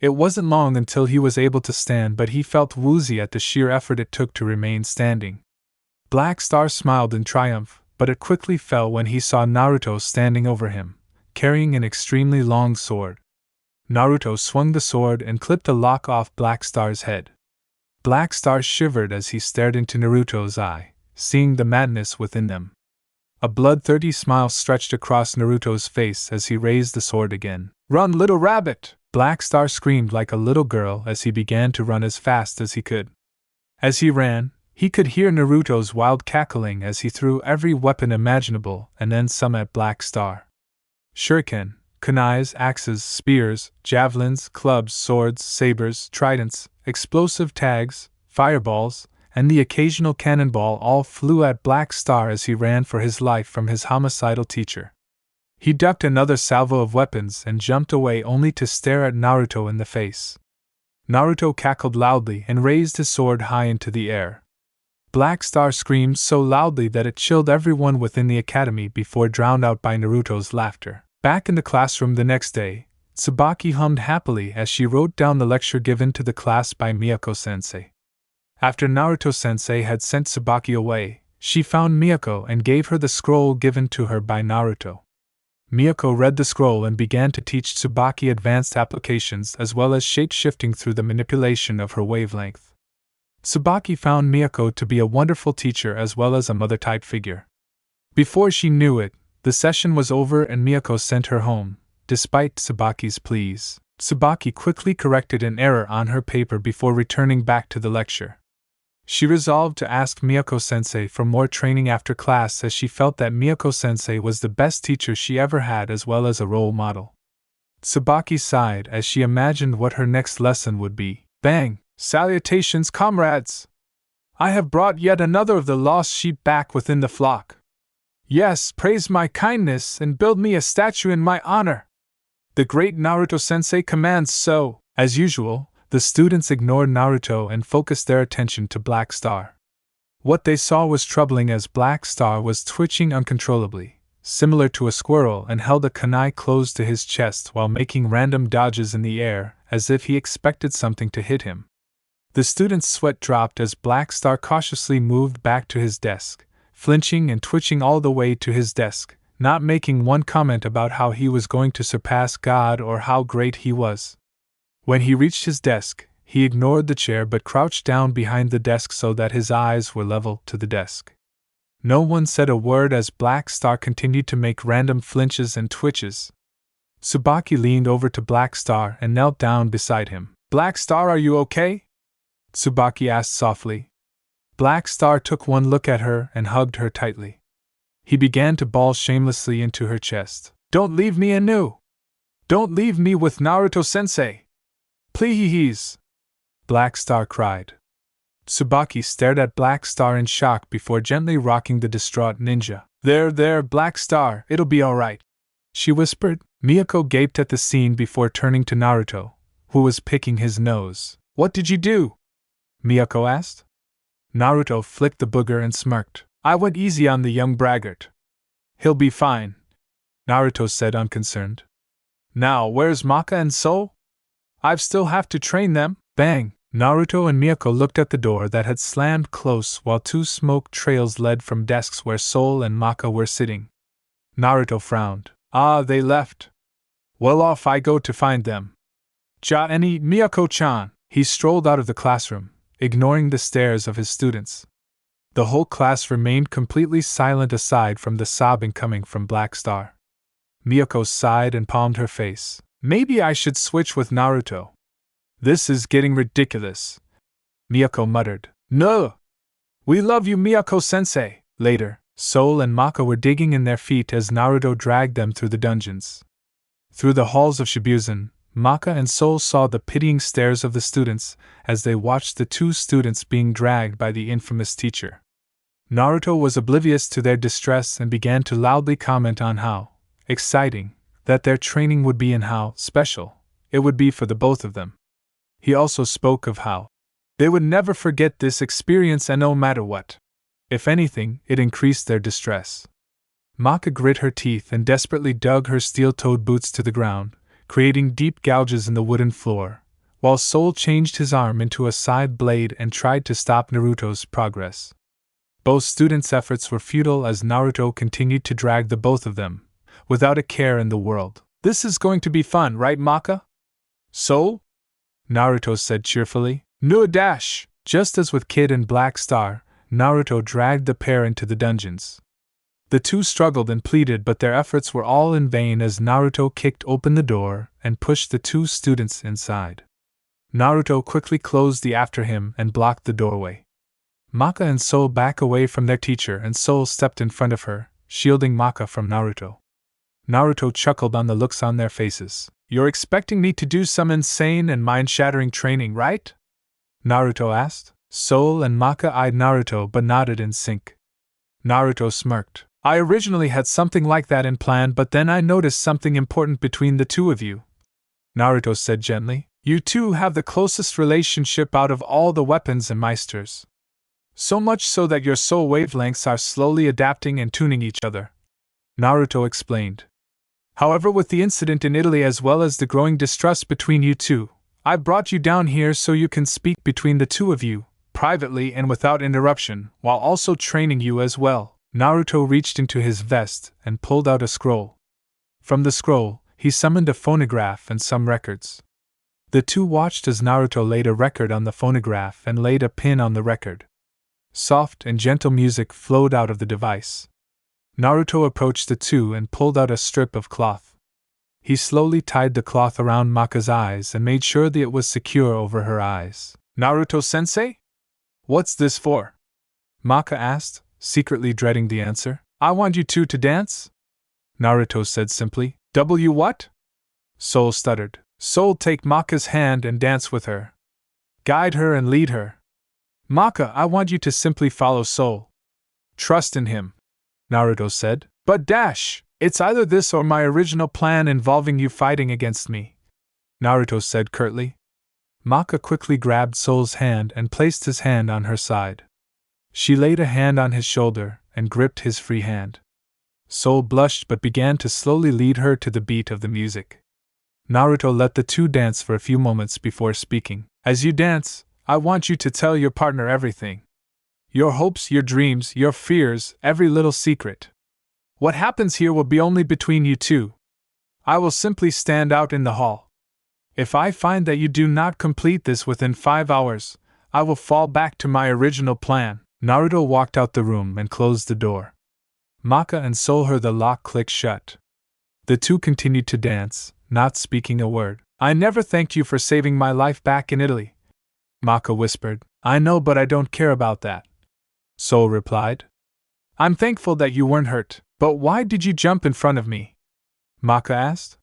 It wasn't long until he was able to stand, but he felt woozy at the sheer effort it took to remain standing. Black Star smiled in triumph, but it quickly fell when he saw Naruto standing over him, carrying an extremely long sword. Naruto swung the sword and clipped a lock off Black Star's head. Black Star shivered as he stared into Naruto's eye, seeing the madness within them. A bloodthirsty smile stretched across Naruto's face as he raised the sword again. "Run, little rabbit!" Black Star screamed like a little girl as he began to run as fast as he could. As he ran, he could hear Naruto's wild cackling as he threw every weapon imaginable and then some at Black Star. Shuriken, kunais, axes, spears, javelins, clubs, swords, sabers, tridents, explosive tags, fireballs, and the occasional cannonball all flew at Black Star as he ran for his life from his homicidal teacher. He ducked another salvo of weapons and jumped away only to stare at Naruto in the face. Naruto cackled loudly and raised his sword high into the air. Black Star screamed so loudly that it chilled everyone within the academy before drowned out by Naruto's laughter. Back in the classroom the next day, Tsubaki hummed happily as she wrote down the lecture given to the class by Miyako-sensei. After Naruto-sensei had sent Tsubaki away, she found Miyako and gave her the scroll given to her by Naruto. Miyako read the scroll and began to teach Tsubaki advanced applications as well as shape-shifting through the manipulation of her wavelength. Tsubaki found Miyako to be a wonderful teacher as well as a mother-type figure. Before she knew it, the session was over and Miyako sent her home, despite Tsubaki's pleas. Tsubaki quickly corrected an error on her paper before returning back to the lecture. She resolved to ask Miyako-sensei for more training after class as she felt that Miyako-sensei was the best teacher she ever had as well as a role model. Tsubaki sighed as she imagined what her next lesson would be. Bang! Salutations, comrades! I have brought yet another of the lost sheep back within the flock. Yes, praise my kindness and build me a statue in my honor. The great Naruto-sensei commands so. As usual, the students ignored Naruto and focused their attention to Black Star. What they saw was troubling as Black Star was twitching uncontrollably, similar to a squirrel, and held a kunai close to his chest while making random dodges in the air as if he expected something to hit him. The student's sweat dropped as Black Star cautiously moved back to his desk, flinching and twitching all the way to his desk, not making one comment about how he was going to surpass God or how great he was. When he reached his desk, he ignored the chair but crouched down behind the desk so that his eyes were level to the desk. No one said a word as Black Star continued to make random flinches and twitches. Tsubaki leaned over to Black Star and knelt down beside him. Black Star, are you okay? Tsubaki asked softly. Black Star took one look at her and hugged her tightly. He began to bawl shamelessly into her chest. Don't leave me, Anu! Don't leave me with Naruto-sensei! Please! Black Star cried. Tsubaki stared at Black Star in shock before gently rocking the distraught ninja. There, Black Star, it'll be alright, she whispered. Miyako gaped at the scene before turning to Naruto, who was picking his nose. What did you do? Miyako asked. Naruto flicked the booger and smirked. I went easy on the young braggart. He'll be fine, Naruto said unconcerned. Now, where's Maka and Soul? I still have to train them. Bang! Naruto and Miyako looked at the door that had slammed close while two smoke trails led from desks where Soul and Maka were sitting. Naruto frowned. Ah, they left. Well, off I go to find them. Ja-any, Miyako-chan! He strolled out of the classroom, ignoring the stares of his students. The whole class remained completely silent aside from the sobbing coming from Black Star. Miyako sighed and palmed her face. Maybe I should switch with Naruto. This is getting ridiculous, Miyako muttered. No! We love you, Miyako-sensei! Later, Soul and Maka were digging in their feet as Naruto dragged them through the dungeons. Through the halls of Shibuzen, Maka and Soul saw the pitying stares of the students as they watched the two students being dragged by the infamous teacher. Naruto was oblivious to their distress and began to loudly comment on how exciting that their training would be and how special it would be for the both of them. He also spoke of how they would never forget this experience and no matter what. If anything, it increased their distress. Maka grit her teeth and desperately dug her steel-toed boots to the ground, creating deep gouges in the wooden floor, while Soul changed his arm into a side blade and tried to stop Naruto's progress. Both students' efforts were futile as Naruto continued to drag the both of them, without a care in the world. This is going to be fun, right, Maka? Soul? Naruto said cheerfully. No dash! Just as with Kid and Black Star, Naruto dragged the pair into the dungeons. The two struggled and pleaded, but their efforts were all in vain as Naruto kicked open the door and pushed the two students inside. Naruto quickly closed the after him and blocked the doorway. Maka and Soul back away from their teacher and Soul stepped in front of her, shielding Maka from Naruto. Naruto chuckled on the looks on their faces. You're expecting me to do some insane and mind-shattering training, right? Naruto asked. Soul and Maka eyed Naruto but nodded in sync. Naruto smirked. I originally had something like that in plan, but then I noticed something important between the two of you. Naruto said gently. You two have the closest relationship out of all the weapons and Meisters. So much so that your soul wavelengths are slowly adapting and tuning each other. Naruto explained. However, with the incident in Italy as well as the growing distrust between you two, I brought you down here so you can speak between the two of you, privately and without interruption, while also training you as well. Naruto reached into his vest and pulled out a scroll. From the scroll, he summoned a phonograph and some records. The two watched as Naruto laid a record on the phonograph and laid a pin on the record. Soft and gentle music flowed out of the device. Naruto approached the two and pulled out a strip of cloth. He slowly tied the cloth around Maka's eyes and made sure that it was secure over her eyes. Naruto-sensei? What's this for? Maka asked, secretly dreading the answer. I want you two to dance? Naruto said simply. What? Soul stuttered. Soul, take Maka's hand and dance with her. Guide her and lead her. Maka, I want you to simply follow Soul. Trust in him. Naruto said. But dash! It's either this or my original plan involving you fighting against me. Naruto said curtly. Maka quickly grabbed Soul's hand and placed his hand on her side. She laid a hand on his shoulder and gripped his free hand. Soul blushed but began to slowly lead her to the beat of the music. Naruto let the two dance for a few moments before speaking. As you dance, I want you to tell your partner everything. Your hopes, your dreams, your fears, every little secret. What happens here will be only between you two. I will simply stand out in the hall. If I find that you do not complete this within 5 hours, I will fall back to my original plan. Naruto walked out the room and closed the door. Maka and Soul heard the lock click shut. The two continued to dance, not speaking a word. I never thanked you for saving my life back in Italy. Maka whispered. I know, but I don't care about that. Soul replied. I'm thankful that you weren't hurt, but why did you jump in front of me? Maka asked.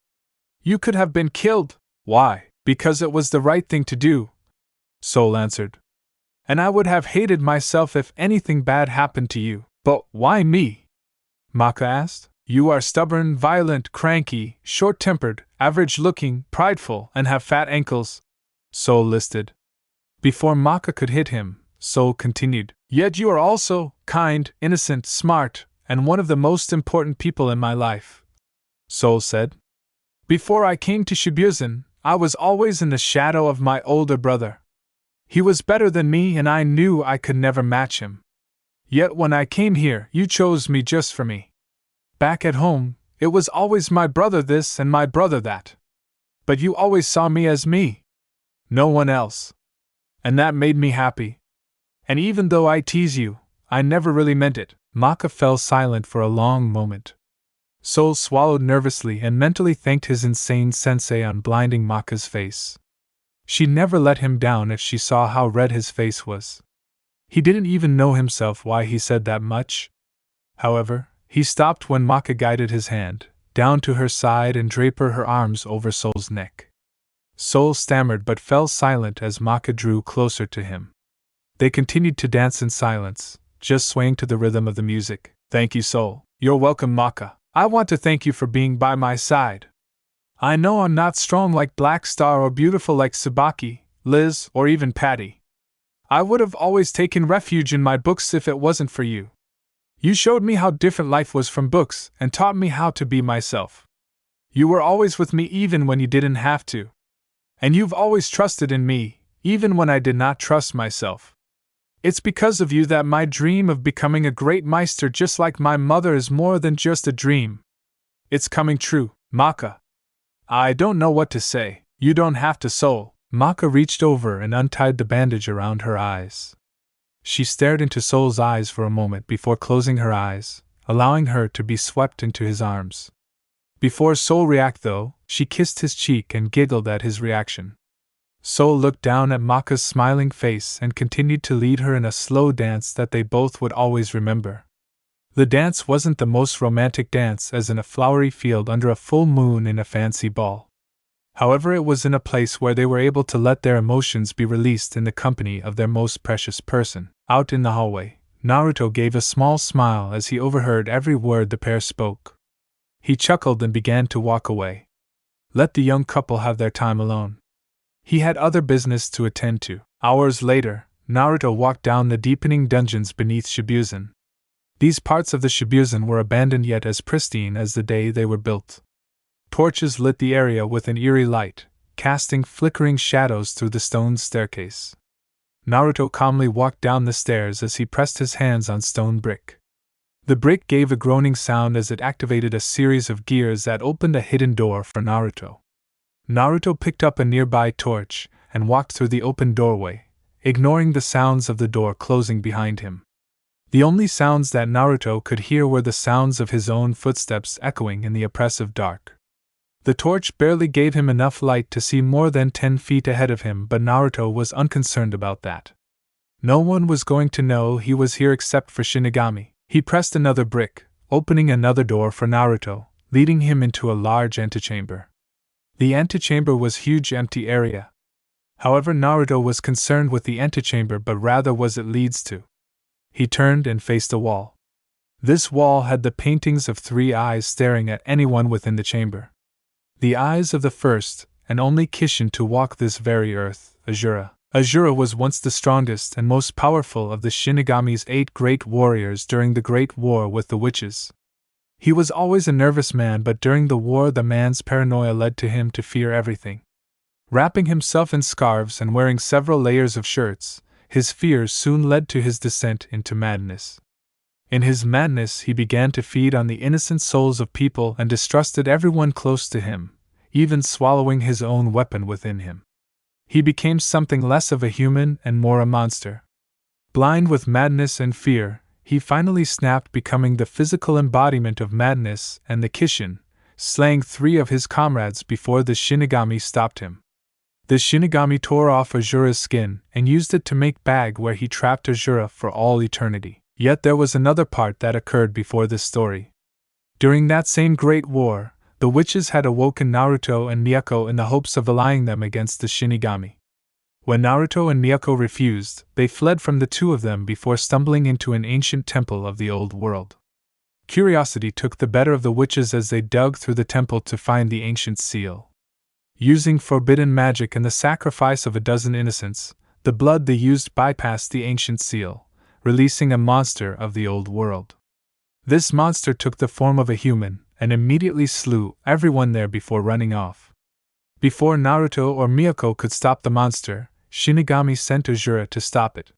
You could have been killed. Why? Because it was the right thing to do, Soul answered. And I would have hated myself if anything bad happened to you. But why me? Maka asked. You are stubborn, violent, cranky, short-tempered, average-looking, prideful, and have fat ankles, Soul listed. Before Maka could hit him, Soul continued. Yet you are also kind, innocent, smart, and one of the most important people in my life, Soul said. Before I came to Shibuya, I was always in the shadow of my older brother. He was better than me and I knew I could never match him. Yet when I came here, you chose me just for me. Back at home, it was always my brother this and my brother that. But you always saw me as me. No one else. And that made me happy. And even though I tease you, I never really meant it. Maka fell silent for a long moment. Soul swallowed nervously and mentally thanked his insane sensei on blinding Maka's face. She never let him down if she saw how red his face was. He didn't even know himself why he said that much. However, he stopped when Maka guided his hand down to her side and draped her arms over Soul's neck. Soul stammered but fell silent as Maka drew closer to him. They continued to dance in silence, just swaying to the rhythm of the music. Thank you, Soul. You're welcome, Maka. I want to thank you for being by my side. I know I'm not strong like Black Star or beautiful like Tsubaki, Liz, or even Patty. I would have always taken refuge in my books if it wasn't for you. You showed me how different life was from books and taught me how to be myself. You were always with me even when you didn't have to. And you've always trusted in me, even when I did not trust myself. It's because of you that my dream of becoming a great Meister just like my mother is more than just a dream. It's coming true, Maka. I don't know what to say. You don't have to, Soul. Maka reached over and untied the bandage around her eyes. She stared into Soul's eyes for a moment before closing her eyes, allowing her to be swept into his arms. Before Soul reacted, though, she kissed his cheek and giggled at his reaction. Soul looked down at Maka's smiling face and continued to lead her in a slow dance that they both would always remember. The dance wasn't the most romantic dance as in a flowery field under a full moon in a fancy ball. However, it was in a place where they were able to let their emotions be released in the company of their most precious person. Out in the hallway, Naruto gave a small smile as he overheard every word the pair spoke. He chuckled and began to walk away. Let the young couple have their time alone. He had other business to attend to. Hours later, Naruto walked down the deepening dungeons beneath Shibuya. These parts of the Shibuya were abandoned yet as pristine as the day they were built. Torches lit the area with an eerie light, casting flickering shadows through the stone staircase. Naruto calmly walked down the stairs as he pressed his hands on stone brick. The brick gave a groaning sound as it activated a series of gears that opened a hidden door for Naruto. Naruto picked up a nearby torch and walked through the open doorway, ignoring the sounds of the door closing behind him. The only sounds that Naruto could hear were the sounds of his own footsteps echoing in the oppressive dark. The torch barely gave him enough light to see more than 10 feet ahead of him, but Naruto was unconcerned about that. No one was going to know he was here except for Shinigami. He pressed another brick, opening another door for Naruto, leading him into a large antechamber. The antechamber was a huge empty area. However, Naruto was concerned with the antechamber but rather what it leads to. He turned and faced a wall. This wall had the paintings of 3 eyes staring at anyone within the chamber. The eyes of the first and only Kishin to walk this very earth, Azura. Azura was once the strongest and most powerful of the Shinigami's 8 great warriors during the Great War with the witches. He was always a nervous man, but during the war the man's paranoia led to him to fear everything. Wrapping himself in scarves and wearing several layers of shirts, his fears soon led to his descent into madness. In his madness he began to feed on the innocent souls of people and distrusted everyone close to him, even swallowing his own weapon within him. He became something less of a human and more a monster. Blind with madness and fear, he finally snapped, becoming the physical embodiment of madness and the Kishin, slaying 3 of his comrades before the Shinigami stopped him. The Shinigami tore off Azura's skin and used it to make bag where he trapped Azura for all eternity. Yet there was another part that occurred before this story. During that same great war, the witches had awoken Naruto and Miyako in the hopes of allying them against the Shinigami. When Naruto and Miyako refused, they fled from the two of them before stumbling into an ancient temple of the old world. Curiosity took the better of the witches as they dug through the temple to find the ancient seal. Using forbidden magic and the sacrifice of a dozen innocents, the blood they used bypassed the ancient seal, releasing a monster of the old world. This monster took the form of a human and immediately slew everyone there before running off. Before Naruto or Miyako could stop the monster, Shinigami sent Azura to stop it.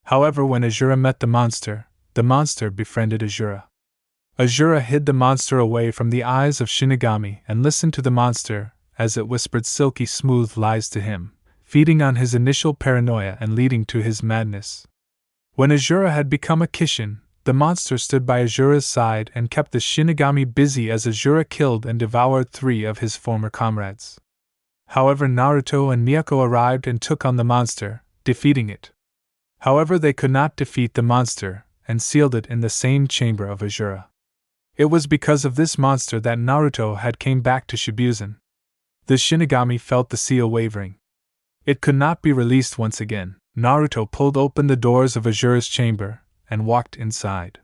However, when Azura met the monster befriended Azura. Azura hid the monster away from the eyes of Shinigami and listened to the monster as it whispered silky smooth lies to him, feeding on his initial paranoia and leading to his madness. When Azura had become a Kishin, the monster stood by Azura's side and kept the Shinigami busy as Azura killed and devoured 3 of his former comrades. However, Naruto and Miyako arrived and took on the monster, defeating it. However, they could not defeat the monster and sealed it in the same chamber of Azura. It was because of this monster that Naruto had came back to Shibuzen. The Shinigami felt the seal wavering. It could not be released once again. Naruto pulled open the doors of Azura's chamber and walked inside.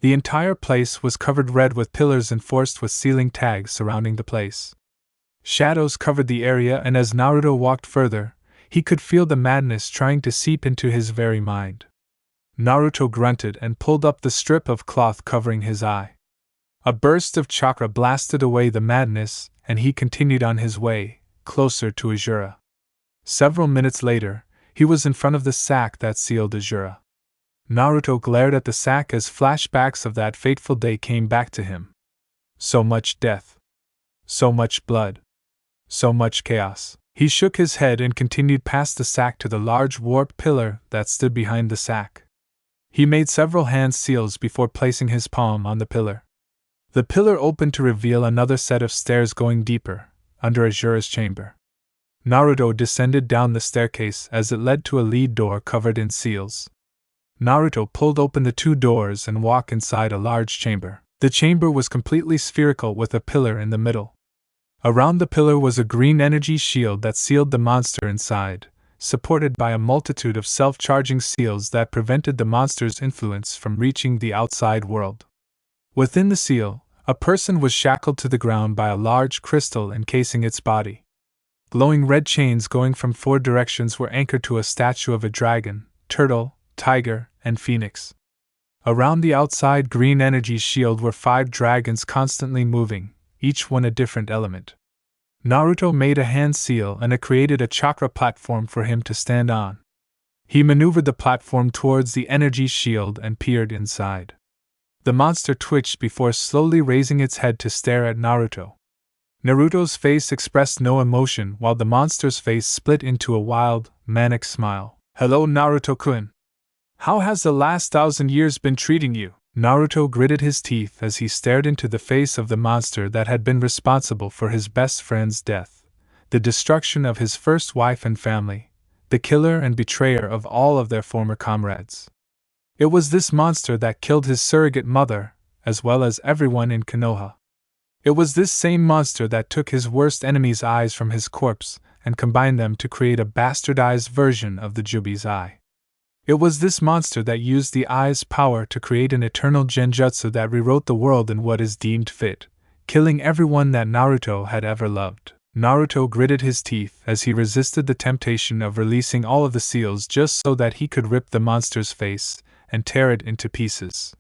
The entire place was covered red with pillars enforced with ceiling tags surrounding the place. Shadows covered the area, and as Naruto walked further, he could feel the madness trying to seep into his very mind. Naruto grunted and pulled up the strip of cloth covering his eye. A burst of chakra blasted away the madness, and he continued on his way, closer to Azura. Several minutes later, he was in front of the sack that sealed Azura. Naruto glared at the sack as flashbacks of that fateful day came back to him. So much death. So much blood. So much chaos. He shook his head and continued past the sack to the large warped pillar that stood behind the sack. He made several hand seals before placing his palm on the pillar. The pillar opened to reveal another set of stairs going deeper, under Azura's chamber. Naruto descended down the staircase as it led to a lead door covered in seals. Naruto pulled open the 2 doors and walked inside a large chamber. The chamber was completely spherical with a pillar in the middle. Around the pillar was a green energy shield that sealed the monster inside, supported by a multitude of self-charging seals that prevented the monster's influence from reaching the outside world. Within the seal, a person was shackled to the ground by a large crystal encasing its body. Glowing red chains going from 4 directions were anchored to a statue of a dragon, turtle, tiger, and phoenix. Around the outside green energy shield were 5 dragons constantly moving, each one a different element. Naruto made a hand seal and it created a chakra platform for him to stand on. He maneuvered the platform towards the energy shield and peered inside. The monster twitched before slowly raising its head to stare at Naruto. Naruto's face expressed no emotion while the monster's face split into a wild, manic smile. "Hello, Naruto-kun. How has the last 1,000 years been treating you?" Naruto gritted his teeth as he stared into the face of the monster that had been responsible for his best friend's death, the destruction of his first wife and family, the killer and betrayer of all of their former comrades. It was this monster that killed his surrogate mother, as well as everyone in Konoha. It was this same monster that took his worst enemy's eyes from his corpse and combined them to create a bastardized version of the Jubi's eye. It was this monster that used the eye's power to create an eternal genjutsu that rewrote the world in what is deemed fit, killing everyone that Naruto had ever loved. Naruto gritted his teeth as he resisted the temptation of releasing all of the seals just so that he could rip the monster's face and tear it into pieces.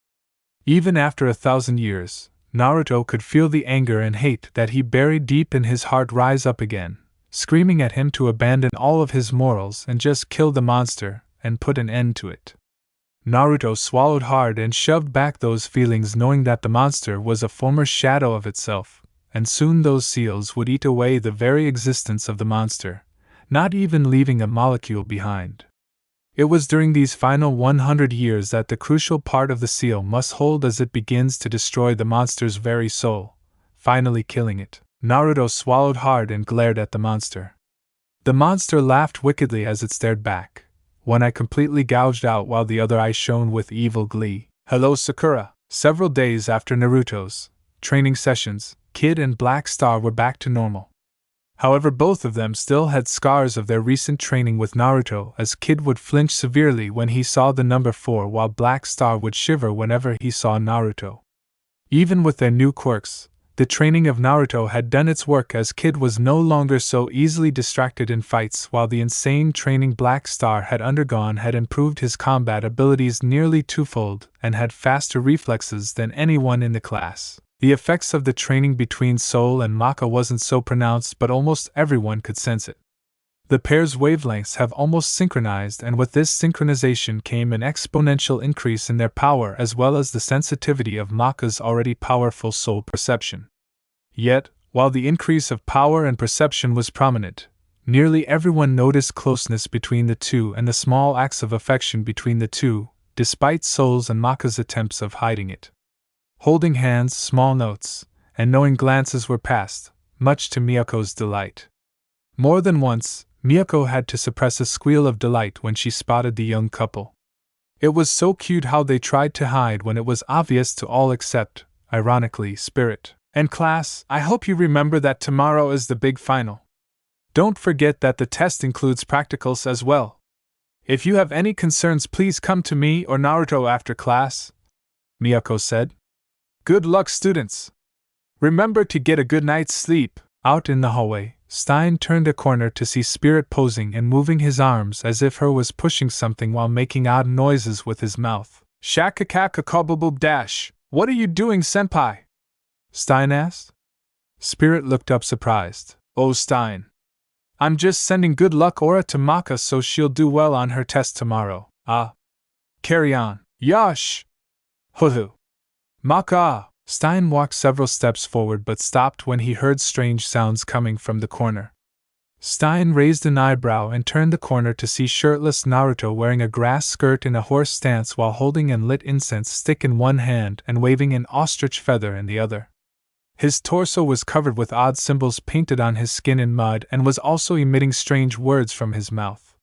Even after 1,000 years, Naruto could feel the anger and hate that he buried deep in his heart rise up again, screaming at him to abandon all of his morals and just kill the monster and put an end to it. Naruto swallowed hard and shoved back those feelings, knowing that the monster was a former shadow of itself, and soon those seals would eat away the very existence of the monster, not even leaving a molecule behind. It was during these final 100 years that the crucial part of the seal must hold as it begins to destroy the monster's very soul, finally killing it. Naruto swallowed hard and glared at the monster. The monster laughed wickedly as it stared back, one eye completely gouged out while the other eye shone with evil glee. Hello, Sakura. Several days after Naruto's training sessions, Kid and Black Star were back to normal. However, both of them still had scars of their recent training with Naruto, as Kid would flinch severely when he saw the number 4 while Black Star would shiver whenever he saw Naruto. Even with their new quirks, the training of Naruto had done its work, as Kid was no longer so easily distracted in fights, while the insane training Black Star had undergone had improved his combat abilities nearly twofold and had faster reflexes than anyone in the class. The effects of the training between Soul and Maka wasn't so pronounced, but almost everyone could sense it. The pair's wavelengths have almost synchronized, and with this synchronization came an exponential increase in their power as well as the sensitivity of Maka's already powerful soul perception. Yet, while the increase of power and perception was prominent, nearly everyone noticed closeness between the two and the small acts of affection between the two, despite Soul's and Maka's attempts of hiding it. Holding hands, small notes, and knowing glances were passed, much to Miyako's delight. More than once, Miyako had to suppress a squeal of delight when she spotted the young couple. It was so cute how they tried to hide when it was obvious to all except, ironically, Spirit. And class, I hope you remember that tomorrow is the big final. Don't forget that the test includes practicals as well. If you have any concerns, please come to me or Naruto after class, Miyako said. Good luck, students. Remember to get a good night's sleep. Out in the hallway, Stein turned a corner to see Spirit posing and moving his arms as if he was pushing something while making odd noises with his mouth. Shakakakakabubub dash. What are you doing, senpai? Stein asked. Spirit looked up surprised. Oh, Stein. I'm just sending good luck aura to Maka so she'll do well on her test tomorrow. Ah. Carry on. Yash. Huhu. Maka. Stein walked several steps forward but stopped when he heard strange sounds coming from the corner. Stein raised an eyebrow and turned the corner to see shirtless Naruto wearing a grass skirt in a horse stance while holding an lit incense stick in one hand and waving an ostrich feather in the other. His torso was covered with odd symbols painted on his skin in mud and was also emitting strange words from his mouth.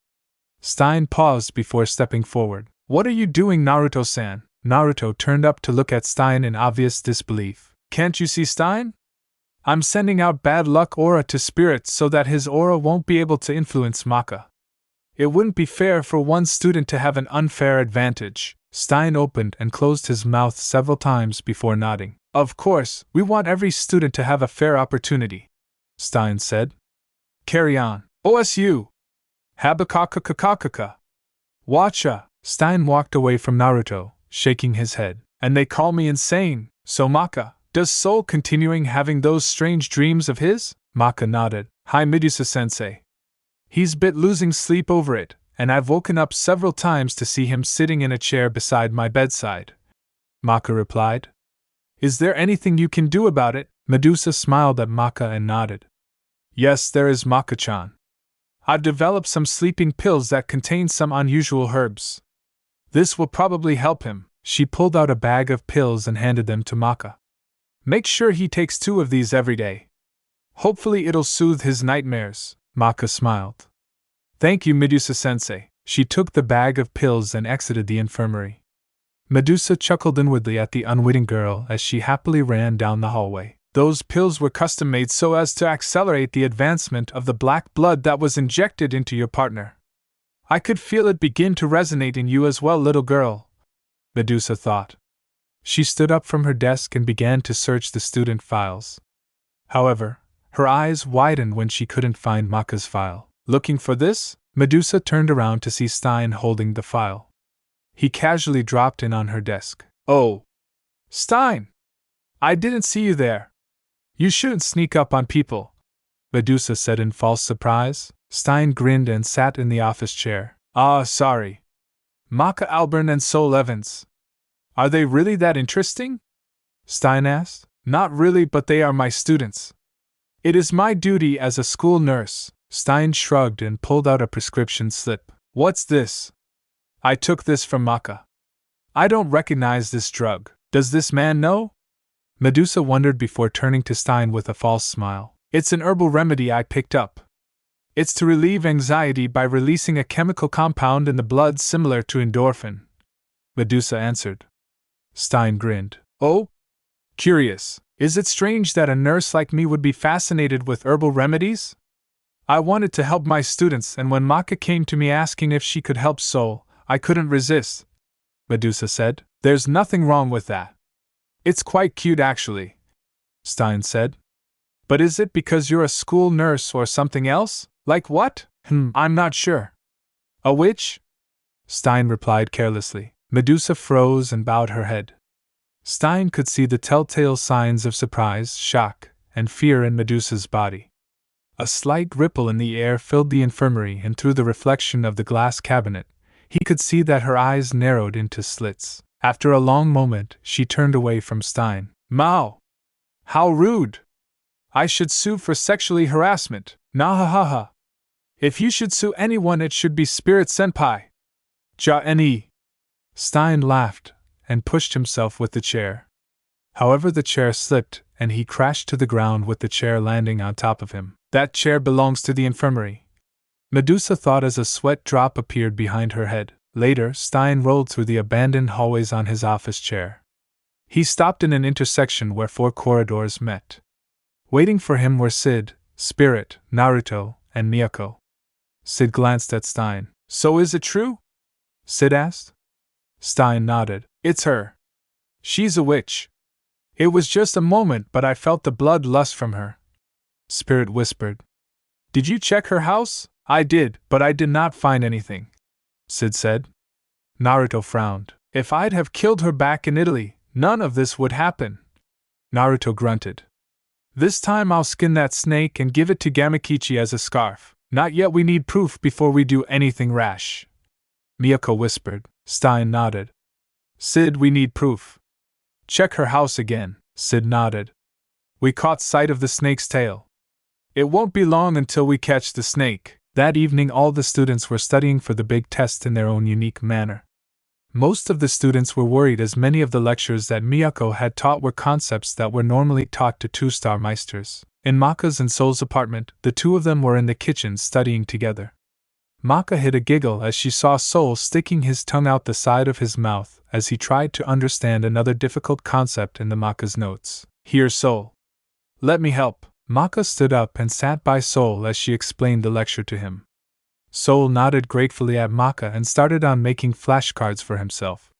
Stein paused before stepping forward. What are you doing, Naruto-san? Naruto turned up to look at Stein in obvious disbelief. Can't you see, Stein? I'm sending out bad luck aura to Spirit so that his aura won't be able to influence Maka. It wouldn't be fair for one student to have an unfair advantage. Stein opened and closed his mouth several times before nodding. Of course, we want every student to have a fair opportunity, Stein said. Carry on. OSU. Habakakakakakaka. Watcha. Stein walked away from Naruto, shaking his head. And they call me insane, so Maka, does Soul continuing having those strange dreams of his? Maka nodded. Hi, Medusa-sensei. He's bit losing sleep over it, and I've woken up several times to see him sitting in a chair beside my bedside, Maka replied. Is there anything you can do about it? Medusa smiled at Maka and nodded. Yes, there is, Maka-chan. I've developed some sleeping pills that contain some unusual herbs. This will probably help him. She pulled out a bag of pills and handed them to Maka. Make sure he takes 2 of these every day. Hopefully it'll soothe his nightmares, Maka smiled. Thank you, Medusa-sensei. She took the bag of pills and exited the infirmary. Medusa chuckled inwardly at the unwitting girl as she happily ran down the hallway. Those pills were custom-made so as to accelerate the advancement of the black blood that was injected into your partner. I could feel it begin to resonate in you as well, little girl, Medusa thought. She stood up from her desk and began to search the student files. However, her eyes widened when she couldn't find Maka's file. Looking for this, Medusa turned around to see Stein holding the file. He casually dropped in on her desk. Oh! Stein! I didn't see you there. You shouldn't sneak up on people, Medusa said in false surprise. Stein grinned and sat in the office chair. Ah, sorry. Maka Alburn and Soul Evans. Are they really that interesting? Stein asked. Not really, but they are my students. It is my duty as a school nurse. Stein shrugged and pulled out a prescription slip. What's this? I took this from Maka. I don't recognize this drug. Does this man know? Medusa wondered before turning to Stein with a false smile. It's an herbal remedy I picked up. It's to relieve anxiety by releasing a chemical compound in the blood similar to endorphin, Medusa answered. Stein grinned. Oh? Curious. Is it strange that a nurse like me would be fascinated with herbal remedies? I wanted to help my students, and when Maka came to me asking if she could help Soul, I couldn't resist, Medusa said. There's nothing wrong with that. It's quite cute actually, Stein said. But is it because you're a school nurse or something else? Like what? I'm not sure. A witch? Stein replied carelessly. Medusa froze and bowed her head. Stein could see the telltale signs of surprise, shock, and fear in Medusa's body. A slight ripple in the air filled the infirmary, and through the reflection of the glass cabinet, he could see that her eyes narrowed into slits. After a long moment, she turned away from Stein. Mao! How rude! I should sue for sexually harassment. Nahahaha. If you should sue anyone, it should be Spirit Senpai. Ja-ne. Stein laughed and pushed himself with the chair. However, the chair slipped, and he crashed to the ground with the chair landing on top of him. That chair belongs to the infirmary, Medusa thought as a sweat drop appeared behind her head. Later, Stein rolled through the abandoned hallways on his office chair. He stopped in an intersection where 4 corridors met. Waiting for him were Sid, Spirit, Naruto, and Miyako. Sid glanced at Stein. So is it true? Sid asked. Stein nodded. It's her. She's a witch. It was just a moment, but I felt the bloodlust from her. Spirit whispered. Did you check her house? I did, but I did not find anything, Sid said. Naruto frowned. If I'd have killed her back in Italy, none of this would happen. Naruto grunted. This time I'll skin that snake and give it to Gamakichi as a scarf. Not yet, we need proof before we do anything rash. Miyako whispered. Stein nodded. Sid, we need proof. Check her house again. Sid nodded. We caught sight of the snake's tail. It won't be long until we catch the snake. That evening all the students were studying for the big test in their own unique manner. Most of the students were worried as many of the lectures that Miyako had taught were concepts that were normally taught to 2-star Meisters. In Maka's and Soul's apartment, the two of them were in the kitchen studying together. Maka hid a giggle as she saw Soul sticking his tongue out the side of his mouth as he tried to understand another difficult concept in the Maka's notes. Here, Soul. Let me help. Maka stood up and sat by Soul as she explained the lecture to him. Soul nodded gratefully at Maka and started on making flashcards for himself.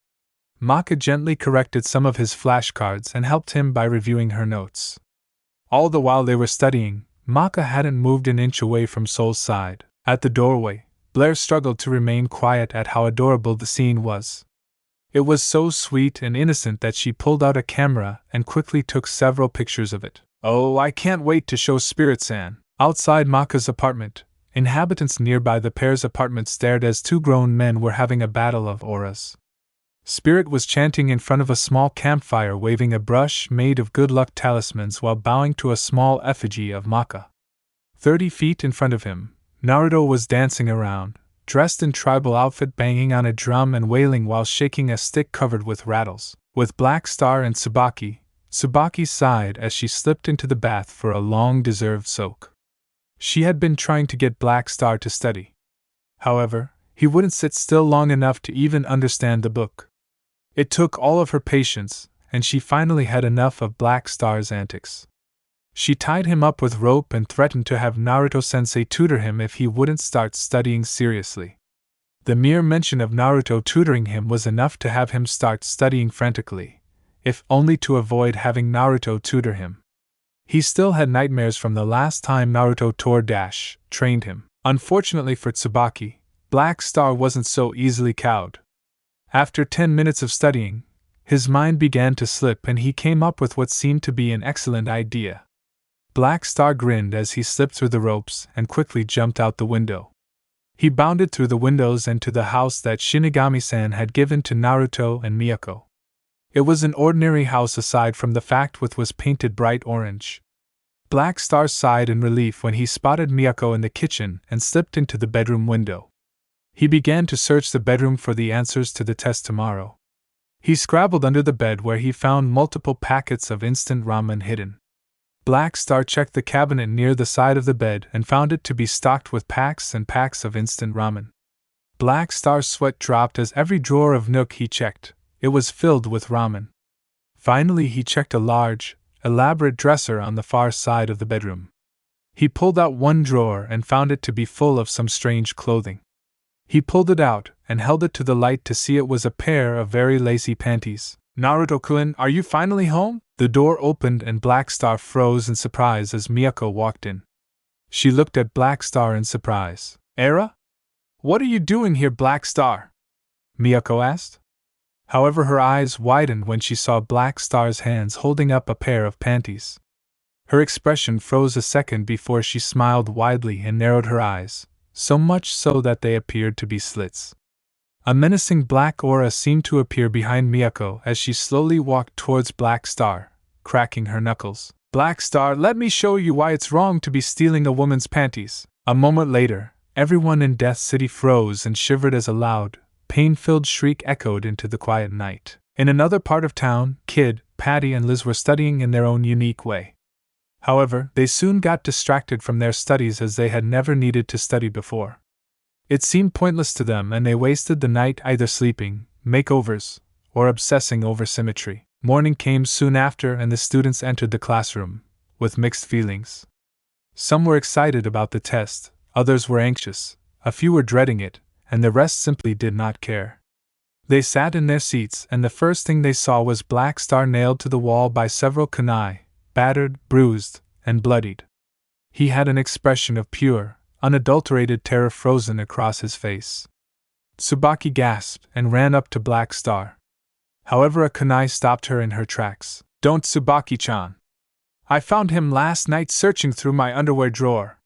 Maka gently corrected some of his flashcards and helped him by reviewing her notes. All the while they were studying, Maka hadn't moved an inch away from Soul's side. At the doorway, Blair struggled to remain quiet at how adorable the scene was. It was so sweet and innocent that she pulled out a camera and quickly took several pictures of it. Oh, I can't wait to show Spirit-san. Outside Maka's apartment, inhabitants nearby the pair's apartment stared as 2 grown men were having a battle of auras. Spirit was chanting in front of a small campfire, waving a brush made of good luck talismans while bowing to a small effigy of Maka. 30 feet in front of him, Naruto was dancing around, dressed in tribal outfit, banging on a drum and wailing while shaking a stick covered with rattles. With Black Star and Tsubaki sighed as she slipped into the bath for a long-deserved soak. She had been trying to get Black Star to study. However, he wouldn't sit still long enough to even understand the book. It took all of her patience, and she finally had enough of Black Star's antics. She tied him up with rope and threatened to have Naruto-sensei tutor him if he wouldn't start studying seriously. The mere mention of Naruto tutoring him was enough to have him start studying frantically, if only to avoid having Naruto tutor him. He still had nightmares from the last time Naruto trained him. Unfortunately for Tsubaki, Black Star wasn't so easily cowed. After 10 minutes of studying, his mind began to slip and he came up with what seemed to be an excellent idea. Black Star grinned as he slipped through the ropes and quickly jumped out the window. He bounded through the windows and to the house that Shinigami-san had given to Naruto and Miyako. It was an ordinary house aside from the fact it was painted bright orange. Black Star sighed in relief when he spotted Miyako in the kitchen and slipped into the bedroom window. He began to search the bedroom for the answers to the test tomorrow. He scrabbled under the bed where he found multiple packets of instant ramen hidden. Black Star checked the cabinet near the side of the bed and found it to be stocked with packs and packs of instant ramen. Black Star's sweat dropped as every drawer of nook he checked, it was filled with ramen. Finally he checked a large, elaborate dresser on the far side of the bedroom. He pulled out one drawer and found it to be full of some strange clothing. He pulled it out and held it to the light to see it was a pair of very lacy panties. "Naruto-kun, are you finally home?" The door opened and Black Star froze in surprise as Miyako walked in. She looked at Black Star in surprise. "Era? What are you doing here, Black Star?" Miyako asked. However, her eyes widened when she saw Black Star's hands holding up a pair of panties. Her expression froze a second before she smiled widely and narrowed her eyes, so much so that they appeared to be slits. A menacing black aura seemed to appear behind Miyako as she slowly walked towards Black Star, cracking her knuckles. "Black Star, let me show you why it's wrong to be stealing a woman's panties." A moment later, everyone in Death City froze and shivered as a loud, pain-filled shriek echoed into the quiet night. In another part of town, Kid, Patty and Liz were studying in their own unique way. However, they soon got distracted from their studies as they had never needed to study before. It seemed pointless to them and they wasted the night either sleeping, makeovers, or obsessing over symmetry. Morning came soon after and the students entered the classroom, with mixed feelings. Some were excited about the test, others were anxious, a few were dreading it, and the rest simply did not care. They sat in their seats and the first thing they saw was Black Star nailed to the wall by several kunai, battered, bruised, and bloodied. He had an expression of pure, unadulterated terror frozen across his face. Tsubaki gasped and ran up to Black Star. However, a kunai stopped her in her tracks. "Don't, Tsubaki-chan. I found him last night searching through my underwear drawer."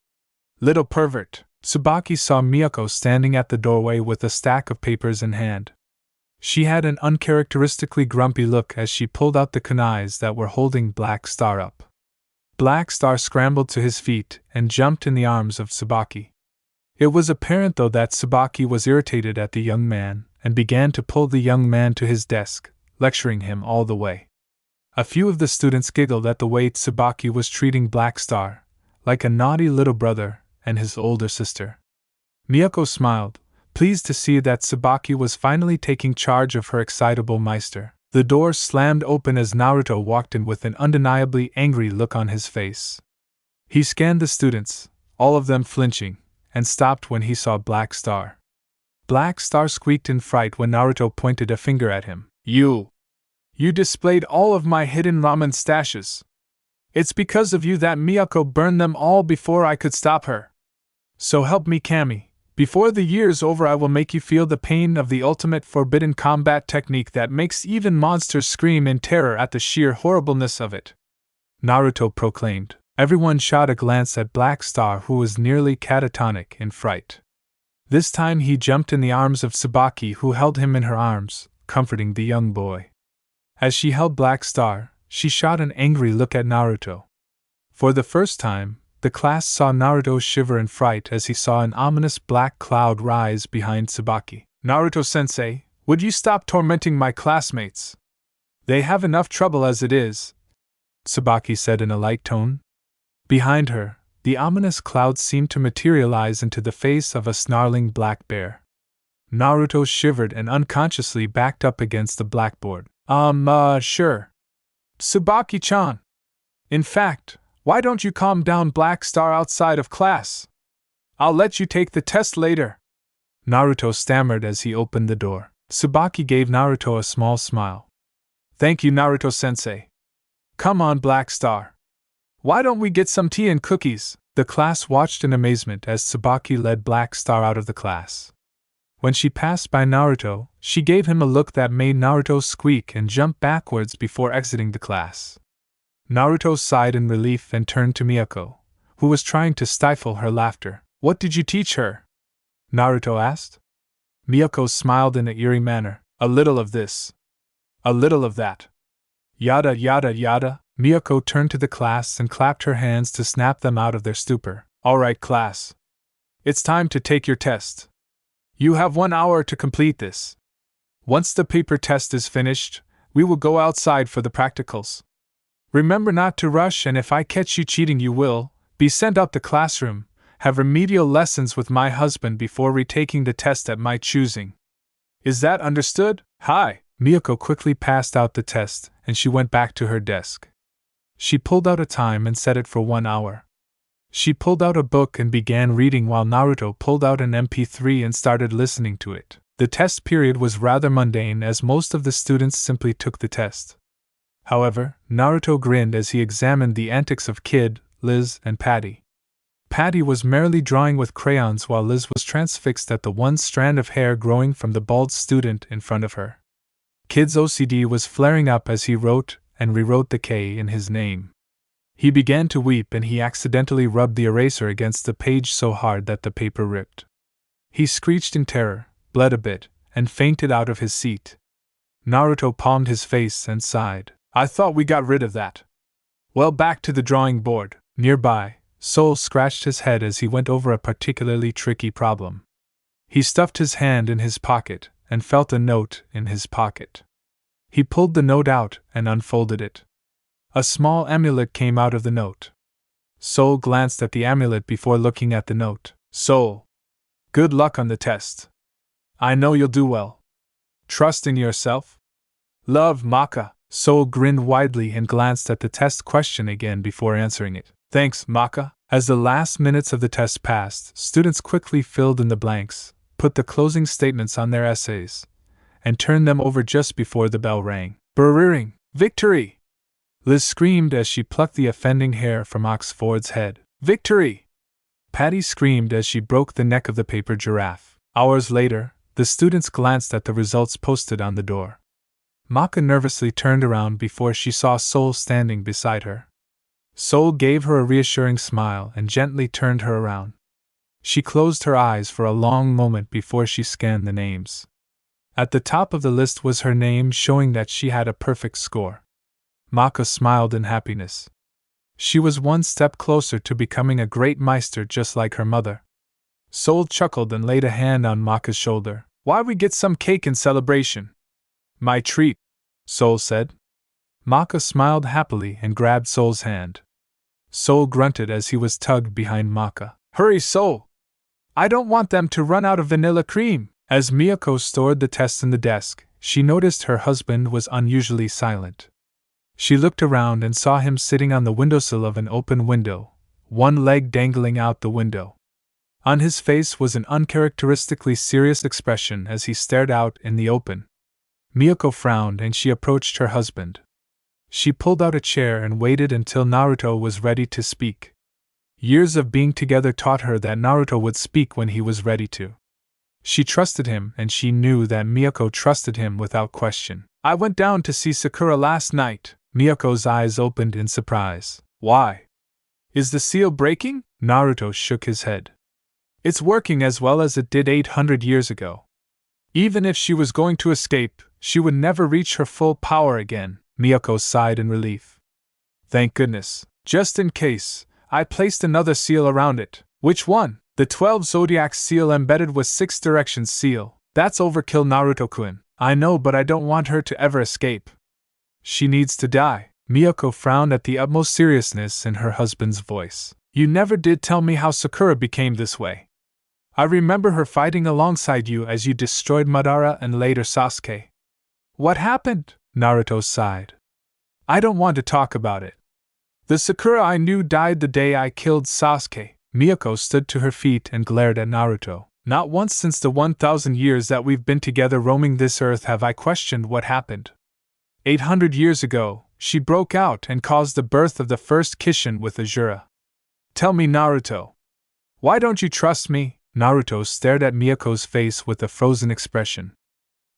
"Little pervert." Tsubaki saw Miyako standing at the doorway with a stack of papers in hand. She had an uncharacteristically grumpy look as she pulled out the kunais that were holding Black Star up. Black Star scrambled to his feet and jumped in the arms of Tsubaki. It was apparent though that Tsubaki was irritated at the young man and began to pull the young man to his desk, lecturing him all the way. A few of the students giggled at the way Tsubaki was treating Black Star, like a naughty little brother and his older sister. Miyako smiled, pleased to see that Tsubaki was finally taking charge of her excitable Meister. The door slammed open as Naruto walked in with an undeniably angry look on his face. He scanned the students, all of them flinching, and stopped when he saw Black Star. Black Star squeaked in fright when Naruto pointed a finger at him. You displayed all of my hidden ramen stashes. It's because of you that Miyako burned them all before I could stop her. So help me, Kami. Before the year's over, I will make you feel the pain of the ultimate forbidden combat technique that makes even monsters scream in terror at the sheer horribleness of it," Naruto proclaimed. Everyone shot a glance at Black Star, who was nearly catatonic in fright. This time he jumped in the arms of Tsubaki, who held him in her arms, comforting the young boy. As she held Black Star, she shot an angry look at Naruto. For the first time, the class saw Naruto shiver in fright as he saw an ominous black cloud rise behind Tsubaki. "Naruto-sensei, would you stop tormenting my classmates? They have enough trouble as it is," Tsubaki said in a light tone. Behind her, the ominous cloud seemed to materialize into the face of a snarling black bear. Naruto shivered and unconsciously backed up against the blackboard. Sure. Tsubaki-chan. In fact, why don't you calm down, Black Star, outside of class? I'll let you take the test later," Naruto stammered as he opened the door. Tsubaki gave Naruto a small smile. "Thank you, Naruto-sensei. Come on, Black Star. Why don't we get some tea and cookies?" The class watched in amazement as Tsubaki led Black Star out of the class. When she passed by Naruto, she gave him a look that made Naruto squeak and jump backwards before exiting the class. Naruto sighed in relief and turned to Miyako, who was trying to stifle her laughter. "What did you teach her?" Naruto asked. Miyako smiled in an eerie manner. "A little of this. A little of that. Yada yada yada." Miyako turned to the class and clapped her hands to snap them out of their stupor. "All right, class. It's time to take your test. You have 1 hour to complete this." Once the paper test is finished, we will go outside for the practicals. Remember not to rush, and if I catch you cheating, you will be sent out the classroom, have remedial lessons with my husband before retaking the test at my choosing. Is that understood? Hi! Miyako quickly passed out the test, and she went back to her desk. She pulled out a time and set it for 1 hour. She pulled out a book and began reading while Naruto pulled out an MP3 and started listening to it. The test period was rather mundane as most of the students simply took the test. However, Naruto grinned as he examined the antics of Kid, Liz, and Patty. Patty was merrily drawing with crayons while Liz was transfixed at the one strand of hair growing from the bald student in front of her. Kid's OCD was flaring up as he wrote and rewrote the K in his name. He began to weep and he accidentally rubbed the eraser against the page so hard that the paper ripped. He screeched in terror, bled a bit, and fainted out of his seat. Naruto palmed his face and sighed. I thought we got rid of that. Well, back to the drawing board. Nearby, Soul scratched his head as he went over a particularly tricky problem. He stuffed his hand in his pocket and felt a note in his pocket. He pulled the note out and unfolded it. A small amulet came out of the note. Soul glanced at the amulet before looking at the note. Soul, good luck on the test. I know you'll do well. Trust in yourself. Love, Maka. Soul grinned widely and glanced at the test question again before answering it. Thanks, Maka. As the last minutes of the test passed, students quickly filled in the blanks, put the closing statements on their essays, and turned them over just before the bell rang. Brrrring! Victory! Liz screamed as she plucked the offending hair from Oxford's head. Victory! Patty screamed as she broke the neck of the paper giraffe. Hours later, the students glanced at the results posted on the door. Maka nervously turned around before she saw Soul standing beside her. Soul gave her a reassuring smile and gently turned her around. She closed her eyes for a long moment before she scanned the names. At the top of the list was her name, showing that she had a perfect score. Maka smiled in happiness. She was one step closer to becoming a great Meister just like her mother. Soul chuckled and laid a hand on Maka's shoulder. Why we get some cake in celebration? My treat, Soul said. Maka smiled happily and grabbed Soul's hand. Soul grunted as he was tugged behind Maka. Hurry, Soul! I don't want them to run out of vanilla cream! As Miyako stored the test in the desk, she noticed her husband was unusually silent. She looked around and saw him sitting on the windowsill of an open window, one leg dangling out the window. On his face was an uncharacteristically serious expression as he stared out in the open. Miyako frowned and she approached her husband. She pulled out a chair and waited until Naruto was ready to speak. Years of being together taught her that Naruto would speak when he was ready to. She trusted him and she knew that Miyako trusted him without question. I went down to see Sakura last night. Miyako's eyes opened in surprise. Why? Is the seal breaking? Naruto shook his head. It's working as well as it did 800 years ago. Even if she was going to escape, she would never reach her full power again. Miyako sighed in relief. Thank goodness. Just in case, I placed another seal around it. Which one? The 12 Zodiac seal embedded with 6 Directions seal. That's overkill, Naruto-kun. I know, but I don't want her to ever escape. She needs to die. Miyako frowned at the utmost seriousness in her husband's voice. You never did tell me how Sakura became this way. I remember her fighting alongside you as you destroyed Madara and later Sasuke. What happened? Naruto sighed. I don't want to talk about it. The Sakura I knew died the day I killed Sasuke. Miyako stood to her feet and glared at Naruto. Not once since the 1,000 years that we've been together roaming this earth have I questioned what happened. 800 years ago, she broke out and caused the birth of the first Kishin with Azura. Tell me, Naruto. Why don't you trust me? Naruto stared at Miyako's face with a frozen expression.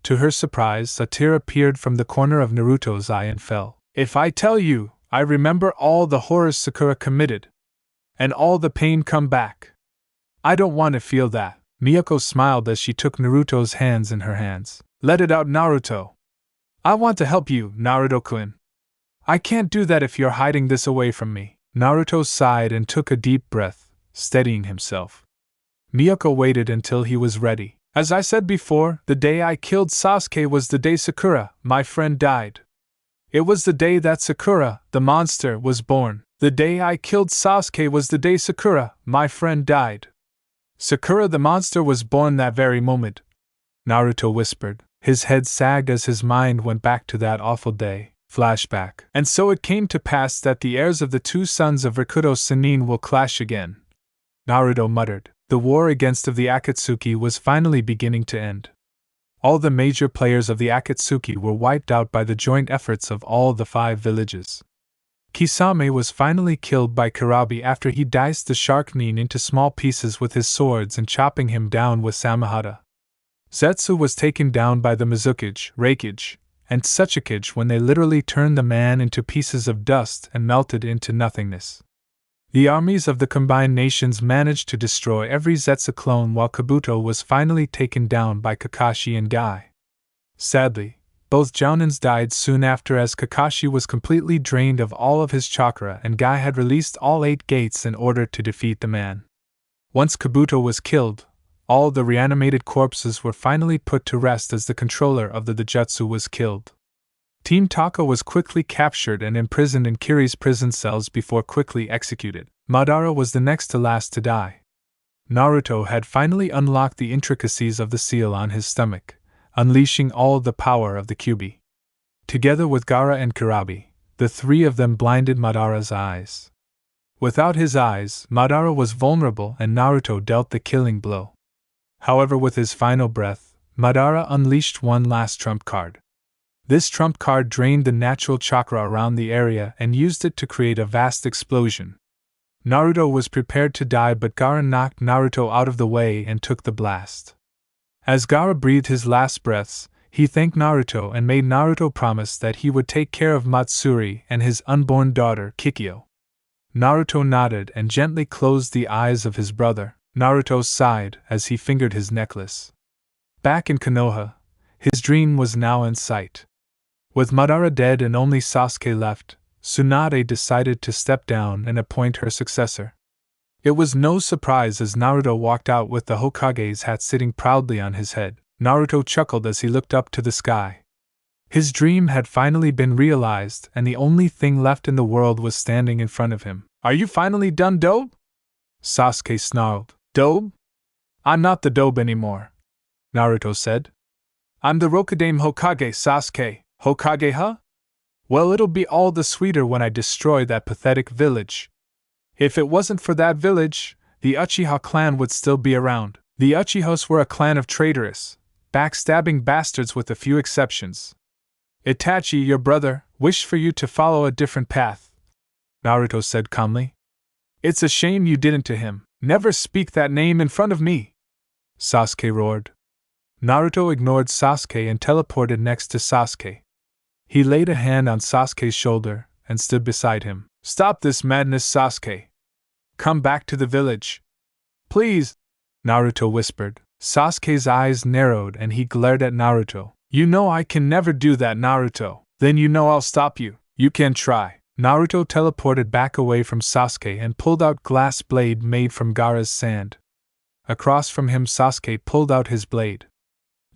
To her surprise, a tear appeared from the corner of Naruto's eye and fell. If I tell you, I remember all the horrors Sakura committed. And all the pain come back. I don't want to feel that. Miyako smiled as she took Naruto's hands in her hands. Let it out, Naruto. I want to help you, Naruto-kun. I can't do that if you're hiding this away from me. Naruto sighed and took a deep breath, steadying himself. Miyako waited until he was ready. As I said before, the day I killed Sasuke was the day Sakura, my friend, died. It was the day that Sakura, the monster, was born. The day I killed Sasuke was the day Sakura, my friend, died. Sakura the monster was born that very moment, Naruto whispered. His head sagged as his mind went back to that awful day. Flashback. And so it came to pass that the heirs of the two sons of Rikudo Sannin will clash again. Naruto muttered. The war against the Akatsuki was finally beginning to end. All the major players of the Akatsuki were wiped out by the joint efforts of all the 5 villages. Kisame was finally killed by Karabi after he diced the shark Nin into small pieces with his swords and chopping him down with Samahata. Zetsu was taken down by the Mizukage, Reikage, and Tsuchikage when they literally turned the man into pieces of dust and melted into nothingness. The armies of the combined nations managed to destroy every Zetsu clone while Kabuto was finally taken down by Kakashi and Guy. Sadly, both Jounins died soon after as Kakashi was completely drained of all of his chakra and Guy had released all 8 gates in order to defeat the man. Once Kabuto was killed, all the reanimated corpses were finally put to rest as the controller of the Jutsu was killed. Team Taka was quickly captured and imprisoned in Kiri's prison cells before quickly executed. Madara was the next to last to die. Naruto had finally unlocked the intricacies of the seal on his stomach, unleashing all the power of the Kyuubi. Together with Gaara and Karabi, the 3 of them blinded Madara's eyes. Without his eyes, Madara was vulnerable and Naruto dealt the killing blow. However, with his final breath, Madara unleashed one last trump card. This trump card drained the natural chakra around the area and used it to create a vast explosion. Naruto was prepared to die, but Gaara knocked Naruto out of the way and took the blast. As Gaara breathed his last breaths, he thanked Naruto and made Naruto promise that he would take care of Matsuri and his unborn daughter, Kikyo. Naruto nodded and gently closed the eyes of his brother. Naruto sighed as he fingered his necklace. Back in Konoha, his dream was now in sight. With Madara dead and only Sasuke left, Tsunade decided to step down and appoint her successor. It was no surprise as Naruto walked out with the Hokage's hat sitting proudly on his head. Naruto chuckled as he looked up to the sky. His dream had finally been realized, and the only thing left in the world was standing in front of him. Are you finally done, Dobe? Sasuke snarled. Dobe? I'm not the Dobe anymore, Naruto said. I'm the Rokudame Hokage, Sasuke. Hokage, huh? Well, it'll be all the sweeter when I destroy that pathetic village. If it wasn't for that village, the Uchiha clan would still be around. The Uchihas were a clan of traitorous, backstabbing bastards with a few exceptions. Itachi, your brother, wished for you to follow a different path, Naruto said calmly. It's a shame you didn't to him. Never speak that name in front of me, Sasuke roared. Naruto ignored Sasuke and teleported next to Sasuke. He laid a hand on Sasuke's shoulder and stood beside him. Stop this madness, Sasuke. Come back to the village. Please, Naruto whispered. Sasuke's eyes narrowed and he glared at Naruto. You know I can never do that, Naruto. Then you know I'll stop you. You can try. Naruto teleported back away from Sasuke and pulled out glass blade made from Gaara's sand. Across from him Sasuke pulled out his blade.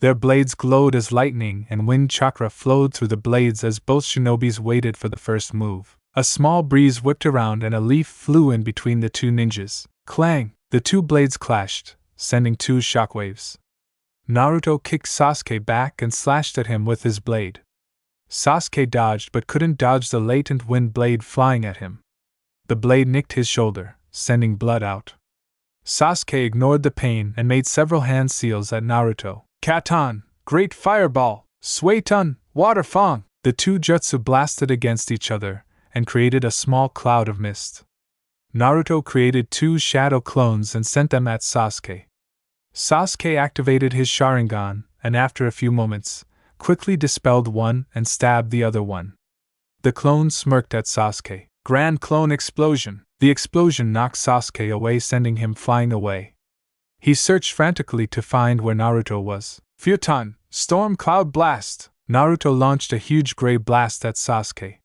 Their blades glowed as lightning and wind chakra flowed through the blades as both shinobis waited for the first move. A small breeze whipped around and a leaf flew in between the two ninjas. Clang! The 2 blades clashed, sending 2 shockwaves. Naruto kicked Sasuke back and slashed at him with his blade. Sasuke dodged but couldn't dodge the latent wind blade flying at him. The blade nicked his shoulder, sending blood out. Sasuke ignored the pain and made several hand seals at Naruto. Katon, Great Fireball, Suiton, Water Fang! The 2 jutsu blasted against each other and created a small cloud of mist. Naruto created 2 shadow clones and sent them at Sasuke. Sasuke activated his Sharingan and after a few moments, quickly dispelled one and stabbed the other one. The clone smirked at Sasuke. Grand Clone Explosion! The explosion knocked Sasuke away, sending him flying away. He searched frantically to find where Naruto was. Futon, Storm Cloud Blast! Naruto launched a huge gray blast at Sasuke.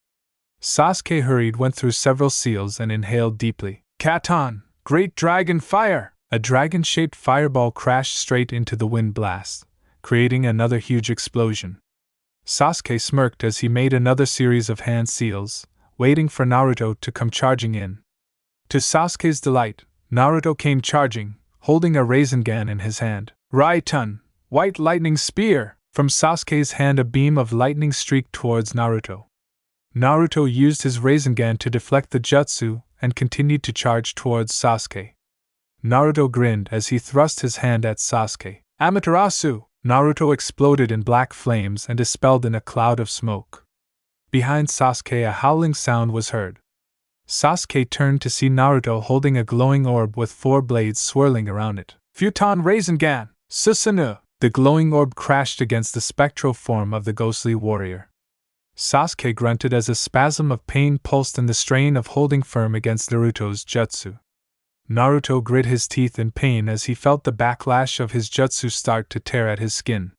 Sasuke hurried, went through several seals and inhaled deeply. Katon, Great Dragon Fire! A dragon-shaped fireball crashed straight into the wind blast, creating another huge explosion. Sasuke smirked as he made another series of hand seals, waiting for Naruto to come charging in. To Sasuke's delight, Naruto came charging, holding a Rasengan in his hand. Raitun, White Lightning Spear! From Sasuke's hand a beam of lightning streaked towards Naruto. Naruto used his Rasengan to deflect the jutsu and continued to charge towards Sasuke. Naruto grinned as he thrust his hand at Sasuke. Amaterasu! Naruto exploded in black flames and dispelled in a cloud of smoke. Behind Sasuke a howling sound was heard. Sasuke turned to see Naruto holding a glowing orb with 4 blades swirling around it. Futon Rasengan! Susanoo! The glowing orb crashed against the spectral form of the ghostly warrior. Sasuke grunted as a spasm of pain pulsed in the strain of holding firm against Naruto's jutsu. Naruto grit his teeth in pain as he felt the backlash of his jutsu start to tear at his skin.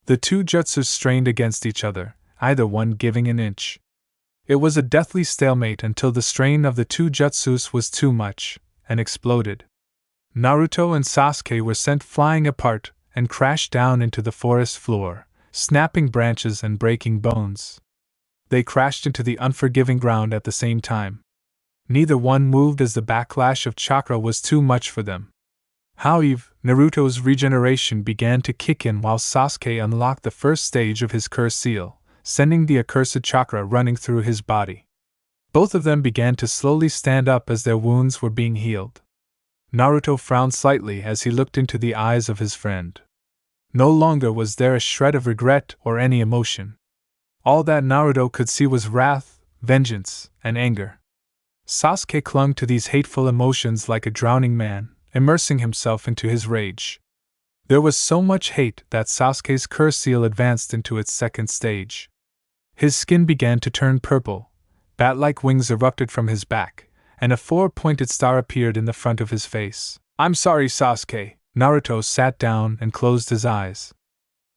The two jutsus strained against each other, either one giving an inch. It was a deathly stalemate until the strain of the two jutsus was too much, and exploded. Naruto and Sasuke were sent flying apart and crashed down into the forest floor, snapping branches and breaking bones. They crashed into the unforgiving ground at the same time. Neither one moved as the backlash of chakra was too much for them. However, Naruto's regeneration began to kick in while Sasuke unlocked the first stage of his curse seal, sending the accursed chakra running through his body. Both of them began to slowly stand up as their wounds were being healed. Naruto frowned slightly as he looked into the eyes of his friend. No longer was there a shred of regret or any emotion. All that Naruto could see was wrath, vengeance, and anger. Sasuke clung to these hateful emotions like a drowning man, immersing himself into his rage. There was so much hate that Sasuke's curse seal advanced into its second stage. His skin began to turn purple, bat-like wings erupted from his back, and a 4-pointed star appeared in the front of his face. "I'm sorry, Sasuke." Naruto sat down and closed his eyes.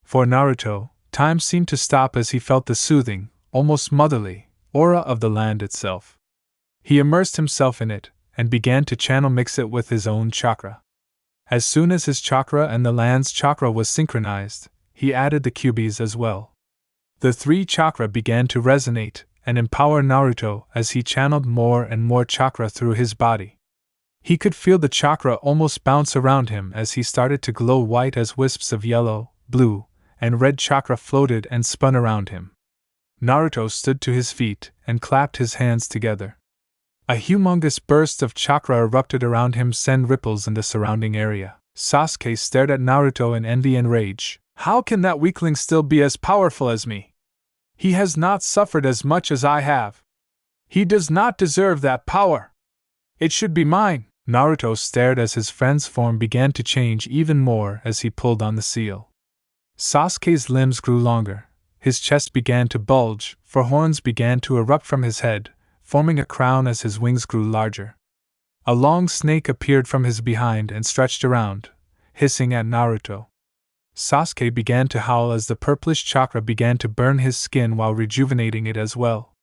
For Naruto, time seemed to stop as he felt the soothing, almost motherly, aura of the land itself. He immersed himself in it, and began to mix it with his own chakra. As soon as his chakra and the land's chakra was synchronized, he added the Kyuubi's as well. The 3 chakra began to resonate and empower Naruto as he channeled more and more chakra through his body. He could feel the chakra almost bounce around him as he started to glow white as wisps of yellow, blue, and red chakra floated and spun around him. Naruto stood to his feet and clapped his hands together. A humongous burst of chakra erupted around him, sending ripples in the surrounding area. Sasuke stared at Naruto in envy and rage. "How can that weakling still be as powerful as me? He has not suffered as much as I have. He does not deserve that power. It should be mine." Naruto stared as his friend's form began to change even more as he pulled on the seal. Sasuke's limbs grew longer, his chest began to bulge, for horns began to erupt from his head, forming a crown as his wings grew larger. A long snake appeared from his behind and stretched around, hissing at Naruto. Sasuke began to howl as the purplish chakra began to burn his skin while rejuvenating it as well.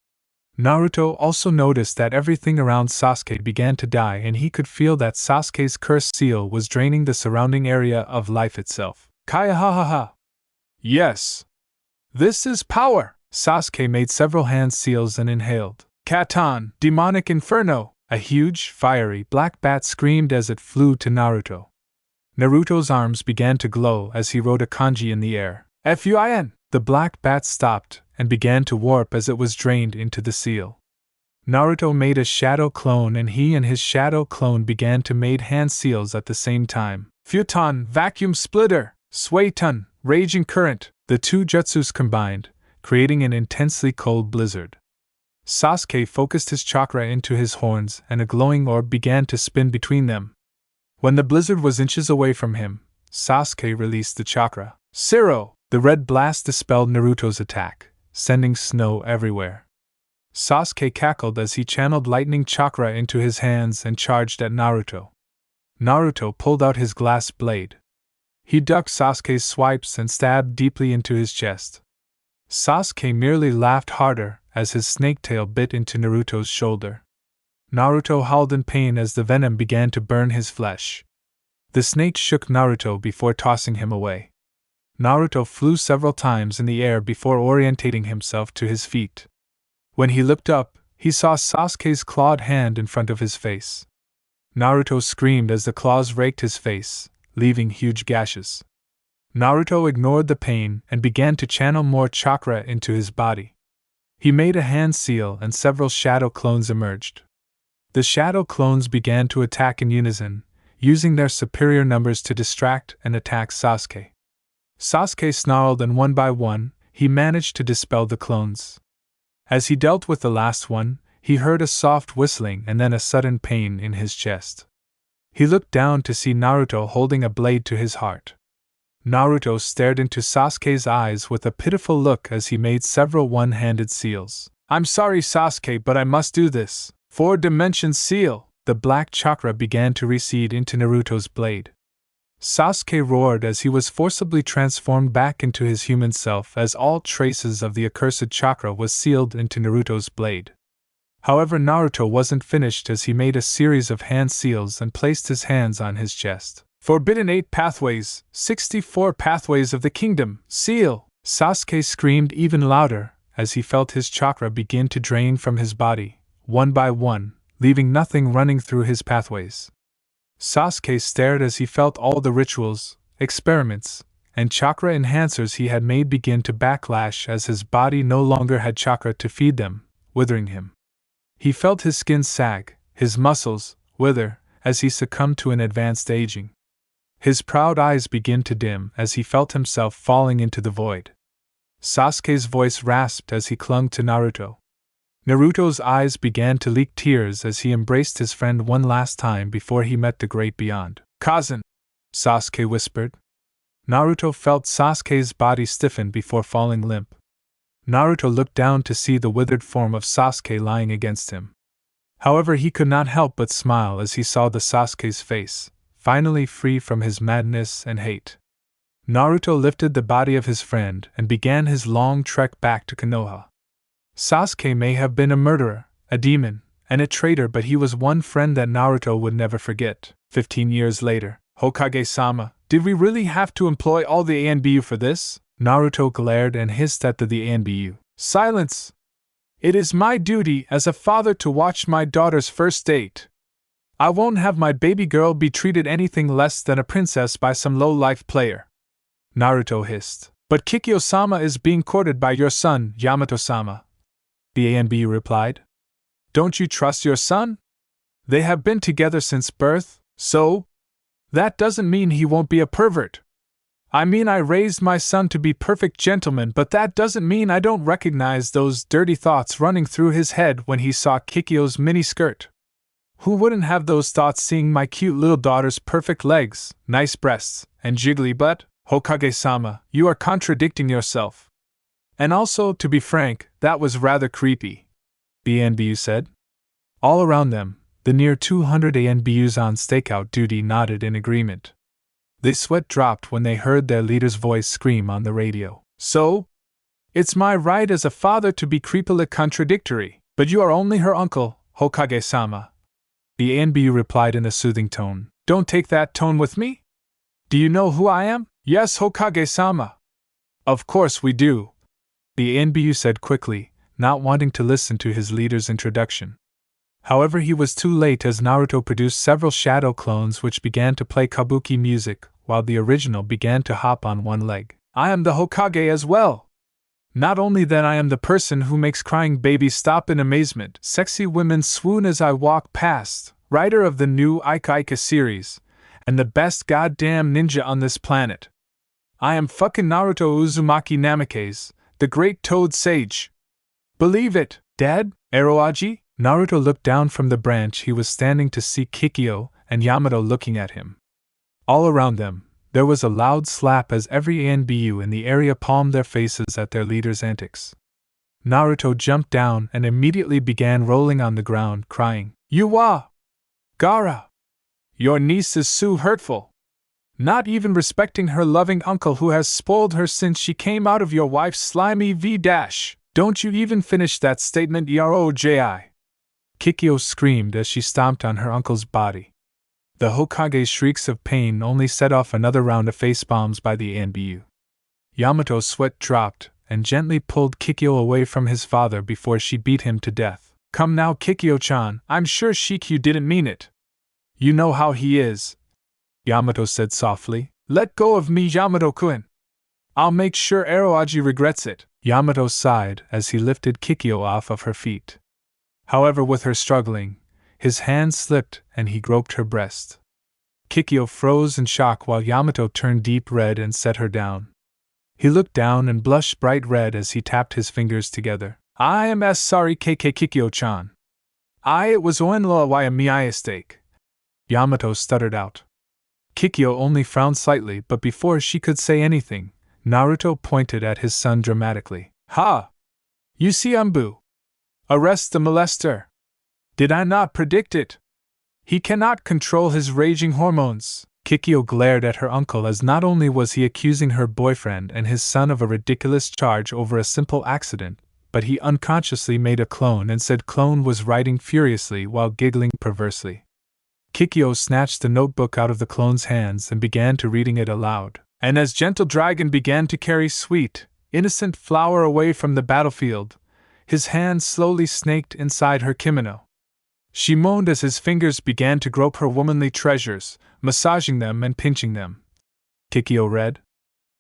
Naruto also noticed that everything around Sasuke began to die, and he could feel that Sasuke's curse seal was draining the surrounding area of life itself. Kaya ha ha ha! Yes! This is power! Sasuke made several hand seals and inhaled. Katan, demonic inferno! A huge, fiery, black bat screamed as it flew to Naruto. Naruto's arms began to glow as he wrote a kanji in the air. Fuin! The black bat stopped and began to warp as it was drained into the seal. Naruto made a shadow clone, and he and his shadow clone began to make hand seals at the same time. Futon, vacuum splitter! Suiton, raging current! The two jutsus combined, creating an intensely cold blizzard. Sasuke focused his chakra into his horns and a glowing orb began to spin between them. When the blizzard was inches away from him, Sasuke released the chakra. Zero! The red blast dispelled Naruto's attack, sending snow everywhere. Sasuke cackled as he channeled lightning chakra into his hands and charged at Naruto. Naruto pulled out his glass blade. He ducked Sasuke's swipes and stabbed deeply into his chest. Sasuke merely laughed harder as his snake tail bit into Naruto's shoulder. Naruto howled in pain as the venom began to burn his flesh. The snake shook Naruto before tossing him away. Naruto flew several times in the air before orientating himself to his feet. When he looked up, he saw Sasuke's clawed hand in front of his face. Naruto screamed as the claws raked his face, leaving huge gashes. Naruto ignored the pain and began to channel more chakra into his body. He made a hand seal and several shadow clones emerged. The shadow clones began to attack in unison, using their superior numbers to distract and attack Sasuke. Sasuke snarled and one by one, he managed to dispel the clones. As he dealt with the last one, he heard a soft whistling and then a sudden pain in his chest. He looked down to see Naruto holding a blade to his heart. Naruto stared into Sasuke's eyes with a pitiful look as he made several one-handed seals. "I'm sorry, Sasuke, but I must do this. 4-dimension seal!" The black chakra began to recede into Naruto's blade. Sasuke roared as he was forcibly transformed back into his human self as all traces of the accursed chakra was sealed into Naruto's blade. However, Naruto wasn't finished as he made a series of hand seals and placed his hands on his chest. "Forbidden 8 pathways, 64 pathways of the kingdom, seal!" Sasuke screamed even louder as he felt his chakra begin to drain from his body, one by one, leaving nothing running through his pathways. Sasuke stared as he felt all the rituals, experiments, and chakra enhancers he had made begin to backlash as his body no longer had chakra to feed them, withering him. He felt his skin sag, his muscles wither, as he succumbed to an advanced aging. His proud eyes began to dim as he felt himself falling into the void. Sasuke's voice rasped as he clung to Naruto. Naruto's eyes began to leak tears as he embraced his friend one last time before he met the great beyond. "Cousin!" Sasuke whispered. Naruto felt Sasuke's body stiffen before falling limp. Naruto looked down to see the withered form of Sasuke lying against him. However, he could not help but smile as he saw the Sasuke's face, finally free from his madness and hate. Naruto lifted the body of his friend and began his long trek back to Konoha. Sasuke may have been a murderer, a demon, and a traitor, but he was one friend that Naruto would never forget. 15 years later, "Hokage-sama, did we really have to employ all the ANBU for this?" Naruto glared and hissed at the ANBU. "Silence! It is my duty as a father to watch my daughter's first date. I won't have my baby girl be treated anything less than a princess by some low-life player," Naruto hissed. "But Kikyo-sama is being courted by your son, Yamato-sama," the ANBU replied. "Don't you trust your son? They have been together since birth, so? That doesn't mean he won't be a pervert. I mean, I raised my son to be perfect gentleman, but that doesn't mean I don't recognize those dirty thoughts running through his head when he saw Kikyo's miniskirt. Who wouldn't have those thoughts seeing my cute little daughter's perfect legs, nice breasts, and jiggly butt? Hokage-sama, you are contradicting yourself. And also, to be frank, that was rather creepy," the ANBU said. All around them, the near 200 ANBUs on stakeout duty nodded in agreement. The sweat dropped when they heard their leader's voice scream on the radio. "So? It's my right as a father to be creepily contradictory, but you are only her uncle, Hokage-sama," the ANBU replied in a soothing tone. "Don't take that tone with me? Do you know who I am?" "Yes, Hokage-sama." "Of course we do," the ANBU said quickly, not wanting to listen to his leader's introduction. However, he was too late as Naruto produced several shadow clones which began to play kabuki music, while the original began to hop on one leg. "I am the Hokage as well. Not only that, I am the person who makes crying babies stop in amazement, sexy women swoon as I walk past, writer of the new Ika Ika series, and the best goddamn ninja on this planet. I am fucking Naruto Uzumaki Namikaze, the great Toad Sage. Believe it, Dad, Eroaji?" Naruto looked down from the branch he was standing to see Kikyo and Yamato looking at him. All around them, there was a loud slap as every ANBU in the area palmed their faces at their leader's antics. Naruto jumped down and immediately began rolling on the ground, crying, "Yuwa! Gaara! Your niece is so hurtful! Not even respecting her loving uncle who has spoiled her since she came out of your wife's slimy V-dash! Don't you even finish that statement, Eroji!" Kikyo screamed as she stomped on her uncle's body. The Hokage's shrieks of pain only set off another round of face bombs by the ANBU. Yamato's sweat dropped and gently pulled Kikyo away from his father before she beat him to death. Come now, Kikyo-chan, I'm sure Shikyu didn't mean it. You know how he is, Yamato said softly. Let go of me, Yamato-kun. I'll make sure Aroaji regrets it. Yamato sighed as he lifted Kikyo off of her feet. However, with her struggling, his hand slipped and he groped her breast. Kikyo froze in shock while Yamato turned deep red and set her down. He looked down and blushed bright red as he tapped his fingers together. I am as sorry, Kikyo-chan. It was Oenloa why a mistake. Yamato stuttered out. Kikyo only frowned slightly, but before she could say anything, Naruto pointed at his son dramatically. Ha! You see, Umbu. Arrest the molester. Did I not predict it? He cannot control his raging hormones. Kikyo glared at her uncle as not only was he accusing her boyfriend and his son of a ridiculous charge over a simple accident, but he unconsciously made a clone and said clone was writing furiously while giggling perversely. Kikyo snatched the notebook out of the clone's hands and began to reading it aloud. And as Gentle Dragon began to carry sweet, innocent flower away from the battlefield, his hand slowly snaked inside her kimono. She moaned as his fingers began to grope her womanly treasures, massaging them and pinching them. Kikyo read.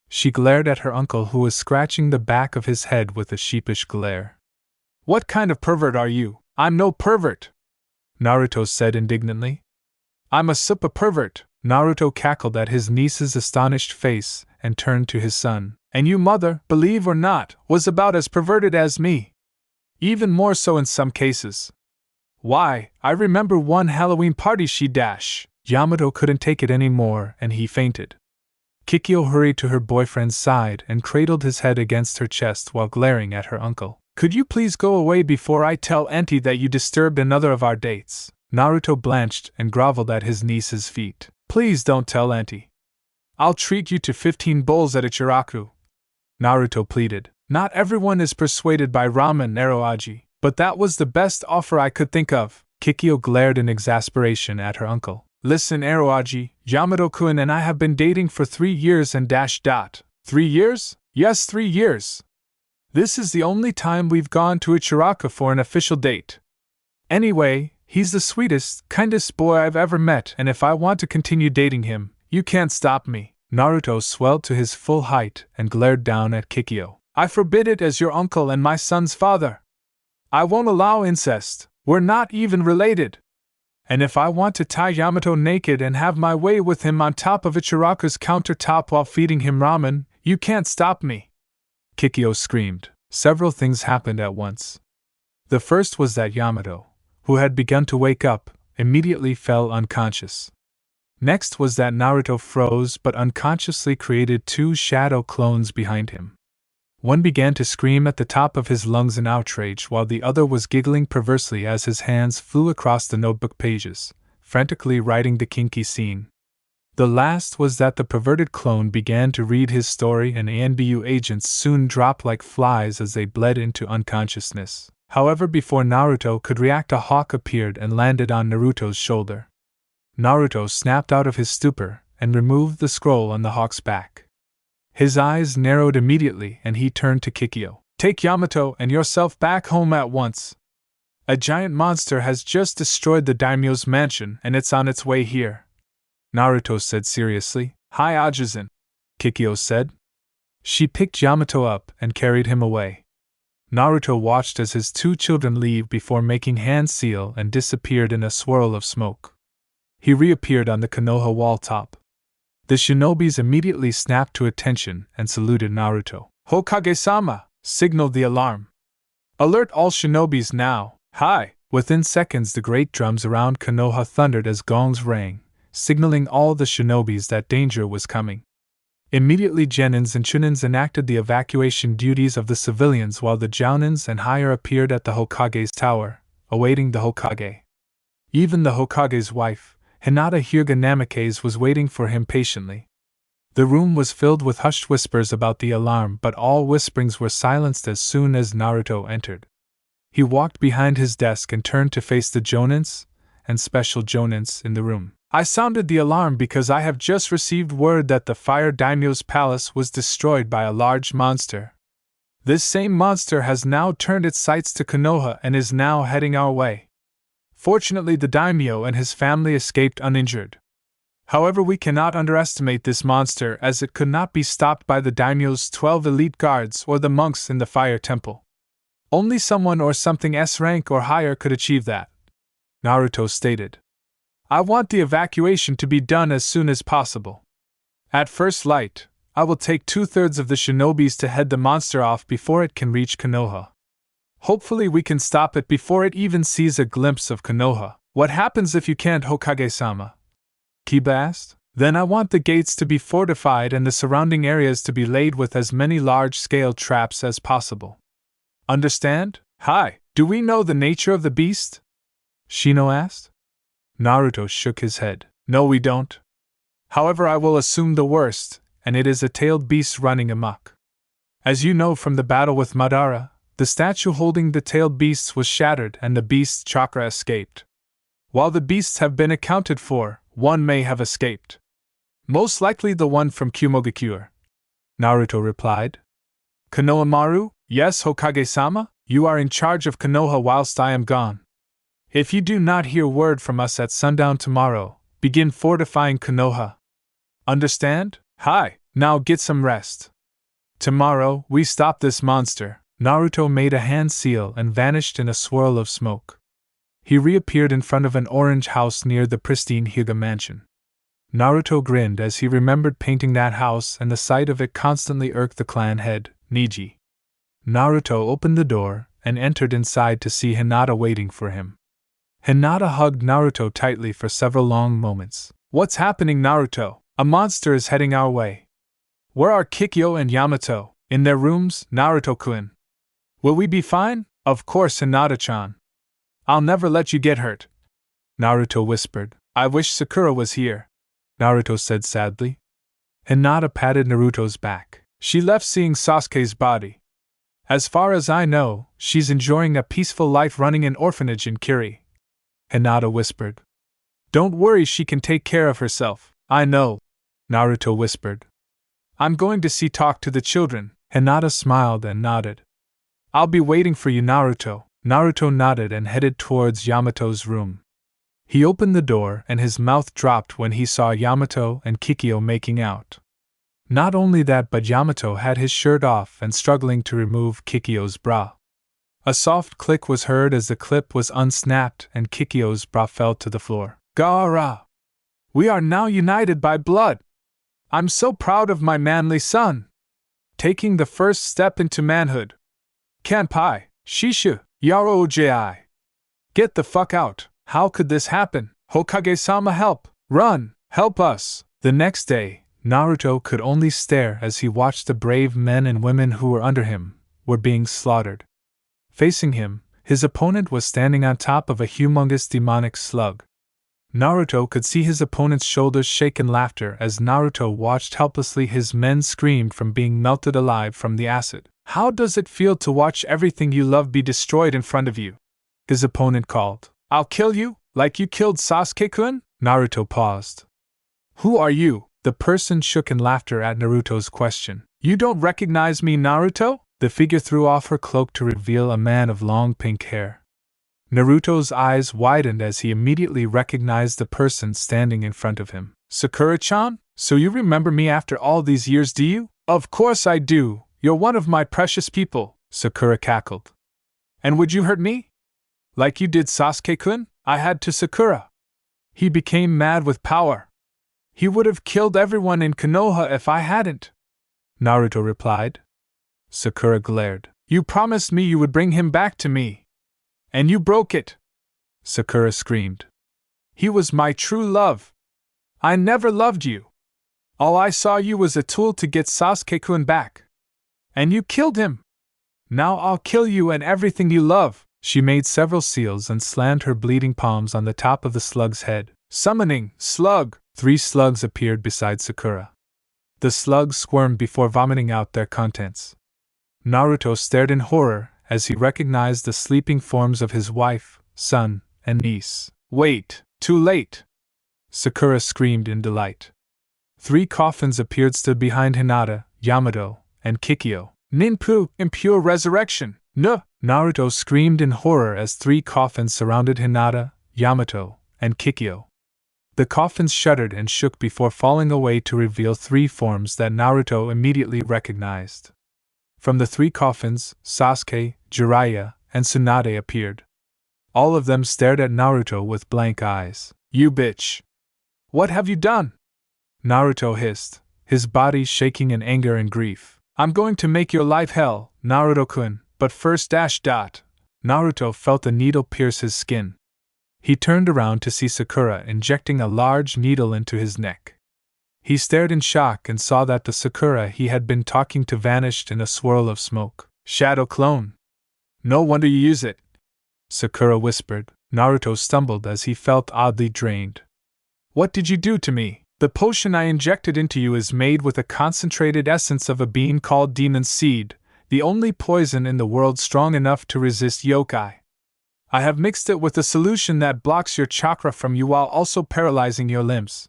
She glared at her uncle, who was scratching the back of his head with a sheepish glare. What kind of pervert are you? I'm no pervert, Naruto said indignantly. I'm a super pervert. Naruto cackled at his niece's astonished face and turned to his son. And you, mother, believe or not, was about as perverted as me. Even more so in some cases. Why, I remember one Halloween party she dash. Yamato couldn't take it anymore and he fainted. Kikyo hurried to her boyfriend's side and cradled his head against her chest while glaring at her uncle. Could you please go away before I tell Auntie that you disturbed another of our dates? Naruto blanched and groveled at his niece's feet. Please don't tell Auntie. I'll treat you to 15 bowls at Ichiraku. Naruto pleaded. Not everyone is persuaded by ramen, Aroaji, but that was the best offer I could think of. Kikyo glared in exasperation at her uncle. Listen, Aroaji, Yamato-kun and I have been dating for 3 years and dash dot. 3 years? Yes, 3 years. This is the only time we've gone to Ichiraku for an official date. Anyway, he's the sweetest, kindest boy I've ever met, and if I want to continue dating him, you can't stop me. Naruto swelled to his full height and glared down at Kikyo. I forbid it as your uncle and my son's father. I won't allow incest. We're not even related. And if I want to tie Yamato naked and have my way with him on top of Ichiraku's countertop while feeding him ramen, you can't stop me. Kikyo screamed. Several things happened at once. The first was that Yamato, who had begun to wake up, immediately fell unconscious. Next was that Naruto froze but unconsciously created 2 shadow clones behind him. One began to scream at the top of his lungs in outrage while the other was giggling perversely as his hands flew across the notebook pages, frantically writing the kinky scene. The last was that the perverted clone began to read his story and ANBU agents soon dropped like flies as they bled into unconsciousness. However, before Naruto could react, a hawk appeared and landed on Naruto's shoulder. Naruto snapped out of his stupor and removed the scroll on the hawk's back. His eyes narrowed immediately and he turned to Kikyo. Take Yamato and yourself back home at once. A giant monster has just destroyed the daimyo's mansion and it's on its way here. Naruto said seriously. Hi, Ajisen, Kikyo said. She picked Yamato up and carried him away. Naruto watched as his 2 children leave before making hand seal and disappeared in a swirl of smoke. He reappeared on the Konoha wall top. The shinobis immediately snapped to attention and saluted Naruto. Hokage-sama! Signaled the alarm. Alert all shinobis now! Hi! Within seconds the great drums around Konoha thundered as gongs rang, signaling all the shinobis that danger was coming. Immediately genins and chunins enacted the evacuation duties of the civilians while the jounins and higher appeared at the Hokage's tower, awaiting the Hokage. Even the Hokage's wife, Hinata Hyuga Namikaze, was waiting for him patiently. The room was filled with hushed whispers about the alarm, but all whisperings were silenced as soon as Naruto entered. He walked behind his desk and turned to face the jonins and special jonins in the room. I sounded the alarm because I have just received word that the Fire Daimyo's palace was destroyed by a large monster. This same monster has now turned its sights to Konoha and is now heading our way. Fortunately, the daimyo and his family escaped uninjured. However, we cannot underestimate this monster, as it could not be stopped by the daimyo's 12 elite guards or the monks in the Fire Temple. Only someone or something S rank or higher could achieve that, Naruto stated. I want the evacuation to be done as soon as possible. At first light, I will take 2/3 of the shinobis to head the monster off before it can reach Konoha. Hopefully we can stop it before it even sees a glimpse of Konoha. What happens if you can't, Hokage-sama? Kiba asked. Then I want the gates to be fortified and the surrounding areas to be laid with as many large-scale traps as possible. Understand? Hi, do we know the nature of the beast? Shino asked. Naruto shook his head. No, we don't. However, I will assume the worst, and it is a tailed beast running amok. As you know from the battle with Madara, the statue holding the tailed beasts was shattered and the beast's chakra escaped. While the beasts have been accounted for, one may have escaped. Most likely the one from Kumogakure, Naruto replied. Konohamaru? Yes, Hokage-sama, you are in charge of Konoha whilst I am gone. If you do not hear word from us at sundown tomorrow, begin fortifying Konoha. Understand? Hi, now get some rest. Tomorrow, we stop this monster. Naruto made a hand seal and vanished in a swirl of smoke. He reappeared in front of an orange house near the pristine Hyuga mansion. Naruto grinned as he remembered painting that house, and the sight of it constantly irked the clan head, Niji. Naruto opened the door and entered inside to see Hinata waiting for him. Hinata hugged Naruto tightly for several long moments. What's happening, Naruto? A monster is heading our way. Where are Kikyo and Yamato? In their rooms, Naruto-kun. Will we be fine? Of course, Hinata-chan. I'll never let you get hurt. Naruto whispered. I wish Sakura was here, Naruto said sadly. Hinata patted Naruto's back. She left seeing Sasuke's body. As far as I know, she's enjoying a peaceful life running an orphanage in Kiri, Hinata whispered. Don't worry, she can take care of herself. I know, Naruto whispered. I'm going to talk to the children. Hinata smiled and nodded. I'll be waiting for you, Naruto. Naruto nodded and headed towards Yamato's room. He opened the door and his mouth dropped when he saw Yamato and Kikyo making out. Not only that, but Yamato had his shirt off and struggling to remove Kikyo's bra. A soft click was heard as the clip was unsnapped and Kikyo's bra fell to the floor. Gaara! We are now united by blood! I'm so proud of my manly son! Taking the first step into manhood. Kanpai, Shishu, Yaro Ojai. Get the fuck out! How could this happen? Hokage-sama, help! Run! Help us! The next day, Naruto could only stare as he watched the brave men and women who were under him were being slaughtered. Facing him, his opponent was standing on top of a humongous demonic slug. Naruto could see his opponent's shoulders shake in laughter as Naruto watched helplessly his men scream from being melted alive from the acid. How does it feel to watch everything you love be destroyed in front of you? His opponent called. I'll kill you, like you killed Sasuke-kun? Naruto paused. Who are you? The person shook in laughter at Naruto's question. You don't recognize me, Naruto? The figure threw off her cloak to reveal a man of long pink hair. Naruto's eyes widened as he immediately recognized the person standing in front of him. Sakura-chan? So you remember me after all these years, do you? Of course I do. You're one of my precious people, Sakura cackled. And would you hurt me? Like you did Sasuke-kun? I had to, Sakura. He became mad with power. He would have killed everyone in Konoha if I hadn't, Naruto replied. Sakura glared. You promised me you would bring him back to me. And you broke it, Sakura screamed. He was my true love. I never loved you. All I saw you was a tool to get Sasuke-kun back. And you killed him. Now I'll kill you and everything you love. She made several seals and slammed her bleeding palms on the top of the slug's head. Summoning, slug! 3 slugs appeared beside Sakura. The slugs squirmed before vomiting out their contents. Naruto stared in horror as he recognized the sleeping forms of his wife, son, and niece. Wait, too late! Sakura screamed in delight. 3 coffins appeared stood behind Hinata, Yamato, and Kikyo. Ninpu, impure resurrection! No! Naruto screamed in horror as 3 coffins surrounded Hinata, Yamato, and Kikyo. The coffins shuddered and shook before falling away to reveal 3 forms that Naruto immediately recognized. From the 3 coffins, Sasuke, Jiraiya, and Tsunade appeared. All of them stared at Naruto with blank eyes. You bitch! What have you done? Naruto hissed, his body shaking in anger and grief. I'm going to make your life hell, Naruto-kun, but first ... Naruto felt a needle pierce his skin. He turned around to see Sakura injecting a large needle into his neck. He stared in shock and saw that the Sakura he had been talking to vanished in a swirl of smoke. Shadow clone! No wonder you use it, Sakura whispered. Naruto stumbled as he felt oddly drained. What did you do to me? The potion I injected into you is made with a concentrated essence of a bean called Demon Seed, the only poison in the world strong enough to resist yokai. I have mixed it with a solution that blocks your chakra from you while also paralyzing your limbs.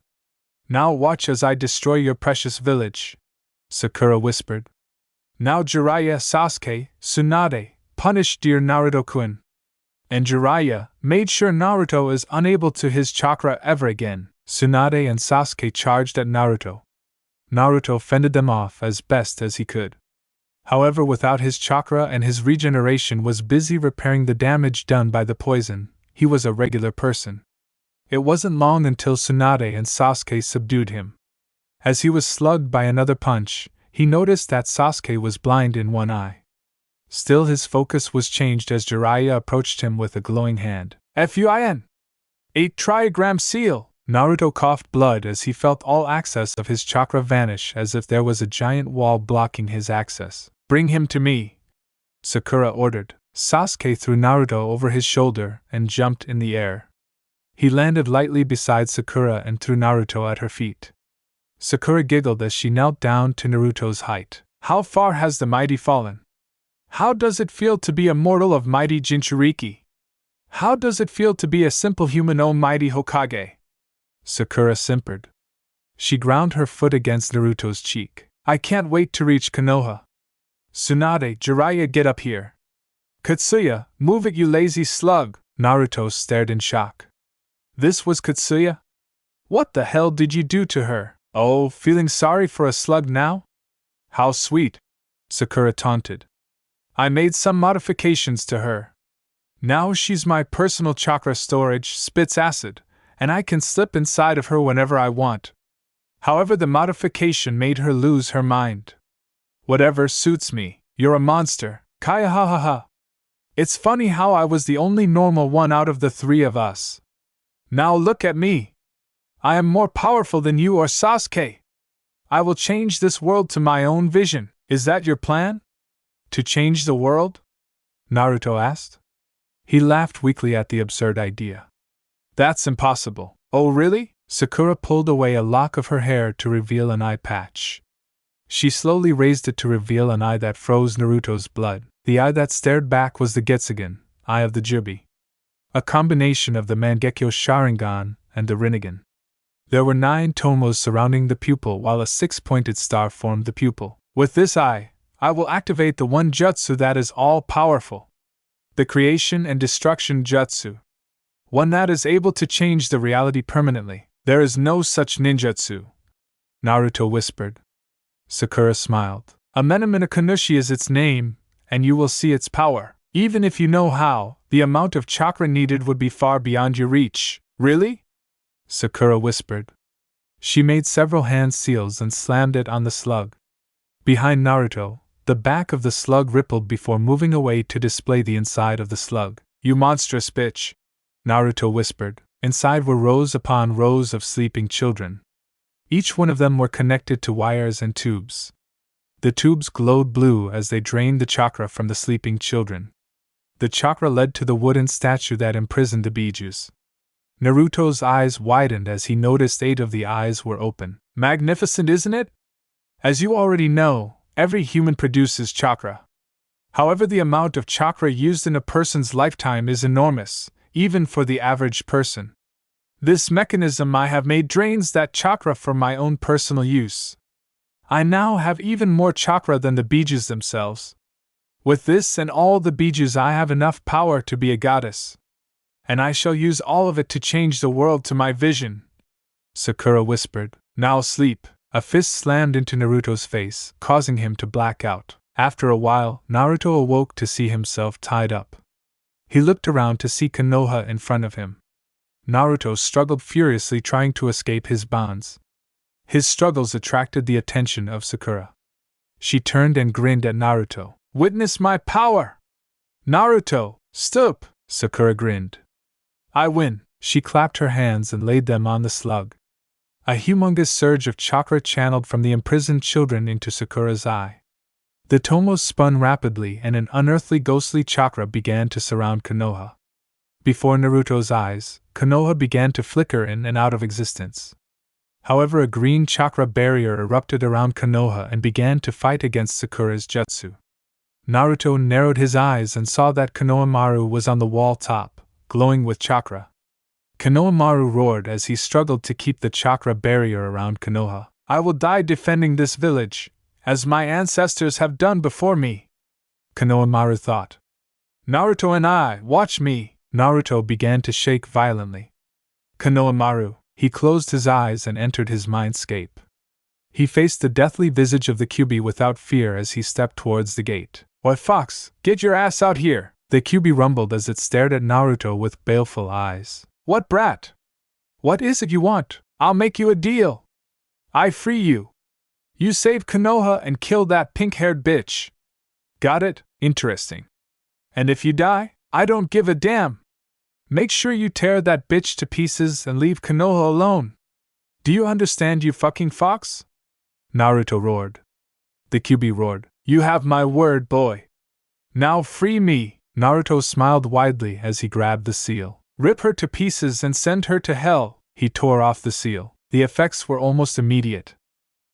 Now watch as I destroy your precious village, Sakura whispered. Now Jiraiya, Sasuke, Tsunade, punish dear Naruto-kun. And Jiraiya made sure Naruto is unable to his chakra ever again. Tsunade and Sasuke charged at Naruto. Naruto fended them off as best as he could. However, without his chakra and his regeneration was busy repairing the damage done by the poison, he was a regular person. It wasn't long until Tsunade and Sasuke subdued him. As he was slugged by another punch, he noticed that Sasuke was blind in one eye. Still, his focus was changed as Jiraiya approached him with a glowing hand. FUIN! 8 trigram seal! Naruto coughed blood as he felt all access of his chakra vanish as if there was a giant wall blocking his access. Bring him to me, Sakura ordered. Sasuke threw Naruto over his shoulder and jumped in the air. He landed lightly beside Sakura and threw Naruto at her feet. Sakura giggled as she knelt down to Naruto's height. How far has the mighty fallen? How does it feel to be a mortal of mighty Jinchuriki? How does it feel to be a simple human, oh mighty Hokage? Sakura simpered. She ground her foot against Naruto's cheek. I can't wait to reach Konoha. Tsunade, Jiraiya, get up here. Katsuya, move it, you lazy slug! Naruto stared in shock. This was Katsuya? What the hell did you do to her? Oh, feeling sorry for a slug now? How sweet, Sakura taunted. I made some modifications to her. Now she's my personal chakra storage, spits acid, and I can slip inside of her whenever I want. However, the modification made her lose her mind. Whatever suits me. You're a monster, Kaya ha ha ha. It's funny how I was the only normal one out of the 3 of us. Now look at me. I am more powerful than you or Sasuke. I will change this world to my own vision. Is that your plan? To change the world? Naruto asked. He laughed weakly at the absurd idea. That's impossible. Oh really? Sakura pulled away a lock of her hair to reveal an eye patch. She slowly raised it to reveal an eye that froze Naruto's blood. The eye that stared back was the Getsugan, eye of the Jubi. A combination of the Mangekyo Sharingan and the Rinnegan. There were 9 tomos surrounding the pupil while a 6-pointed star formed the pupil. With this eye, I will activate the one jutsu that is all-powerful. The creation and destruction jutsu. One that is able to change the reality permanently. There is no such ninjutsu, Naruto whispered. Sakura smiled. Amenamina Kanushi is its name, and you will see its power. Even if you know how, the amount of chakra needed would be far beyond your reach. Really? Sakura whispered. She made several hand seals and slammed it on the slug. Behind Naruto, the back of the slug rippled before moving away to display the inside of the slug. You monstrous bitch, Naruto whispered. Inside were rows upon rows of sleeping children. Each one of them were connected to wires and tubes. The tubes glowed blue as they drained the chakra from the sleeping children. The chakra led to the wooden statue that imprisoned the bijus. Naruto's eyes widened as he noticed 8 of the eyes were open. Magnificent, isn't it? As you already know, every human produces chakra. However, the amount of chakra used in a person's lifetime is enormous, even for the average person. This mechanism I have made drains that chakra for my own personal use. I now have even more chakra than the bijus themselves. With this and all the bijus I have enough power to be a goddess. And I shall use all of it to change the world to my vision. Sakura whispered. Now sleep. A fist slammed into Naruto's face, causing him to black out. After a while, Naruto awoke to see himself tied up. He looked around to see Konoha in front of him. Naruto struggled furiously trying to escape his bonds. His struggles attracted the attention of Sakura. She turned and grinned at Naruto. Witness my power! Naruto, stop! Sakura grinned. I win! She clapped her hands and laid them on the slug. A humongous surge of chakra channeled from the imprisoned children into Sakura's eye. The tomos spun rapidly and an unearthly ghostly chakra began to surround Konoha. Before Naruto's eyes, Konoha began to flicker in and out of existence. However, a green chakra barrier erupted around Konoha and began to fight against Sakura's jutsu. Naruto narrowed his eyes and saw that Konohamaru was on the wall top, glowing with chakra. Konohamaru roared as he struggled to keep the chakra barrier around Konoha. I will die defending this village, as my ancestors have done before me, Konohamaru thought. Naruto and I, watch me! Naruto began to shake violently. Konohamaru, he closed his eyes and entered his mindscape. He faced the deathly visage of the Kyuubi without fear as he stepped towards the gate. Oi fox, get your ass out here! The Kyuubi rumbled as it stared at Naruto with baleful eyes. What brat? What is it you want? I'll make you a deal. I free you. You save Konoha and kill that pink-haired bitch. Got it? Interesting. And if you die, I don't give a damn. Make sure you tear that bitch to pieces and leave Konoha alone. Do you understand, you fucking fox? Naruto roared. The Kyuubi roared. You have my word, boy. Now free me. Naruto smiled widely as he grabbed the seal. Rip her to pieces and send her to hell. He tore off the seal. The effects were almost immediate.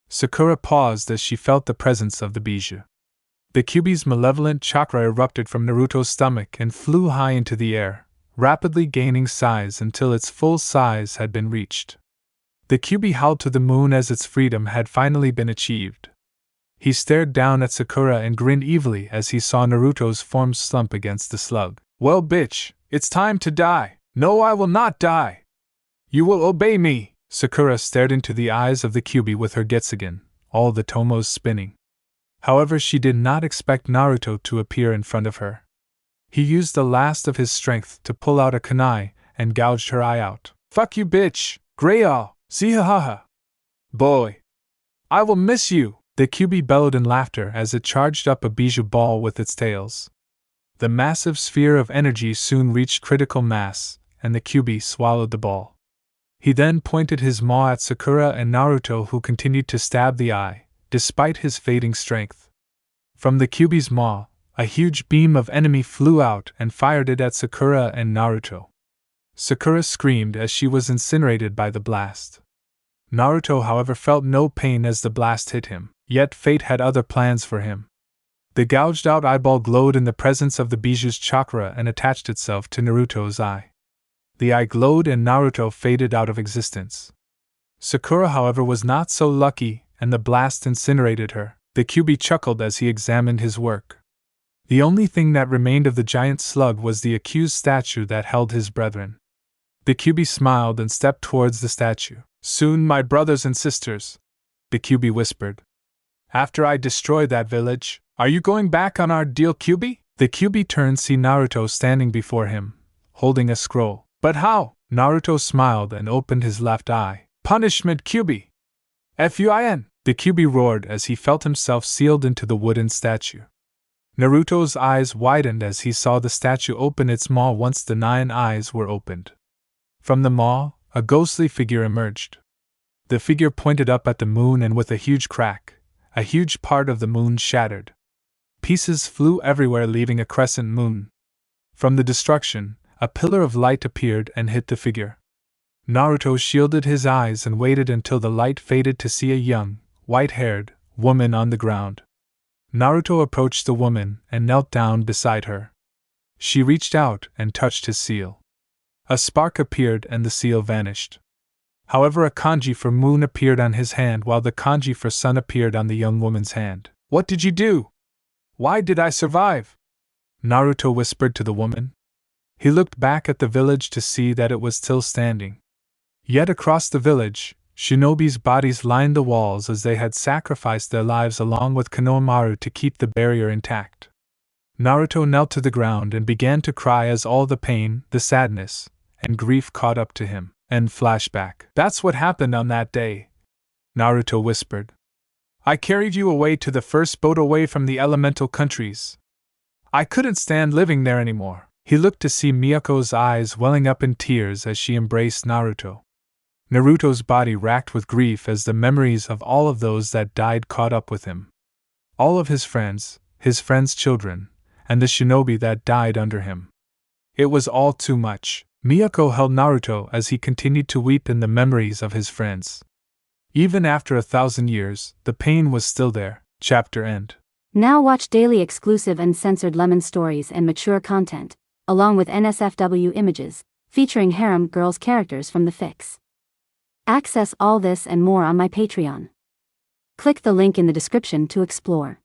Sakura paused as she felt the presence of the biju. The Kyuubi's malevolent chakra erupted from Naruto's stomach and flew high into the air, rapidly gaining size until its full size had been reached. The Kyuubi howled to the moon as its freedom had finally been achieved. He stared down at Sakura and grinned evilly as he saw Naruto's form slump against the slug. Well, bitch, it's time to die. No, I will not die. You will obey me. Sakura stared into the eyes of the Kyuubi with her Getsugan, all the tomos spinning. However, she did not expect Naruto to appear in front of her. He used the last of his strength to pull out a kunai and gouged her eye out. Fuck you, bitch! Greyal! Zihahaha! Boy! I will miss you! The Kyuubi bellowed in laughter as it charged up a biju ball with its tails. The massive sphere of energy soon reached critical mass, and the Kyuubi swallowed the ball. He then pointed his maw at Sakura and Naruto, who continued to stab the eye, despite his fading strength. From the Kyuubi's maw, a huge beam of enemy flew out and fired it at Sakura and Naruto. Sakura screamed as she was incinerated by the blast. Naruto, however, felt no pain as the blast hit him, yet fate had other plans for him. The gouged-out eyeball glowed in the presence of the biju's chakra and attached itself to Naruto's eye. The eye glowed and Naruto faded out of existence. Sakura, however, was not so lucky, and the blast incinerated her. The Kyuubi chuckled as he examined his work. The only thing that remained of the giant slug was the accused statue that held his brethren. The Kyuubi smiled and stepped towards the statue. Soon, my brothers and sisters, the Kyuubi whispered. After I destroy that village, are you going back on our deal, Kyuubi? The Kyuubi turned to see Naruto standing before him, holding a scroll. But how? Naruto smiled and opened his left eye. Punishment, Kyuubi! Fuin! The Kyuubi roared as he felt himself sealed into the wooden statue. Naruto's eyes widened as he saw the statue open its maw once the 9 eyes were opened. From the maw, a ghostly figure emerged. The figure pointed up at the moon and with a huge crack, a huge part of the moon shattered. Pieces flew everywhere, leaving a crescent moon. From the destruction, a pillar of light appeared and hit the figure. Naruto shielded his eyes and waited until the light faded to see a young, white-haired woman on the ground. Naruto approached the woman and knelt down beside her. She reached out and touched his seal. A spark appeared and the seal vanished. However, a kanji for moon appeared on his hand while the kanji for sun appeared on the young woman's hand. What did you do? Why did I survive? Naruto whispered to the woman. He looked back at the village to see that it was still standing. Yet across the village, shinobi's bodies lined the walls as they had sacrificed their lives along with Konohamaru to keep the barrier intact. Naruto knelt to the ground and began to cry as all the pain, the sadness, and grief caught up to him. And flashback. That's what happened on that day, Naruto whispered. I carried you away to the first boat away from the elemental countries. I couldn't stand living there anymore. He looked to see Miyako's eyes welling up in tears as she embraced Naruto. Naruto's body racked with grief as the memories of all of those that died caught up with him. All of his friends' children, and the shinobi that died under him. It was all too much. Miyako held Naruto as he continued to weep in the memories of his friends. Even after 1,000 years, the pain was still there. Chapter end. Now watch daily exclusive uncensored lemon stories and mature content, along with NSFW images, featuring harem girls characters from the fics. Access all this and more on my Patreon. Click the link in the description to explore.